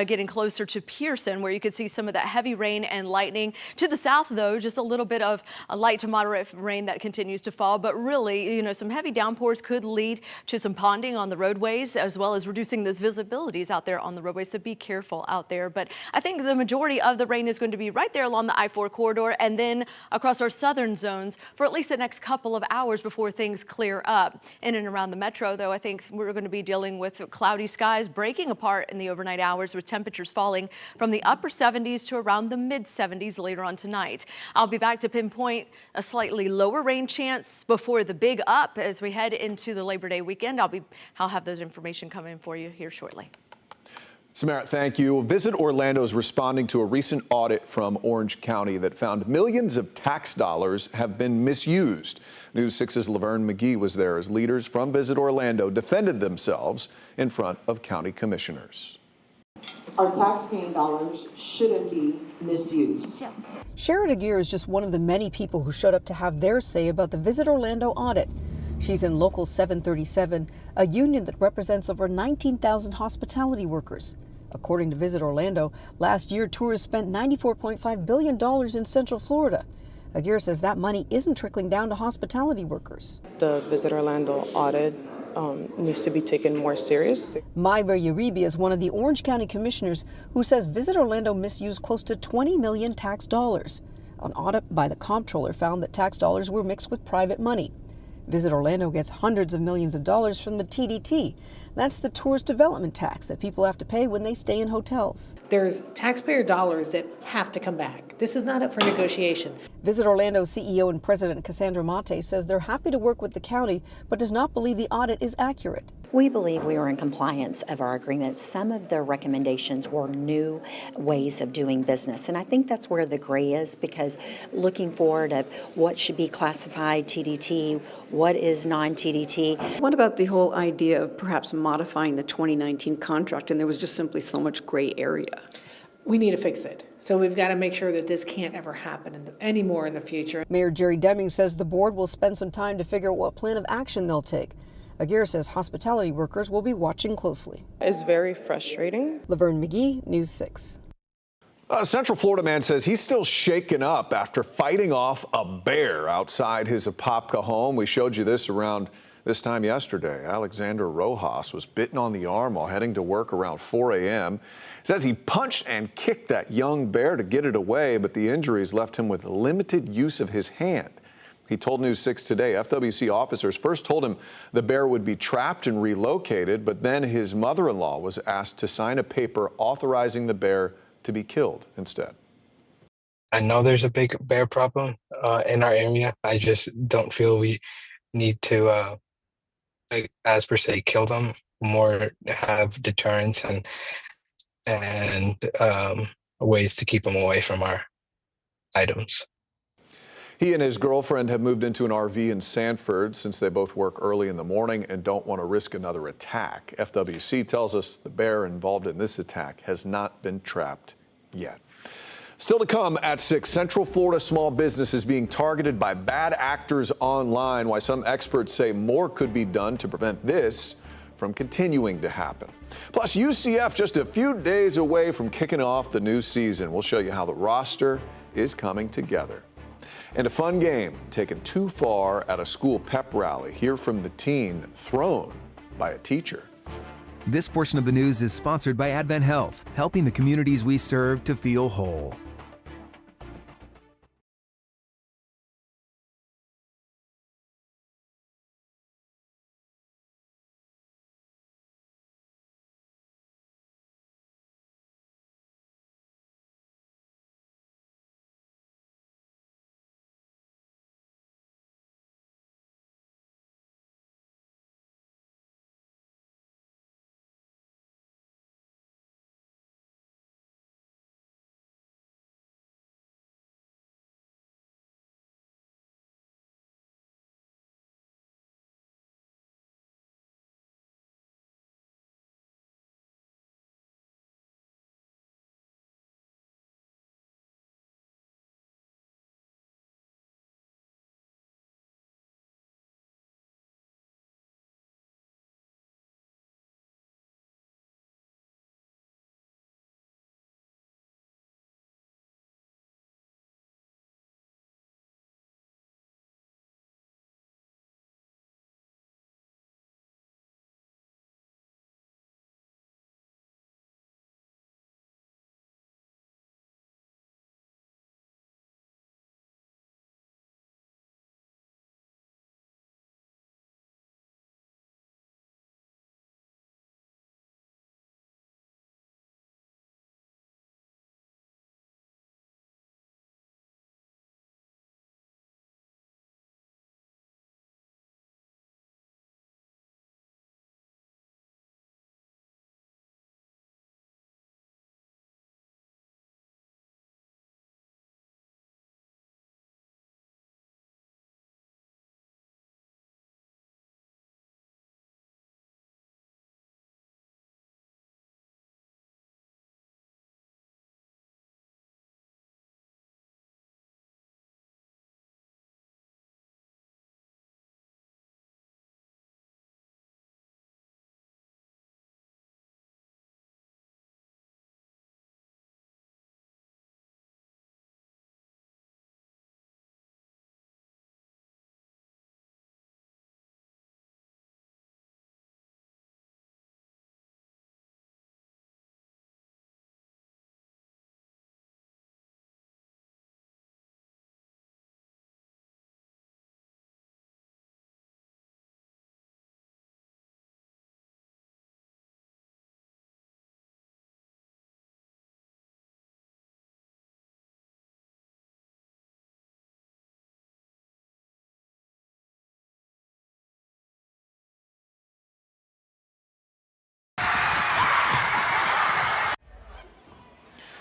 getting closer to Pearson, where you could see some of that heavy rain and lightning. To the south, though, just a little bit of a light to moderate rain that continues to fall. But really, some heavy downpours could lead to some ponding on the roadways, as well as reducing those visibilities out there on the roadways. So be careful out there. But I think the majority of the rain is going to be right there along the I-4 corridor and then across our southern zones for at least the next couple of hours before things clear up. In and around the metro, though, I think we're going to be dealing with cloudy skies breaking apart in the overnight hours, with temperatures falling from the upper 70s to around the mid 70s later on tonight. I'll be back to pinpoint a slightly lower rain chance before the big up as we head into the Labor Day weekend. I'll have those information coming for you here shortly. Samara, thank you. Visit Orlando is responding to a recent audit from Orange County that found millions of tax dollars have been misused. News 6's Laverne McGee was there as leaders from Visit Orlando defended themselves in front of county commissioners. Our taxpaying dollars shouldn't be misused. Sharon Aguirre is just one of the many people who showed up to have their say about the Visit Orlando audit. She's in Local 737, a union that represents over 19,000 hospitality workers. According to Visit Orlando, last year tourists spent $94.5 billion in Central Florida. Aguirre says that money isn't trickling down to hospitality workers. The Visit Orlando audit needs to be taken more serious. Mayra Uribe is one of the Orange County commissioners who says Visit Orlando misused close to 20 million tax dollars. An audit by the comptroller found that tax dollars were mixed with private money. Visit Orlando gets hundreds of millions of dollars from the TDT. That's the tourist development tax that people have to pay when they stay in hotels. There's taxpayer dollars that have to come back. This is not up for negotiation. Visit Orlando CEO and President Cassandra Mate says they're happy to work with the county, but does not believe the audit is accurate. We believe we were in compliance of our agreement. Some of the recommendations were new ways of doing business, and I think that's where the gray is, because looking forward at what should be classified TDT, what is non-TDT. What about the whole idea of perhaps modifying the 2019 contract, and there was just simply so much gray area? We need to fix it. So we've got to make sure that this can't ever happen anymore in the future. Mayor Jerry Deming says the board will spend some time to figure out what plan of action they'll take. Aguirre says hospitality workers will be watching closely. It's very frustrating. Laverne McGee, News 6. A Central Florida man says he's still shaken up after fighting off a bear outside his Apopka home. We showed you this around This time yesterday, Alexander Rojas was bitten on the arm while heading to work around 4 a.m. Says he punched and kicked that young bear to get it away, but the injuries left him with limited use of his hand. He told News 6 Today FWC officers first told him the bear would be trapped and relocated, but then his mother-in-law was asked to sign a paper authorizing the bear to be killed instead. I know there's a big bear problem in our area. I just don't feel we need to, as per se, kill them. More have deterrence and ways to keep them away from our items. He and his girlfriend have moved into an RV in Sanford since they both work early in the morning and don't want to risk another attack. FWC tells us the bear involved in this attack has not been trapped yet. Still to come at 6, Central Florida small business is being targeted by bad actors online, why some experts say more could be done to prevent this from continuing to happen. Plus, UCF just a few days away from kicking off the new season. We'll show you how the roster is coming together. And a fun game taken too far at a school pep rally. Hear from the teen thrown by a teacher. This portion of the news is sponsored by Advent Health, helping the communities we serve to feel whole.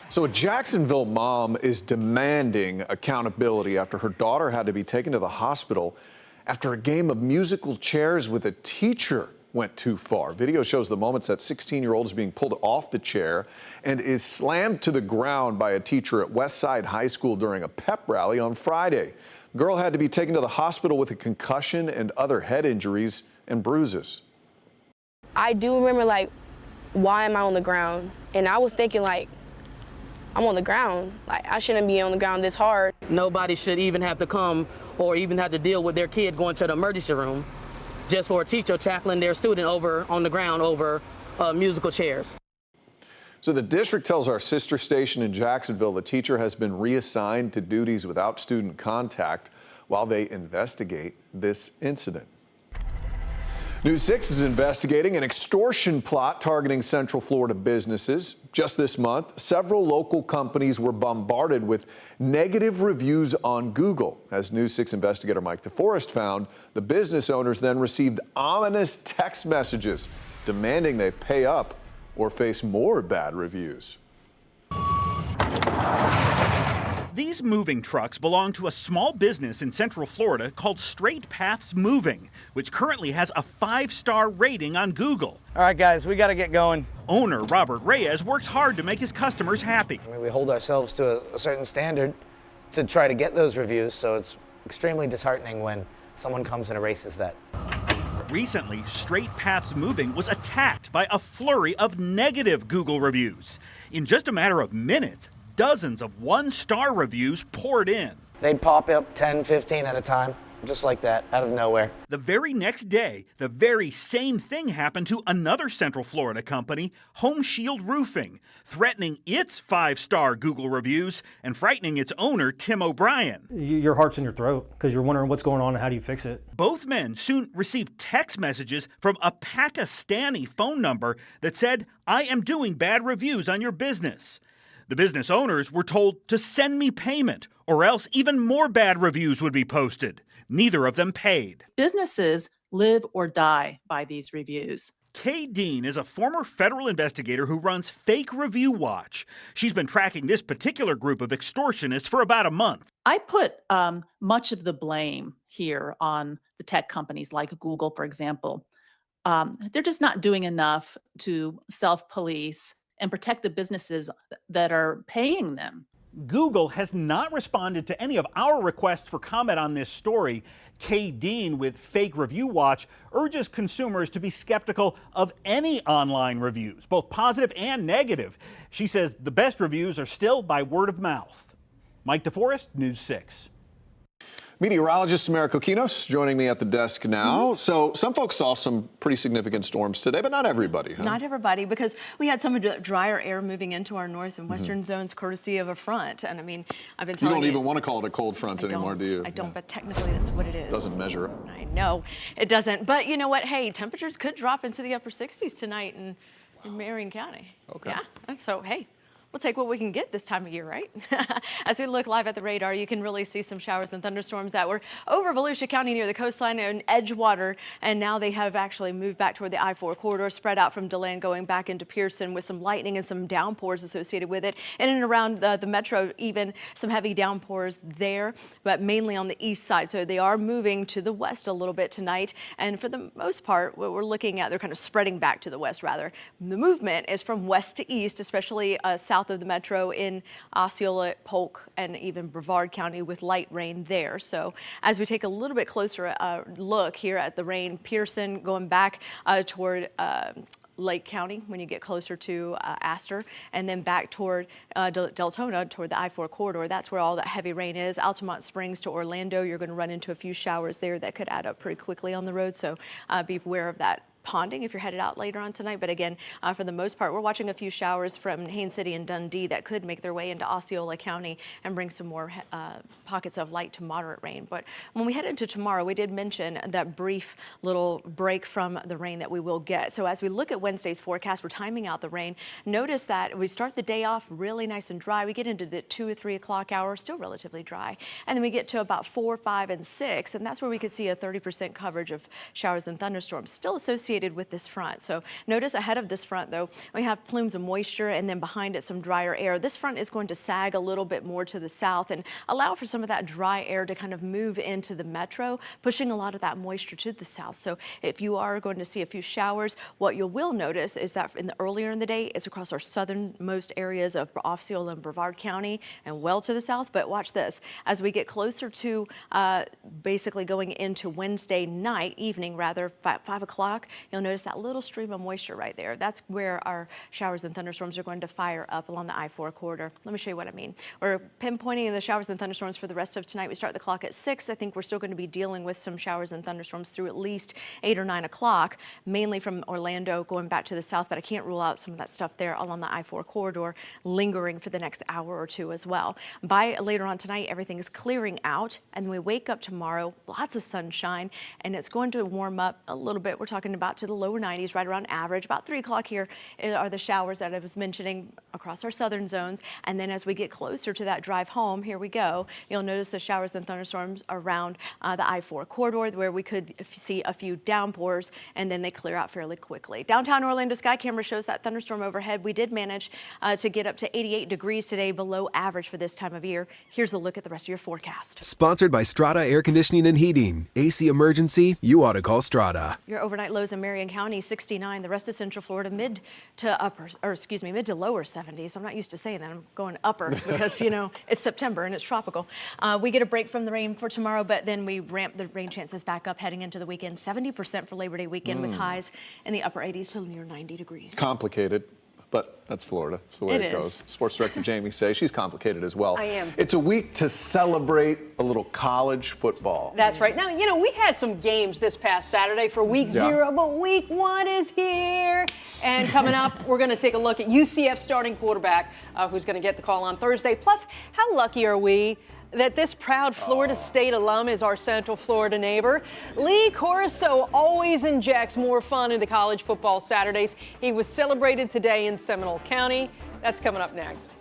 So a Jacksonville mom is demanding accountability after her daughter had to be taken to the hospital after a game of musical chairs with a teacher went too far. Video shows the moments that 16-year-old is being pulled off the chair and is slammed to the ground by a teacher at Westside High School during a pep rally on Friday. The girl had to be taken to the hospital with a concussion and other head injuries and bruises. I do remember, like, why am I on the ground? And I was thinking, like, I'm on the ground. Like, I shouldn't be on the ground this hard. Nobody should even have to come or even have to deal with their kid going to the emergency room just for a teacher tackling their student over on the ground over musical chairs. So the district tells our sister station in Jacksonville the teacher has been reassigned to duties without student contact while they investigate this incident. News 6 is investigating an extortion plot targeting Central Florida businesses. Just this month, several local companies were bombarded with negative reviews on Google. As News 6 investigator Mike DeForest found, the business owners then received ominous text messages demanding they pay up or face more bad reviews. These moving trucks belong to a small business in Central Florida called Straight Paths Moving, which currently has a 5-star rating on Google. All right, guys, we got to get going. Owner Robert Reyes works hard to make his customers happy. I mean, we hold ourselves to a certain standard to try to get those reviews, so it's extremely disheartening when someone comes and erases that. Recently, Straight Paths Moving was attacked by a flurry of negative Google reviews. In just a matter of minutes, dozens of 1-star reviews poured in. They'd pop up 10, 15 at a time, just like that, out of nowhere. The very next day, the very same thing happened to another Central Florida company, Home Shield Roofing, threatening its 5-star Google reviews and frightening its owner, Tim O'Brien. Your heart's in your throat because you're wondering what's going on and how do you fix it. Both men soon received text messages from a Pakistani phone number that said, "I am doing bad reviews on your business." The business owners were told to send me payment or else even more bad reviews would be posted. Neither of them paid. Businesses live or die by these reviews. Kay Dean is a former federal investigator who runs Fake Review Watch. She's been tracking this particular group of extortionists for about a month. I put much of the blame here on the tech companies like Google, for example. They're just not doing enough to self-police and protect the businesses that are paying them. Google has not responded to any of our requests for comment on this story. Kay Dean with Fake Review Watch urges consumers to be skeptical of any online reviews, both positive and negative. She says the best reviews are still by word of mouth. Mike DeForest, News 6. Meteorologist Samara Kokinos joining me at the desk now. So some folks saw some pretty significant storms today, but not everybody, huh? Not everybody, because we had some drier air moving into our north and western zones courtesy of a front. And I mean, I've been telling you. You don't even want to call it a cold front anymore, do you? I don't, but technically that's what it is. Doesn't measure up. I know, it doesn't. But you know what? Hey, temperatures could drop into the upper 60s tonight in Marion County. Okay. Yeah, and so hey. We'll take what we can get this time of year, right? As we look live at the radar, you can really see some showers and thunderstorms that were over Volusia County near the coastline and Edgewater, and now they have actually moved back toward the I-4 corridor, spread out from DeLand going back into Pearson with some lightning and some downpours associated with it. In and around the metro, even some heavy downpours there, but mainly on the east side. So they are moving to the west a little bit tonight, and for the most part, what we're looking at, they're kind of spreading back to the west rather. The movement is from west to east, especially south of the metro in Osceola, Polk, and even Brevard County with light rain there. So as we take a little bit closer look here at the rain, Pearson going back toward Lake County when you get closer to Astor, and then back toward Deltona toward the I-4 corridor. That's where all that heavy rain is. Altamont Springs to Orlando, you're going to run into a few showers there that could add up pretty quickly on the road. So be aware of that. Ponding if you're headed out later on tonight, but again, for the most part, we're watching a few showers from Haines City and Dundee that could make their way into Osceola County and bring some more pockets of light to moderate rain. But when we head into tomorrow, we did mention that brief little break from the rain that we will get. So as we look at Wednesday's forecast, we're timing out the rain. Notice that we start the day off really nice and dry. We get into the 2 or 3 o'clock hour, still relatively dry. And then we get to about 4, 5, and 6, and that's where we could see a 30% coverage of showers and thunderstorms, still associated with this front. So notice ahead of this front, though, we have plumes of moisture, and then behind it some drier air. This front is going to sag a little bit more to the south and allow for some of that dry air to kind of move into the metro, pushing a lot of that moisture to the south. So if you are going to see a few showers, what you will notice is that earlier in the day, it's across our southernmost areas of Osceola and Brevard County and well to the south. But watch this. As we get closer to basically going into Wednesday night, evening rather, 5 o'clock, you'll notice that little stream of moisture right there. That's where our showers and thunderstorms are going to fire up along the I-4 corridor. Let me show you what I mean. We're pinpointing the showers and thunderstorms for the rest of tonight. We start the clock at 6. I think we're still going to be dealing with some showers and thunderstorms through at least 8 or 9 o'clock, mainly from Orlando going back to the south, but I can't rule out some of that stuff there along the I-4 corridor lingering for the next hour or two as well. By later on tonight, everything is clearing out, and we wake up tomorrow, lots of sunshine, and it's going to warm up a little bit. We're talking about to the lower 90s, right around average. About 3 o'clock here are the showers that I was mentioning across our southern zones, and then as we get closer to that drive home, here we go, you'll notice the showers and thunderstorms around the I-4 corridor where we could see a few downpours, and then they clear out fairly quickly. Downtown Orlando sky camera shows that thunderstorm overhead. We did manage to get up to 88 degrees today, below average for this time of year. Here's a look at the rest of your forecast. Sponsored by Strata Air Conditioning and Heating. AC emergency, you ought to call Strata. Your overnight lows in Marion County, 69. The rest of Central Florida, mid to lower 70s. I'm not used to saying that. I'm going upper because, you know, it's September and it's tropical. We get a break from the rain for tomorrow, but then we ramp the rain chances back up heading into the weekend. 70% for Labor Day weekend with highs in the upper 80s to near 90 degrees. Complicated, but that's Florida. That's the way it goes. Sports director Jamie Say, she's complicated as well. I am. It's a week to celebrate a little college football. That's right. Now, you know, we had some games this past Saturday for week 0, but week 1 is here. And coming up, we're going to take a look at UCF starting quarterback who's going to get the call on Thursday. Plus, how lucky are we that this proud Florida State alum is our Central Florida neighbor? Lee Corso always injects more fun into college football Saturdays. He was celebrated today in Seminole County. That's coming up next.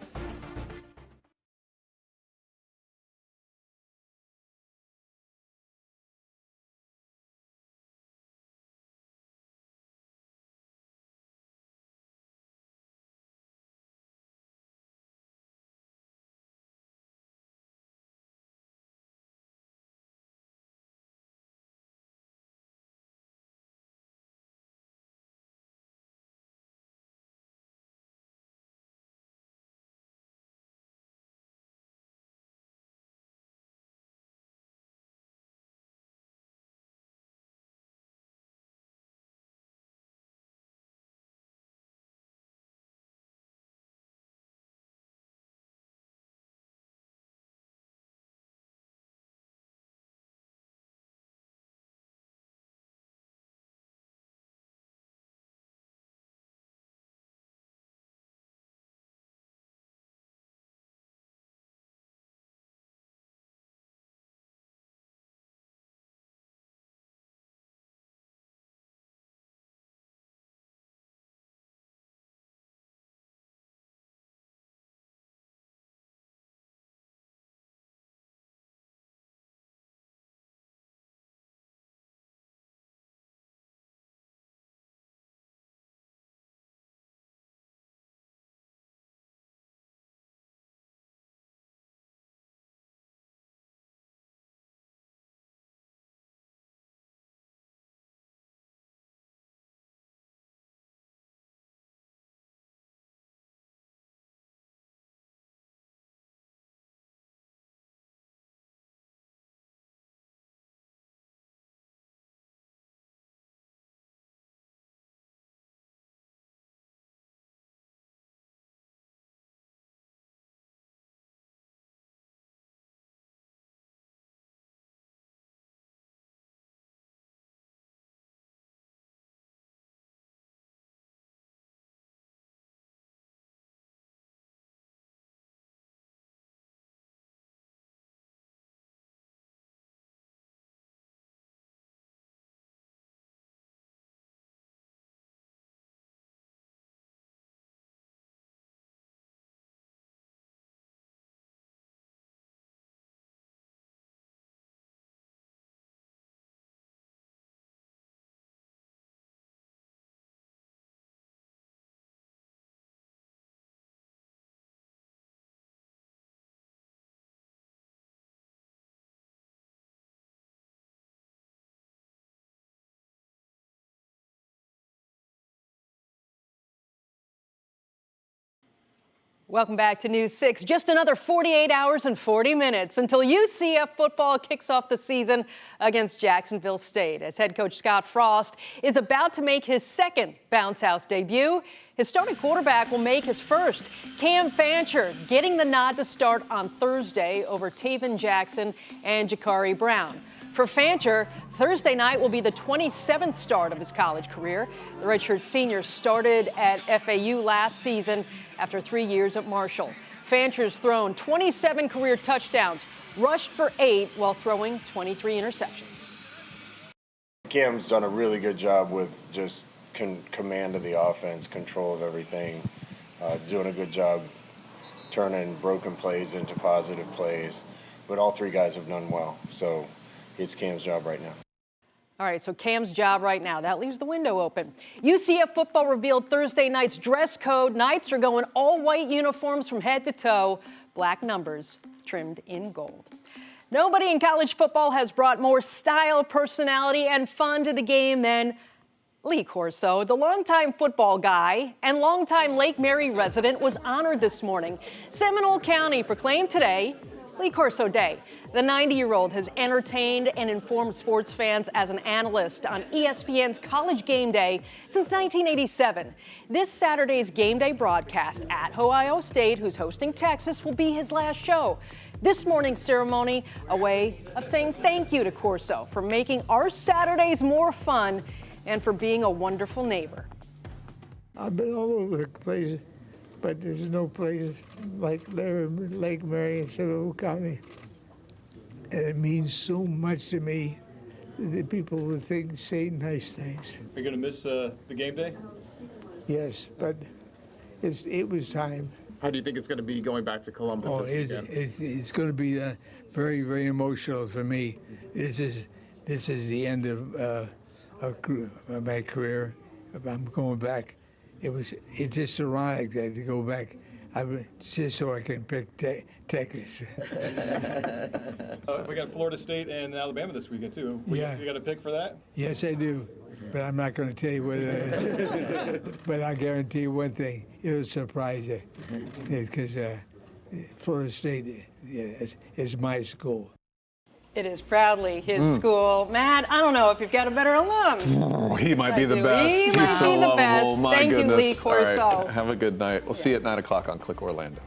Welcome back to News 6. Just another 48 hours and 40 minutes until UCF football kicks off the season against Jacksonville State, as head coach Scott Frost is about to make his second bounce house debut. His starting quarterback will make his first. Cam Fancher getting the nod to start on Thursday over Taven Jackson and Jakari Brown. For Fancher, Thursday night will be the 27th start of his college career. The redshirt senior started at FAU last season after 3 years at Marshall. Fancher's thrown 27 career touchdowns, rushed for 8 while throwing 23 interceptions. Cam's done a really good job with just command of the offense, control of everything. He's doing a good job turning broken plays into positive plays, but all three guys have done well. So it's Cam's job right now. All right, so Cam's job right now. That leaves the window open. UCF football revealed Thursday night's dress code. Knights are going all white uniforms from head to toe, black numbers trimmed in gold. Nobody in college football has brought more style, personality, and fun to the game than Lee Corso. The longtime football guy and longtime Lake Mary resident was honored this morning. Seminole County proclaimed today Lee Corso Day. The 90-year-old has entertained and informed sports fans as an analyst on ESPN's College Game Day since 1987. This Saturday's Game Day broadcast at Ohio State, who's hosting Texas, will be his last show. This morning's ceremony, a way of saying thank you to Corso for making our Saturdays more fun and for being a wonderful neighbor. I've been all over the place, but there's no place like Lake Mary in Seminole County. And it means so much to me that people will say nice things. Are you going to miss the game day? Yes, but it was time. How do you think it's going to be going back to Columbus Oh, this weekend? it's going to be very, very emotional for me. This is the end of my career. I'm going back. It's just ironic that to go back. Just so I can pick Texas. We got Florida State and Alabama this weekend too. Yeah. You got a pick for that? Yes, I do, but I'm not going to tell you whether. But I guarantee you one thing: it'll surprise you, because Florida State is my school. It is proudly his school. Matt, I don't know if you've got a better alum. Oh, he might be the do. best. He might He's so be the lovable. best. My Thank goodness. you, Lee Corso. All right. Have a good night. We'll see you at 9 o'clock on Click Orlando.